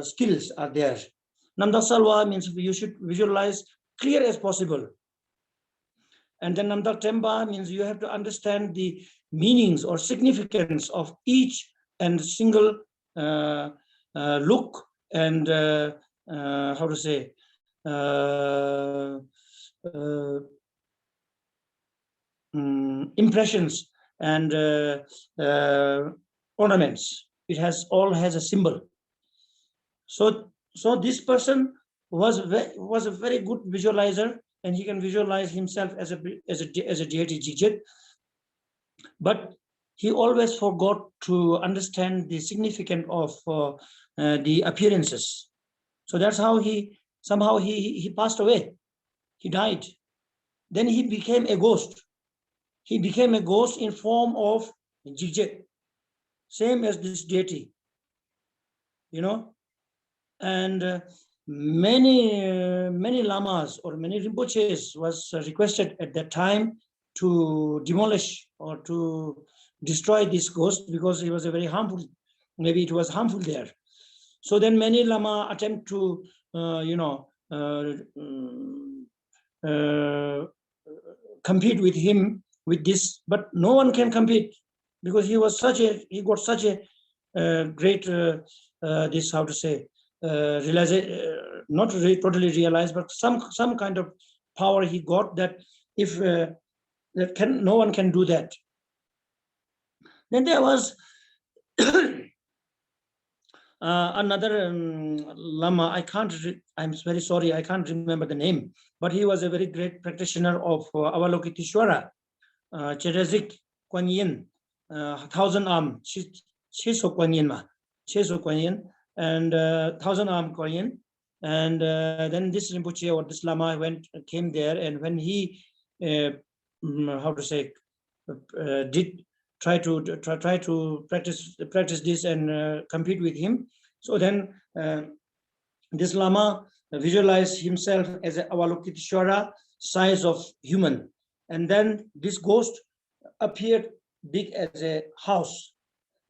skills are there. Namtak Salwa means you should visualize clear as possible. And then Namtak Temba means you have to understand the meanings or significance of each and single look and how to say, impressions and ornaments. It all has a symbol. So this person was a very good visualizer, and he can visualize himself as a deity Jigje, but he always forgot to understand the significance of the appearances. So that's how he passed away. He died. Then he became a ghost. He became a ghost in form of Jigje, same as this deity, you know. And many lamas or many Rinpoches was requested at that time to demolish or to destroy this ghost, because he was a very harmful, maybe it was harmful there. So then many lama attempt to compete with him with this, but no one can compete, because he got such a great this, how to say, not really totally realized, but some kind of power he got, that if no one can do that. Then there was another Lama. I'm very sorry, I can't remember the name, but he was a very great practitioner of Avalokiteshvara, Cherezik Kuan Yin, 1,000 arm, Cheso Kuan Yin, and 1,000 arm Kuan Yin. And then this Rinpoche or this Lama came there, and when he, did try to practice this and compete with him. So then this Lama visualized himself as a Avalokiteshvara size of human, and then this ghost appeared big as a house,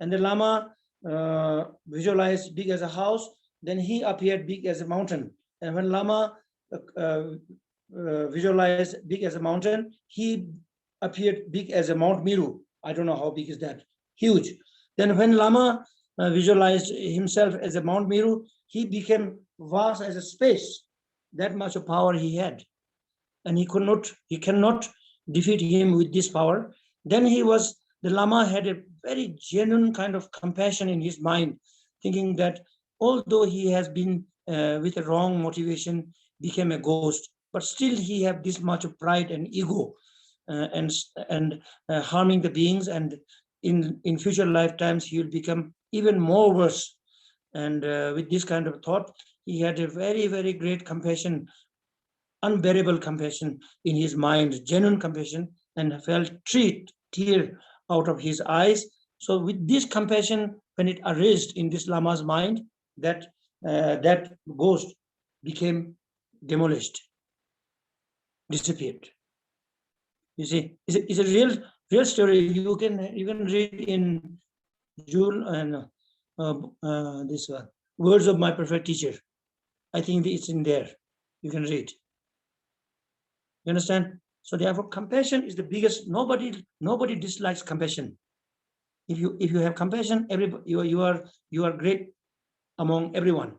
and the Lama visualized big as a house, then he appeared big as a mountain, and when Lama visualized big as a mountain, he appeared big as a Mount Meru. I don't know how big is that, huge. Then when Lama visualized himself as a Mount Meru, he became vast as a space. That much of power he had, and he cannot defeat him with this power. Then the Lama had a very genuine kind of compassion in his mind, thinking that although he has been with a wrong motivation, became a ghost, but still he have this much of pride and ego, and harming the beings, and in future lifetimes he will become even more worse. And with this kind of thought, he had a very, very great compassion, unbearable compassion in his mind, genuine compassion, and felt tear out of his eyes. So with this compassion, when it arose in this Lama's mind, that ghost became demolished, disappeared. You see, it's a real story. You can read in June and this one, Words of My Perfect Teacher. I think it's in there. You can read. You understand? So therefore, compassion is the biggest. Nobody dislikes compassion. If you have compassion, you are great among everyone.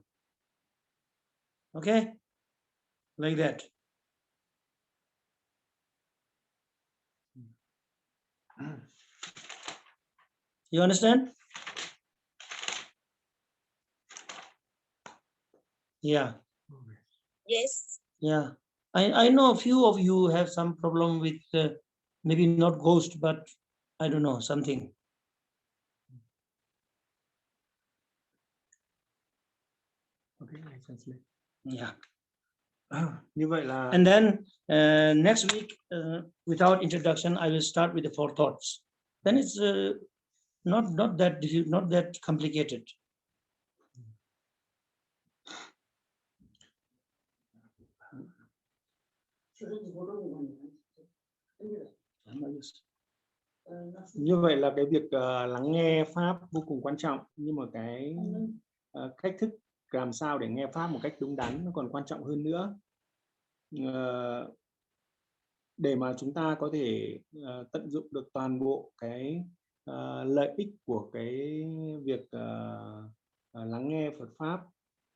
Okay, like that. You understand? Yeah. Yes. Yeah. I know a few of you have some problem with maybe not ghost, but I don't know, something. Okay, I translate. Yeah. Như vậy là And then next week, without introduction, I will start with the 4 thoughts. Then it's not that difficult, not that complicated. Như vậy là cái việc lắng nghe pháp vô cùng quan trọng, nhưng mà cái cách thức làm sao để nghe pháp một cách đúng đắn nó còn quan trọng hơn nữa. Để mà chúng ta có thể tận dụng được toàn bộ cái lợi ích của cái việc lắng nghe Phật pháp,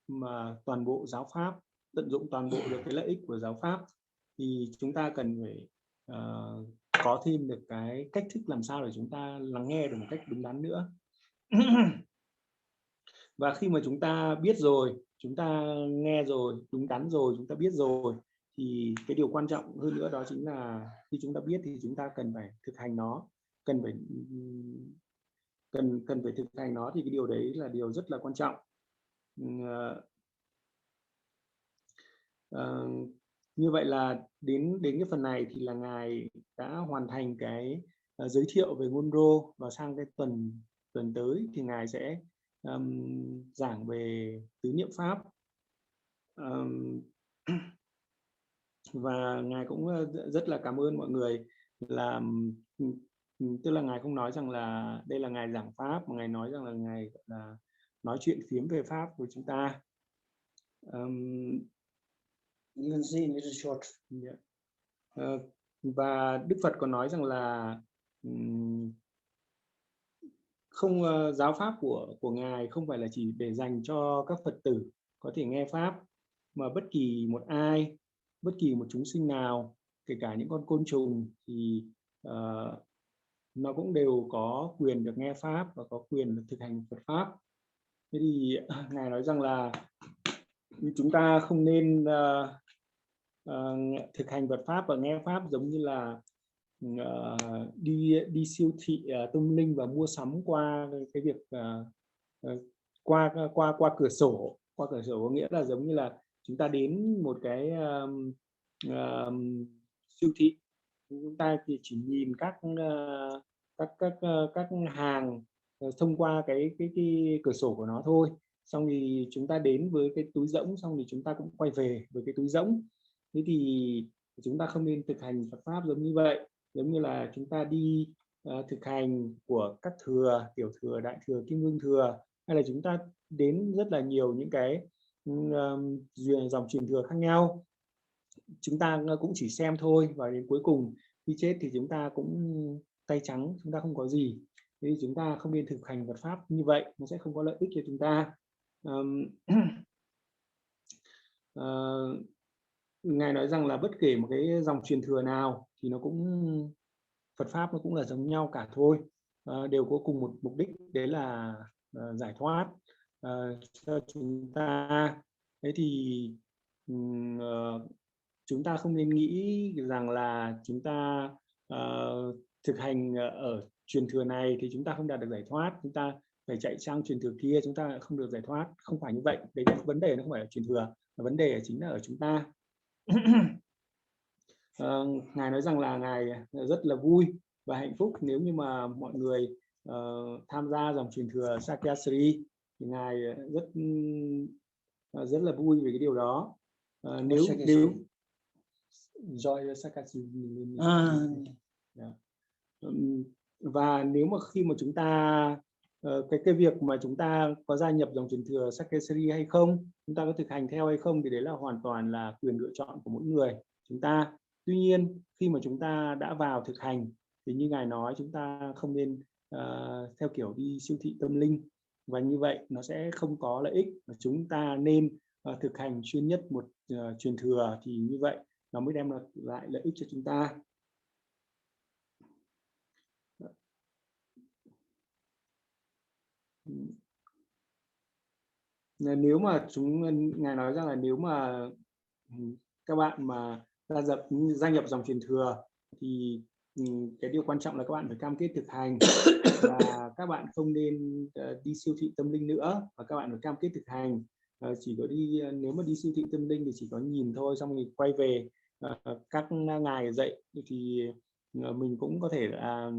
mà toàn bộ giáo pháp, tận dụng toàn bộ được cái lợi ích của giáo pháp, thì chúng ta cần phải có thêm được cái cách thức làm sao để chúng ta lắng nghe được một cách đúng đắn nữa. Và khi mà chúng ta biết rồi, chúng ta nghe rồi, đúng đắn rồi, chúng ta biết rồi, thì cái điều quan trọng hơn nữa đó chính là khi chúng ta biết thì chúng ta cần phải thực hành nó, cần phải thực hành nó, thì cái điều đấy là điều rất là quan trọng. Như vậy là đến cái phần này thì là Ngài đã hoàn thành cái giới thiệu về Ngondro, và sang cái tuần tới thì Ngài sẽ giảng về tứ niệm pháp. Và Ngài cũng rất là cảm ơn mọi người, là tức là Ngài không nói rằng là đây là Ngài giảng pháp, mà Ngài nói rằng là Ngài là nói chuyện phiếm về pháp của chúng ta. You can see in little short. Yeah. Và Đức Phật còn nói rằng là không, giáo pháp của Ngài không phải là chỉ để dành cho các Phật tử có thể nghe pháp, mà bất kỳ một ai bất kỳ một chúng sinh nào, kể cả những con côn trùng, thì nó cũng đều có quyền được nghe pháp và có quyền được thực hành Phật pháp. Thế thì Ngài nói rằng là chúng ta không nên thực hành Phật pháp và nghe pháp giống như là đi siêu thị tâm linh và mua sắm qua cái việc qua cửa sổ. Qua cửa sổ có nghĩa là giống như là chúng ta đến một cái siêu thị, chúng ta chỉ nhìn các hàng thông qua cái cửa sổ của nó thôi. Xong thì chúng ta đến với cái túi rỗng, xong thì chúng ta cũng quay về với cái túi rỗng. Thế thì chúng ta không nên thực hành Phật pháp giống như vậy. Giống như là chúng ta đi thực hành của các thừa, tiểu thừa, đại thừa, kim cương thừa, hay là chúng ta đến rất là nhiều những cái dòng truyền thừa khác nhau, chúng ta cũng chỉ xem thôi, và đến cuối cùng khi chết thì chúng ta cũng tay trắng, chúng ta không có gì. Thế thì chúng ta không nên thực hành Phật pháp như vậy, nó sẽ không có lợi ích cho chúng ta. Ngài nói rằng là bất kể một cái dòng truyền thừa nào thì nó cũng, Phật pháp nó cũng là giống nhau cả thôi, đều có cùng một mục đích, đấy là giải thoát cho chúng ta. Thế thì chúng ta không nên nghĩ rằng là chúng ta thực hành ở truyền thừa này thì chúng ta không đạt được giải thoát, chúng ta phải chạy sang truyền thừa kia chúng ta không được giải thoát. Không phải như vậy. Đấy là vấn đề, nó không phải là truyền thừa, mà vấn đề chính là ở chúng ta. Ngài nói rằng là Ngài rất là vui và hạnh phúc nếu như mà mọi người tham gia dòng truyền thừa Sakyasri, thì Ngài rất là vui về cái điều đó. Nếu Joy Sakyasri. Và nếu mà khi mà chúng ta cái việc mà chúng ta có gia nhập dòng truyền thừa Sakyasri hay không, chúng ta có thực hành theo hay không, thì đấy là hoàn toàn là quyền lựa chọn của mỗi người chúng ta. Tuy nhiên khi mà chúng ta đã vào thực hành thì như Ngài nói, chúng ta không nên theo kiểu đi siêu thị tâm linh, và như vậy nó sẽ không có lợi ích. Chúng ta nên thực hành chuyên nhất một truyền thừa, thì như vậy nó mới đem lại lợi ích cho chúng ta. Nếu mà Ngài nói rằng là nếu mà các bạn mà gia nhập dòng truyền thừa thì cái điều quan trọng là các bạn phải cam kết thực hành, và các bạn không nên đi siêu thị tâm linh nữa, và các bạn phải cam kết thực hành. Chỉ có đi, nếu mà đi siêu thị tâm linh thì chỉ có nhìn thôi, xong rồi quay về các ngài dạy thì mình cũng có thể là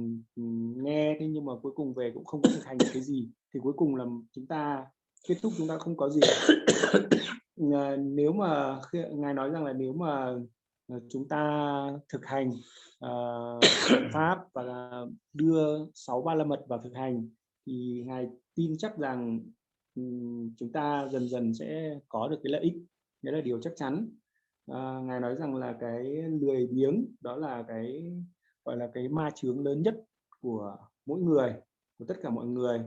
nghe, thế nhưng mà cuối cùng về cũng không có thực hành được cái gì, thì cuối cùng là chúng ta kết thúc chúng ta không có gì. Nếu mà Ngài nói rằng là nếu mà chúng ta thực hành pháp và đưa 6 ba la mật vào thực hành, thì Ngài tin chắc rằng chúng ta dần dần sẽ có được cái lợi ích, đấy là điều chắc chắn. Ngài nói rằng là cái lười biếng đó là cái gọi là cái ma chướng lớn nhất của mỗi người, của tất cả mọi người.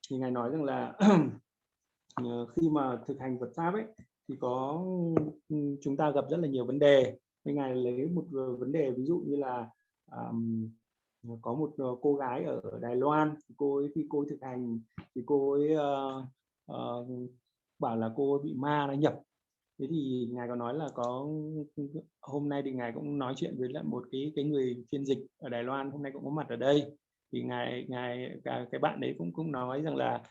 Thì Ngài nói rằng là khi mà thực hành Phật pháp ấy thì chúng ta gặp rất là nhiều vấn đề. Nên Ngài lấy một vấn đề ví dụ như là có một cô gái ở Đài Loan, khi cô ấy thực hành thì cô ấy bảo là cô ấy bị ma nó nhập. Thế thì Ngài có nói là hôm nay thì Ngài cũng nói chuyện với lại một cái người phiên dịch ở Đài Loan, hôm nay cũng có mặt ở đây. Thì cái bạn đấy cũng nói rằng là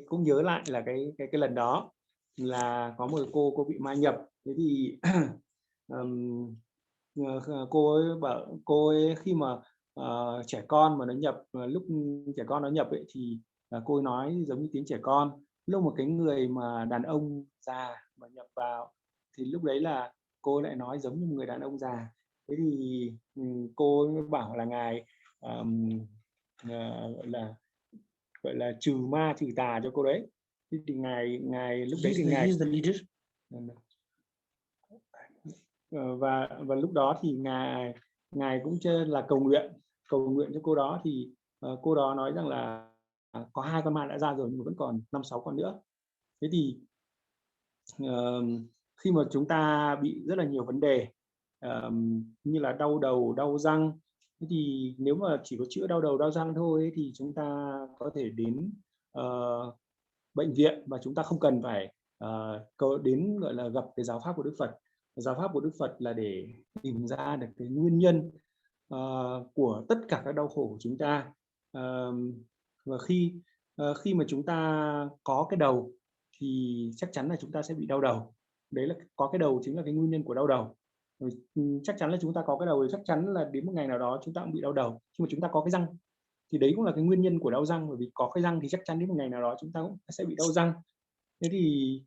cũng nhớ lại là cái lần đó là có một cô bị ma nhập. Thế thì cô ấy khi mà trẻ con mà nó nhập, lúc trẻ con nó nhập ấy thì cô ấy nói giống như tiếng trẻ con. Lúc một cái người mà đàn ông già mà nhập vào thì lúc đấy là cô lại nói giống như một người đàn ông già. Thế thì cô ấy bảo là Ngài gọi là trừ ma trừ tà cho cô đấy. Thế thì ngài lúc đấy thì Ngài is the leader. Và lúc đó thì ngài cũng chơi là cầu nguyện cho cô đó. Thì cô đó nói rằng là có 2 con ma đã ra rồi nhưng mà vẫn còn 5-6 con nữa. Thế thì khi mà chúng ta bị rất là nhiều vấn đề như là đau đầu, đau răng. Thế thì nếu mà chỉ có chữa đau đầu, đau răng thôi ấy, thì chúng ta có thể đến bệnh viện và chúng ta không cần phải đến gọi là gặp cái giáo pháp của Đức Phật. Giáo pháp của Đức Phật là để tìm ra được cái nguyên nhân của tất cả các đau khổ của chúng ta. Và khi mà chúng ta có cái đầu thì chắc chắn là chúng ta sẽ bị đau đầu. Đấy là có cái đầu chính là cái nguyên nhân của đau đầu. Chắc chắn là chúng ta có cái đầu thì chắc chắn là đến một ngày nào đó chúng ta cũng bị đau đầu. Nhưng mà chúng ta có cái răng thì đấy cũng là cái nguyên nhân của đau răng, bởi vì có cái răng thì chắc chắn đến một ngày nào đó chúng ta cũng sẽ bị đau răng. Thế thì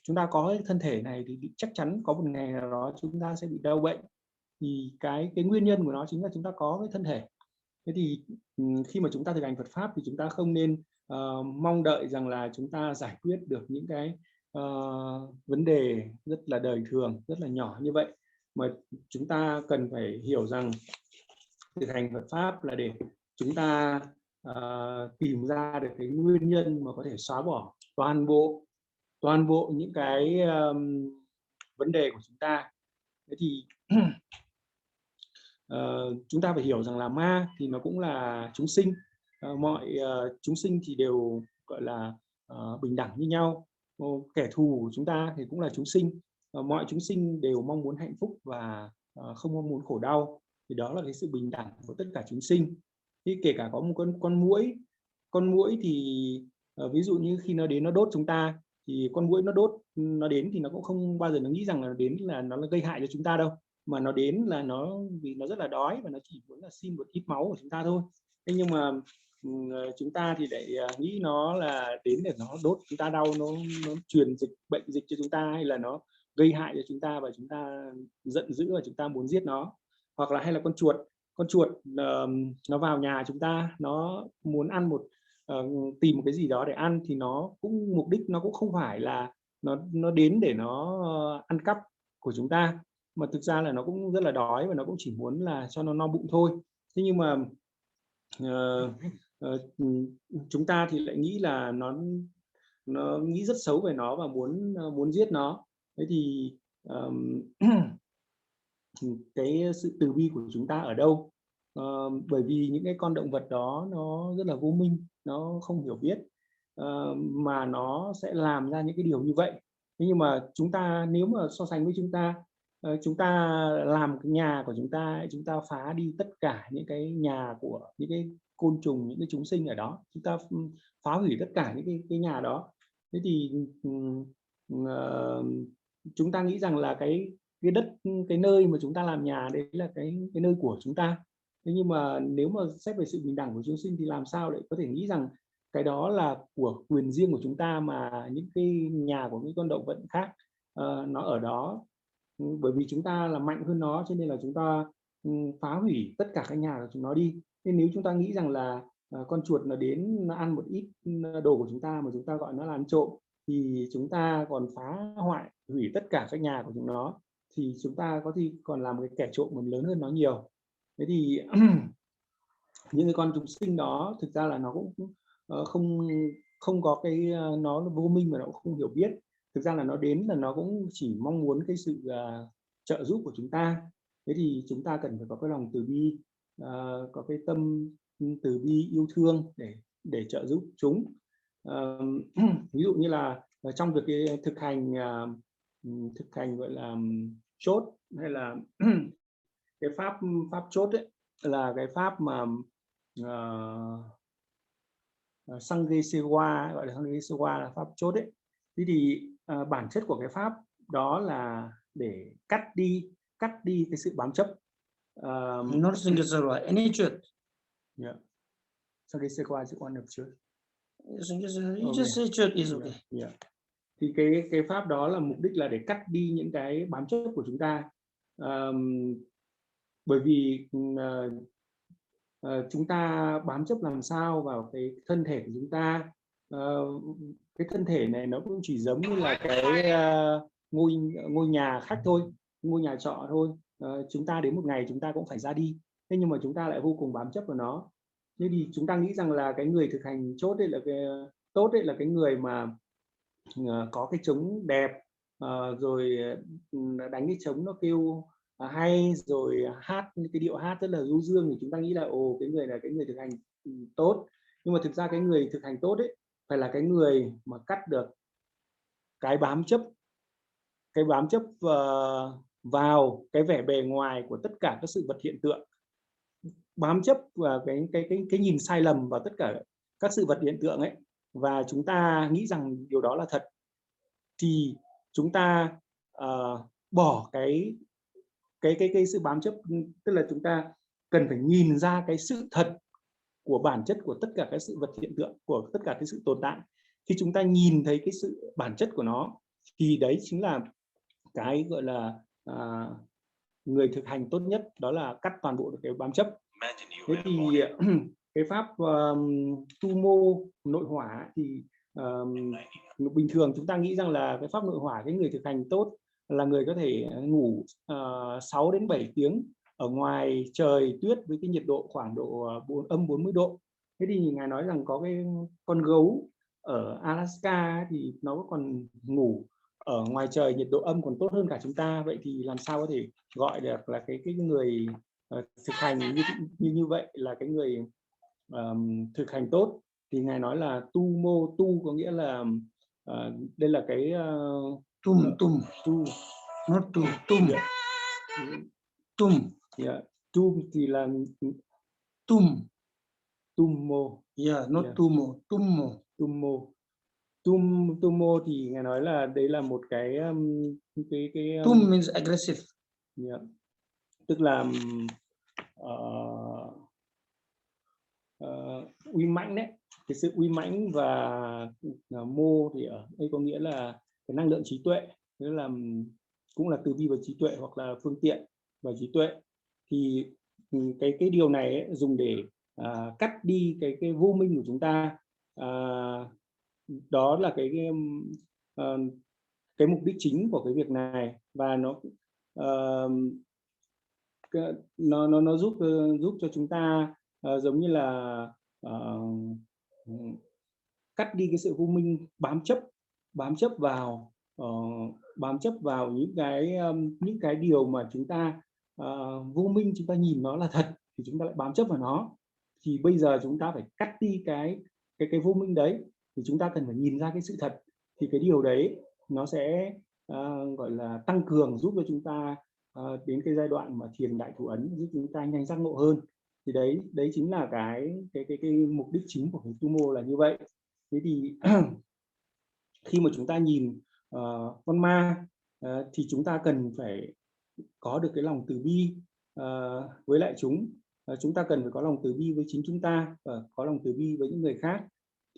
chúng ta có cái thân thể này thì chắc chắn có một ngày nào đó chúng ta sẽ bị đau bệnh. Thì cái nguyên nhân của nó chính là chúng ta có cái thân thể. Thế thì khi mà chúng ta thực hành Phật pháp thì chúng ta không nên mong đợi rằng là chúng ta giải quyết được những cái vấn đề rất là đời thường, rất là nhỏ như vậy, mà chúng ta cần phải hiểu rằng thực hành Phật pháp là để chúng ta tìm ra được cái nguyên nhân mà có thể xóa bỏ toàn bộ những cái vấn đề của chúng ta. Thế thì chúng ta phải hiểu rằng là ma thì nó cũng là chúng sinh. Mọi chúng sinh thì đều gọi là bình đẳng như nhau. Kẻ thù của chúng ta thì cũng là chúng sinh. Mọi chúng sinh đều mong muốn hạnh phúc và không mong muốn khổ đau. Thì đó là cái sự bình đẳng của tất cả chúng sinh. Thì kể cả có một con muỗi thì ví dụ như khi nó đến nó đốt chúng ta thì con muỗi nó đến thì nó cũng không bao giờ nó nghĩ rằng là đến là nó gây hại cho chúng ta đâu, mà nó đến là vì nó rất là đói và nó chỉ muốn là xin một ít máu của chúng ta thôi. Thế nhưng mà chúng ta thì lại nghĩ nó là đến để nó đốt chúng ta đau, nó truyền bệnh dịch cho chúng ta, hay là nó gây hại cho chúng ta và chúng ta giận dữ và chúng ta muốn giết nó. Hoặc là hay là con chuột nó vào nhà chúng ta, nó muốn ăn tìm một cái gì đó để ăn, thì nó cũng mục đích nó cũng không phải là nó đến để nó ăn cắp của chúng ta, mà thực ra là nó cũng rất là đói và nó cũng chỉ muốn là cho nó no bụng thôi. Thế nhưng mà chúng ta thì lại nghĩ là nó nghĩ rất xấu về nó và muốn giết nó. Thế thì cái sự từ bi của chúng ta ở đâu? Bởi vì những cái con động vật đó nó rất là vô minh, nó không hiểu biết, mà nó sẽ làm ra những cái điều như vậy. Thế nhưng mà chúng ta, nếu mà so sánh với chúng ta làm cái nhà của chúng ta phá đi tất cả những cái nhà của những cái côn trùng, những cái chúng sinh ở đó, chúng ta phá hủy tất cả những cái nhà đó. Thế thì chúng ta nghĩ rằng là cái đất, cái nơi mà chúng ta làm nhà đấy là cái nơi của chúng ta. Thế nhưng mà nếu mà xét về sự bình đẳng của chúng sinh thì làm sao lại có thể nghĩ rằng cái đó là của quyền riêng của chúng ta, mà những cái nhà của những con động vật khác nó ở đó bởi vì chúng ta là mạnh hơn nó, cho nên là chúng ta phá hủy tất cả các nhà của chúng nó đi. Nên nếu chúng ta nghĩ rằng là con chuột nó đến nó ăn một ít đồ của chúng ta mà chúng ta gọi nó là ăn trộm, thì chúng ta còn phá hoại hủy tất cả các nhà của chúng nó, thì chúng ta có khi còn làm cái kẻ trộm còn lớn hơn nó nhiều. Thế thì những cái con chúng sinh đó thực ra là nó cũng không có cái, nó vô minh mà nó cũng không hiểu biết. Thực ra là nó đến là nó cũng chỉ mong muốn cái sự trợ giúp của chúng ta. Thế thì chúng ta cần phải có cái lòng từ bi, có cái tâm từ bi yêu thương để trợ giúp chúng. Ví dụ như là trong việc cái thực hành gọi là chốt, hay là cái pháp chốt ấy, là cái pháp mà Sangye-sewa, gọi là Sangye-sewa là pháp chốt ấy. Thế thì bản chất của cái pháp đó là để cắt đi cái sự bám chấp. Not Sangye-sewa, any church. Yeah. Sangye-sewa is one of church. You just say church is okay. Yeah. Thì cái pháp đó là mục đích là để cắt đi những cái bám chấp của chúng ta. Bởi vì chúng ta bám chấp làm sao vào cái thân thể của chúng ta. Cái thân thể này nó cũng chỉ giống như là cái ngôi nhà khách thôi, ngôi nhà trọ thôi. Chúng ta đến một ngày chúng ta cũng phải ra đi, thế nhưng mà chúng ta lại vô cùng bám chấp vào nó. Thế thì chúng ta nghĩ rằng là cái người thực hành chốt đấy là cái tốt đấy, là cái người mà có cái trống đẹp, rồi đánh cái trống nó kêu hay rồi hát cái điệu hát rất là du dương thì chúng ta nghĩ là ồ, cái người là cái người thực hành tốt. Nhưng mà thực ra cái người thực hành tốt ấy phải là cái người mà cắt được cái bám chấp vào cái vẻ bề ngoài của tất cả các sự vật hiện tượng, bám chấp vào cái nhìn sai lầm vào tất cả các sự vật hiện tượng ấy, và chúng ta nghĩ rằng điều đó là thật, thì chúng ta bỏ cái sự bám chấp, tức là chúng ta cần phải nhìn ra cái sự thật của bản chất của tất cả các sự vật hiện tượng, của tất cả cái sự tồn tại. Khi chúng ta nhìn thấy cái sự bản chất của nó thì đấy chính là cái gọi là người thực hành tốt nhất, đó là cắt toàn bộ cái bám chấp. Thế thì cái pháp tu mô nội hỏa thì bình thường chúng ta nghĩ rằng là cái pháp nội hỏa, cái người thực hành tốt là người có thể ngủ 6 đến 7 tiếng ở ngoài trời tuyết với cái nhiệt độ khoảng độ âm 40 độ. Thế thì Ngài nói rằng có cái con gấu ở Alaska thì nó còn ngủ ở ngoài trời nhiệt độ âm còn tốt hơn cả chúng ta. Vậy thì làm sao có thể gọi được là cái người thực hành như vậy là cái người thực hành tốt? Thì Ngài nói là tu mô, tu có nghĩa là đây là cái tum not tu tum yeah. Tum thì là tum mô, not tum mô thì Ngài nói là đấy là một cái tum means aggressive. Yeah. Tức là uy mãnh đấy, cái sự uy mãnh, và mô thì ở đây có nghĩa là cái năng lượng trí tuệ, nghĩa là cũng là từ bi và trí tuệ, hoặc là phương tiện và trí tuệ. Thì cái điều này ấy, dùng để cắt đi cái vô minh của chúng ta. Đó là cái mục đích chính của cái việc này, và nó giúp cho chúng ta giống như là cắt đi cái sự vô minh bám chấp vào những cái điều mà chúng ta vô minh, chúng ta nhìn nó là thật thì chúng ta lại bám chấp vào nó. Thì bây giờ chúng ta phải cắt đi cái vô minh đấy, thì chúng ta cần phải nhìn ra cái sự thật, thì cái điều đấy nó sẽ gọi là tăng cường, giúp cho chúng ta đến cái giai đoạn mà thiền đại thủ ấn, giúp chúng ta nhanh giác ngộ hơn. Thì đấy chính là cái mục đích chính của cái tu mô là như vậy. Thế thì khi mà chúng ta nhìn con ma thì chúng ta cần phải có được cái lòng từ bi với lại chúng. Chúng ta cần phải có lòng từ bi với chính chúng ta và có lòng từ bi với những người khác.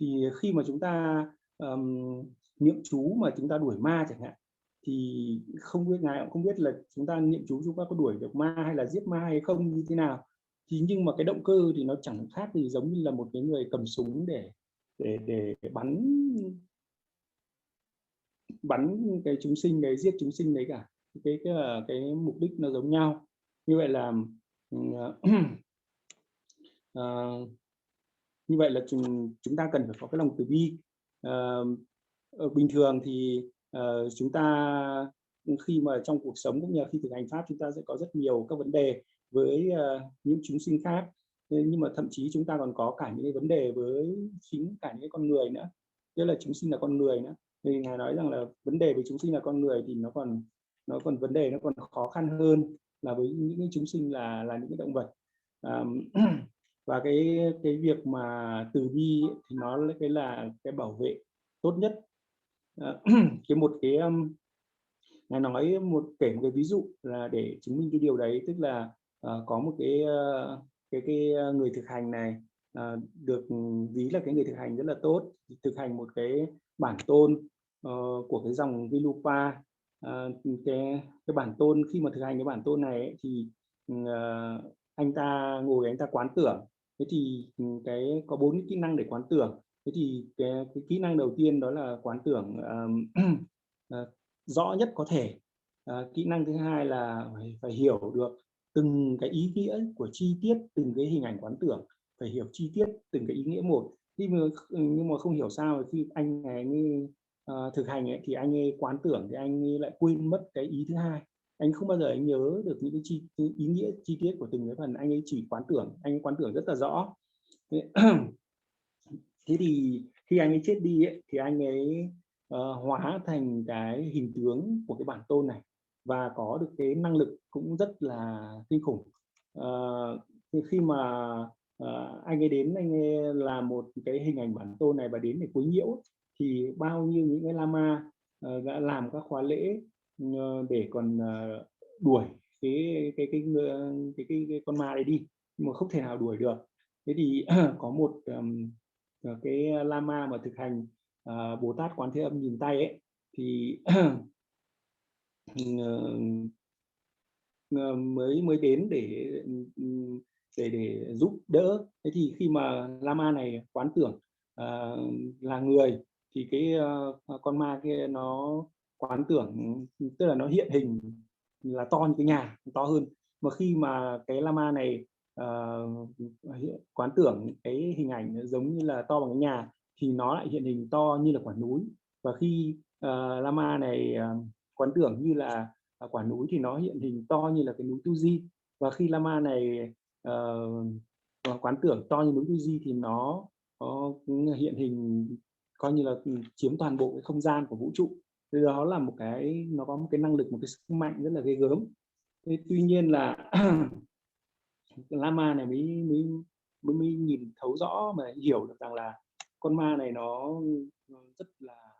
Thì khi mà chúng ta niệm chú mà chúng ta đuổi ma chẳng hạn, thì không biết, Ngài cũng không biết là chúng ta niệm chú chúng ta có đuổi được ma hay là giết ma hay không, như thế nào. Thì nhưng mà cái động cơ thì nó chẳng khác gì giống như là một cái người cầm súng để bắn cái chúng sinh đấy, giết chúng sinh đấy cả. Cái mục đích nó giống nhau. Như vậy là như vậy là chúng ta cần phải có cái lòng từ bi. Bình thường thì chúng ta khi mà trong cuộc sống cũng như là khi thực hành pháp, chúng ta sẽ có rất nhiều các vấn đề với những chúng sinh khác, nhưng mà thậm chí chúng ta còn có cả những cái vấn đề với chính cả những cái con người nữa, tức là chúng sinh là con người nữa. Thì Ngài nói rằng là vấn đề với chúng sinh là con người thì nó còn vấn đề nó còn khó khăn hơn là với những cái chúng sinh là những cái động vật. Và cái việc mà từ bi ấy, thì nó là cái bảo vệ tốt nhất. Ngài nói kể một cái ví dụ là để chứng minh cái điều đấy, tức là có một cái người thực hành này được ví là cái người thực hành rất là tốt, thực hành một cái bản tôn của cái dòng Vilupa. Cái bản tôn, khi mà thực hành cái bản tôn này ấy, thì anh ta ngồi, anh ta quán tưởng. Thế thì có 4 kỹ năng để quán tưởng. Thế thì cái kỹ năng đầu tiên đó là quán tưởng rõ nhất có thể. Kỹ năng thứ hai là phải hiểu được từng cái ý nghĩa của chi tiết từng cái hình ảnh quán tưởng, phải hiểu chi tiết từng cái ý nghĩa một. Nhưng mà không hiểu sao khi anh thực hành ấy, thì anh ấy quán tưởng thì anh ấy lại quên mất cái ý thứ hai. anh không bao giờ anh nhớ được những cái ý nghĩa chi tiết của từng cái phần, anh ấy chỉ quán tưởng, anh ấy quán tưởng rất là rõ. Thế thì khi anh ấy chết đi ấy, thì anh ấy hóa thành cái hình tướng của cái bản tôn này và có được cái năng lực cũng rất là kinh khủng. Khi mà anh ấy đến, anh ấy làm một cái hình ảnh bản tôn này và đến để quấy nhiễu, thì bao nhiêu những cái lama đã làm các khóa lễ để còn đuổi cái con ma này đi, nhưng mà không thể nào đuổi được. Thế thì có một cái lama mà thực hành Bồ Tát Quán Thế Âm nhìn tay ấy, thì mới đến để giúp đỡ. Thế thì khi mà lama này quán tưởng là người, thì cái con ma kia nó quán tưởng, tức là nó hiện hình là to như cái nhà, to hơn. Mà khi mà cái lama này quán tưởng cái hình ảnh giống như là to bằng cái nhà, thì nó lại hiện hình to như là quả núi. Và khi lama này quán tưởng như là quả núi thì nó hiện hình to như là cái núi Tu Di. Và khi lama này quán tưởng to như núi Tu Di thì nó hiện hình coi như là chiếm toàn bộ cái không gian của vũ trụ. Thì đó là một cái, nó có một cái năng lực, một cái sức mạnh rất là ghê gớm. Thế tuy nhiên là lama này mới nhìn thấu rõ mà hiểu được rằng là con ma này nó rất là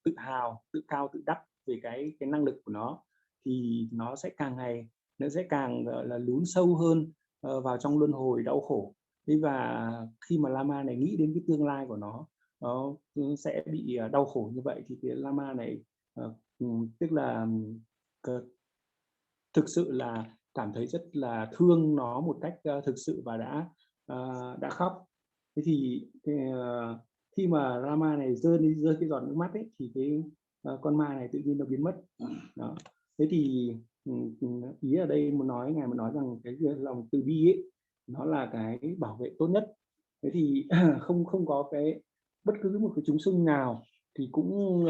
tự hào, tự cao tự đắc về cái năng lực của nó, thì nó sẽ càng ngày nó sẽ càng gọi là lún sâu hơn vào trong luân hồi đau khổ. Thế và khi mà lama này nghĩ đến cái tương lai của nó sẽ bị đau khổ như vậy, thì cái lama này tức là thực sự là cảm thấy rất là thương nó một cách thực sự và đã khóc. Thế thì khi mà lama này rơi cái giọt nước mắt ấy, thì cái con ma này tự nhiên nó biến mất. Đó. Thế thì ý ở đây ngài muốn nói rằng cái lòng từ bi ấy, nó là cái bảo vệ tốt nhất. Thế thì không có cái bất cứ một cái chúng sinh nào thì cũng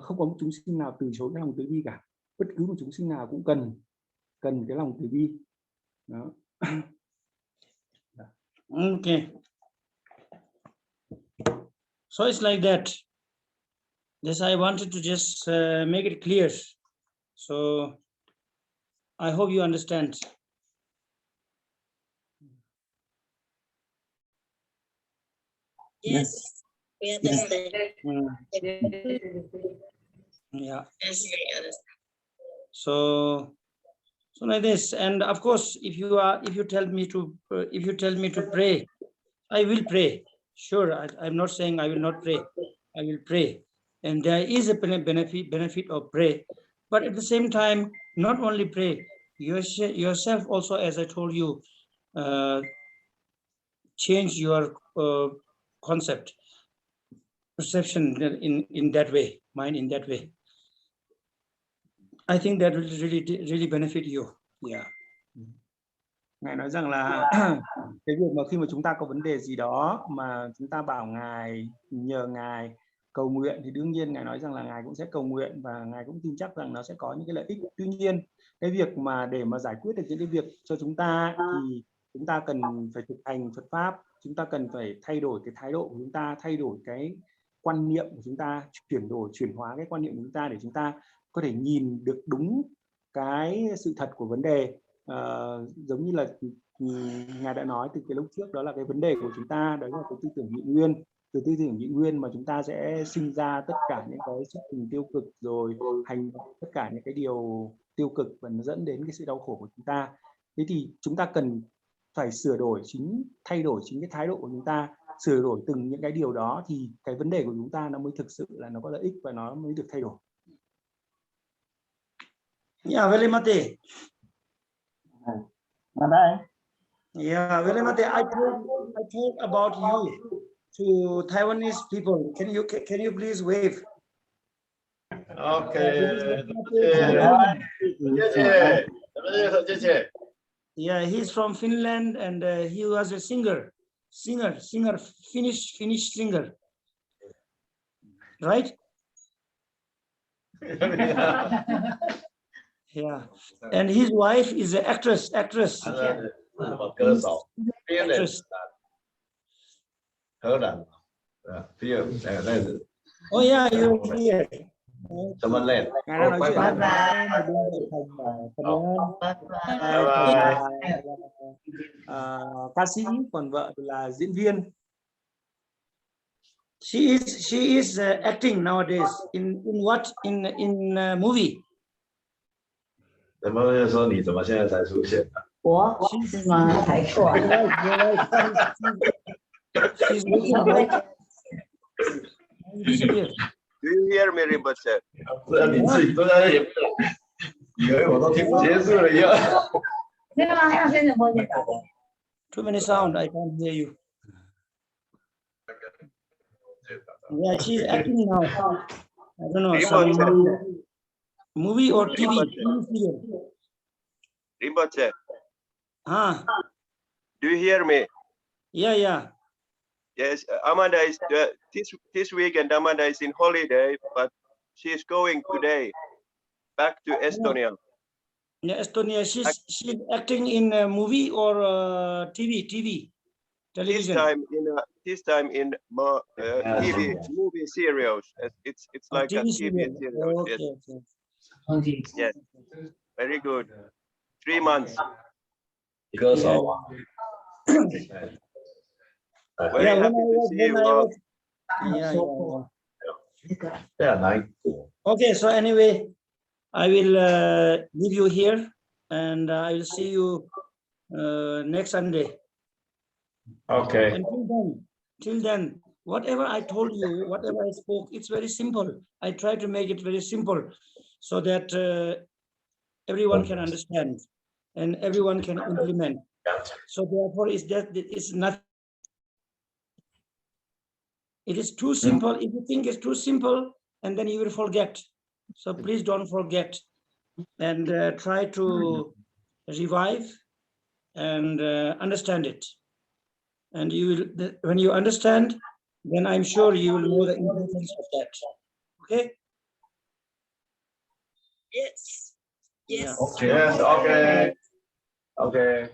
không có một chúng sinh nào từ chối cái lòng từ bi cả. Bất cứ một chúng sinh nào cũng cần cái lòng từ bi. Đó. Okay. So it's like that. This I wanted to just make it clear. So I hope you understand. Yes, we understand. Yeah. Yes, we understand. So like this, and of course, if you tell me to pray, I will pray. Sure, I'm not saying I will not pray. I will pray, and there is a benefit of pray. But at the same time, not only pray, yourself also, as I told you, change your concept, perception in that way, mind in that way. I think that will really benefit you. Yeah. Ngài nói rằng là cái việc mà khi mà chúng ta có vấn đề gì đó mà chúng ta bảo Ngài, nhờ Ngài cầu nguyện, thì đương nhiên Ngài nói rằng là Ngài cũng sẽ cầu nguyện và Ngài cũng tin chắc rằng nó sẽ có những cái lợi ích. Tuy nhiên cái việc mà để mà giải quyết được những cái việc cho chúng ta thì chúng ta cần phải thực hành Phật pháp, chúng ta cần phải thay đổi cái thái độ của chúng ta, thay đổi cái quan niệm của chúng ta, chuyển hóa cái quan niệm của chúng ta để chúng ta có thể nhìn được đúng cái sự thật của vấn đề. Giống như là Ngài đã nói từ cái lúc trước, đó là cái vấn đề của chúng ta, đó là cái tư tưởng nhị nguyên. Từ tư tưởng nhị nguyên mà chúng ta sẽ sinh ra tất cả những cái xúc tình tiêu cực, rồi hành tất cả những cái điều tiêu cực và nó dẫn đến cái sự đau khổ của chúng ta. Thế thì chúng ta cần phải thay đổi chính cái thái độ của chúng ta, sửa đổi từng những cái điều đó, thì cái vấn đề của chúng ta nó mới thực sự là nó có lợi ích và nó mới được thay đổi. Yeah, Velimate. Yeah, Velimate, I told about you to Taiwanese people. Can you please wave? Okay. Yeah, he's from Finland, and he was a singer, Finnish singer, right? Yeah, and his wife is an actress. Actress. Một歌手，编的 Actress. 荷兰，phim này là Oh yeah, you're here. Cảm ơn lên. Ngài đang nói chuyện Bye với bye. một bên thầy Bye là ca sĩ, còn vợ thì là diễn viên. She is acting nowadays in what in movie. 怎么说你怎么现在才出现的？我是吗？才错。 She's looking like disappeared. Do you hear me, Rinpoche? 不然你自己都在那里，以为我都听不结束了一样。没有啊，要先生播先打。 Too many sound. I can't hear you. Yeah, she's acting now. I don't know, some movie or TV. Rinpoche, Ah, do you hear me? yeah. Yes, Amanda is this weekend. Amanda is in holiday, but she is going today back to Estonia. Yeah, Estonia. She's acting in a movie or TV This television. time in more TV movie serials. It's like a TV TV serial. serial. Okay. Yes, very good. 3 months. 歌手啊， Very Yeah, happy to see you all. Yeah. 这样难过。 Okay, so anyway, I will leave you here, and I will see you next Sunday. Okay. And till then, whatever I told you, whatever I spoke, it's very simple. I try to make it very simple so that everyone can understand and everyone can implement. So therefore, it's not. It is too simple. If you think it's too simple, and then you will forget. So please don't forget, and try to revive and understand it. And you will, when you understand, then I'm sure you will know the importance of that. Okay? Yes. Yeah. Okay. Yes. Okay. Okay.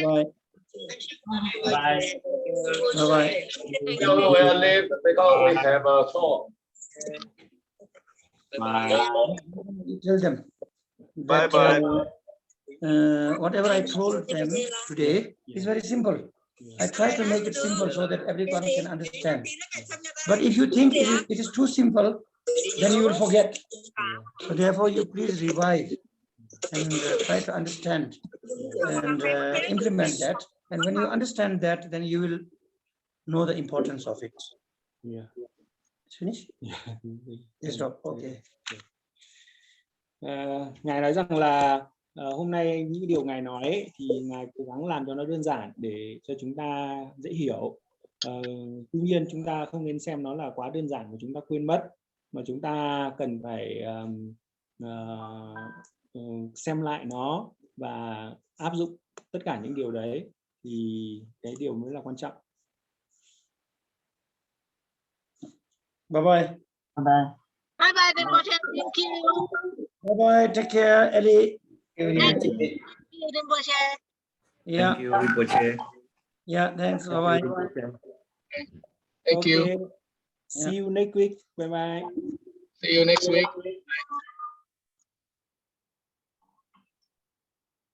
Bye-bye. Bye. Bye-bye. No, we are late because we have a talk. Tell them that, Bye-bye. whatever I told them today is very simple. I try to make it simple so that everyone can understand. But if you think it is too simple, then you will forget. So therefore, you please revive and try to understand and implement that. And when you understand that, then you will know the importance of it. Yeah. It's finished? Yes, stop. Okay. Ngài nói rằng là hôm nay những điều Ngài nói ấy, thì Ngài cố gắng làm cho nó đơn giản để cho chúng ta dễ hiểu. Tuy nhiên chúng ta không nên xem nó là quá đơn giản mà chúng ta quên mất, mà chúng ta cần phải xem lại nó và áp dụng tất cả những điều đấy, thì cái điều mới là quan trọng. Bye bye. Bye bye, Rinpoche. Thank you. Bye bye. Take care, Ellie. Thank you, Rinpoche. Yeah. Thank you, Rinpoche. Yeah. Thanks. Bye bye. Thank you. See you next week. Bye bye. See you next week.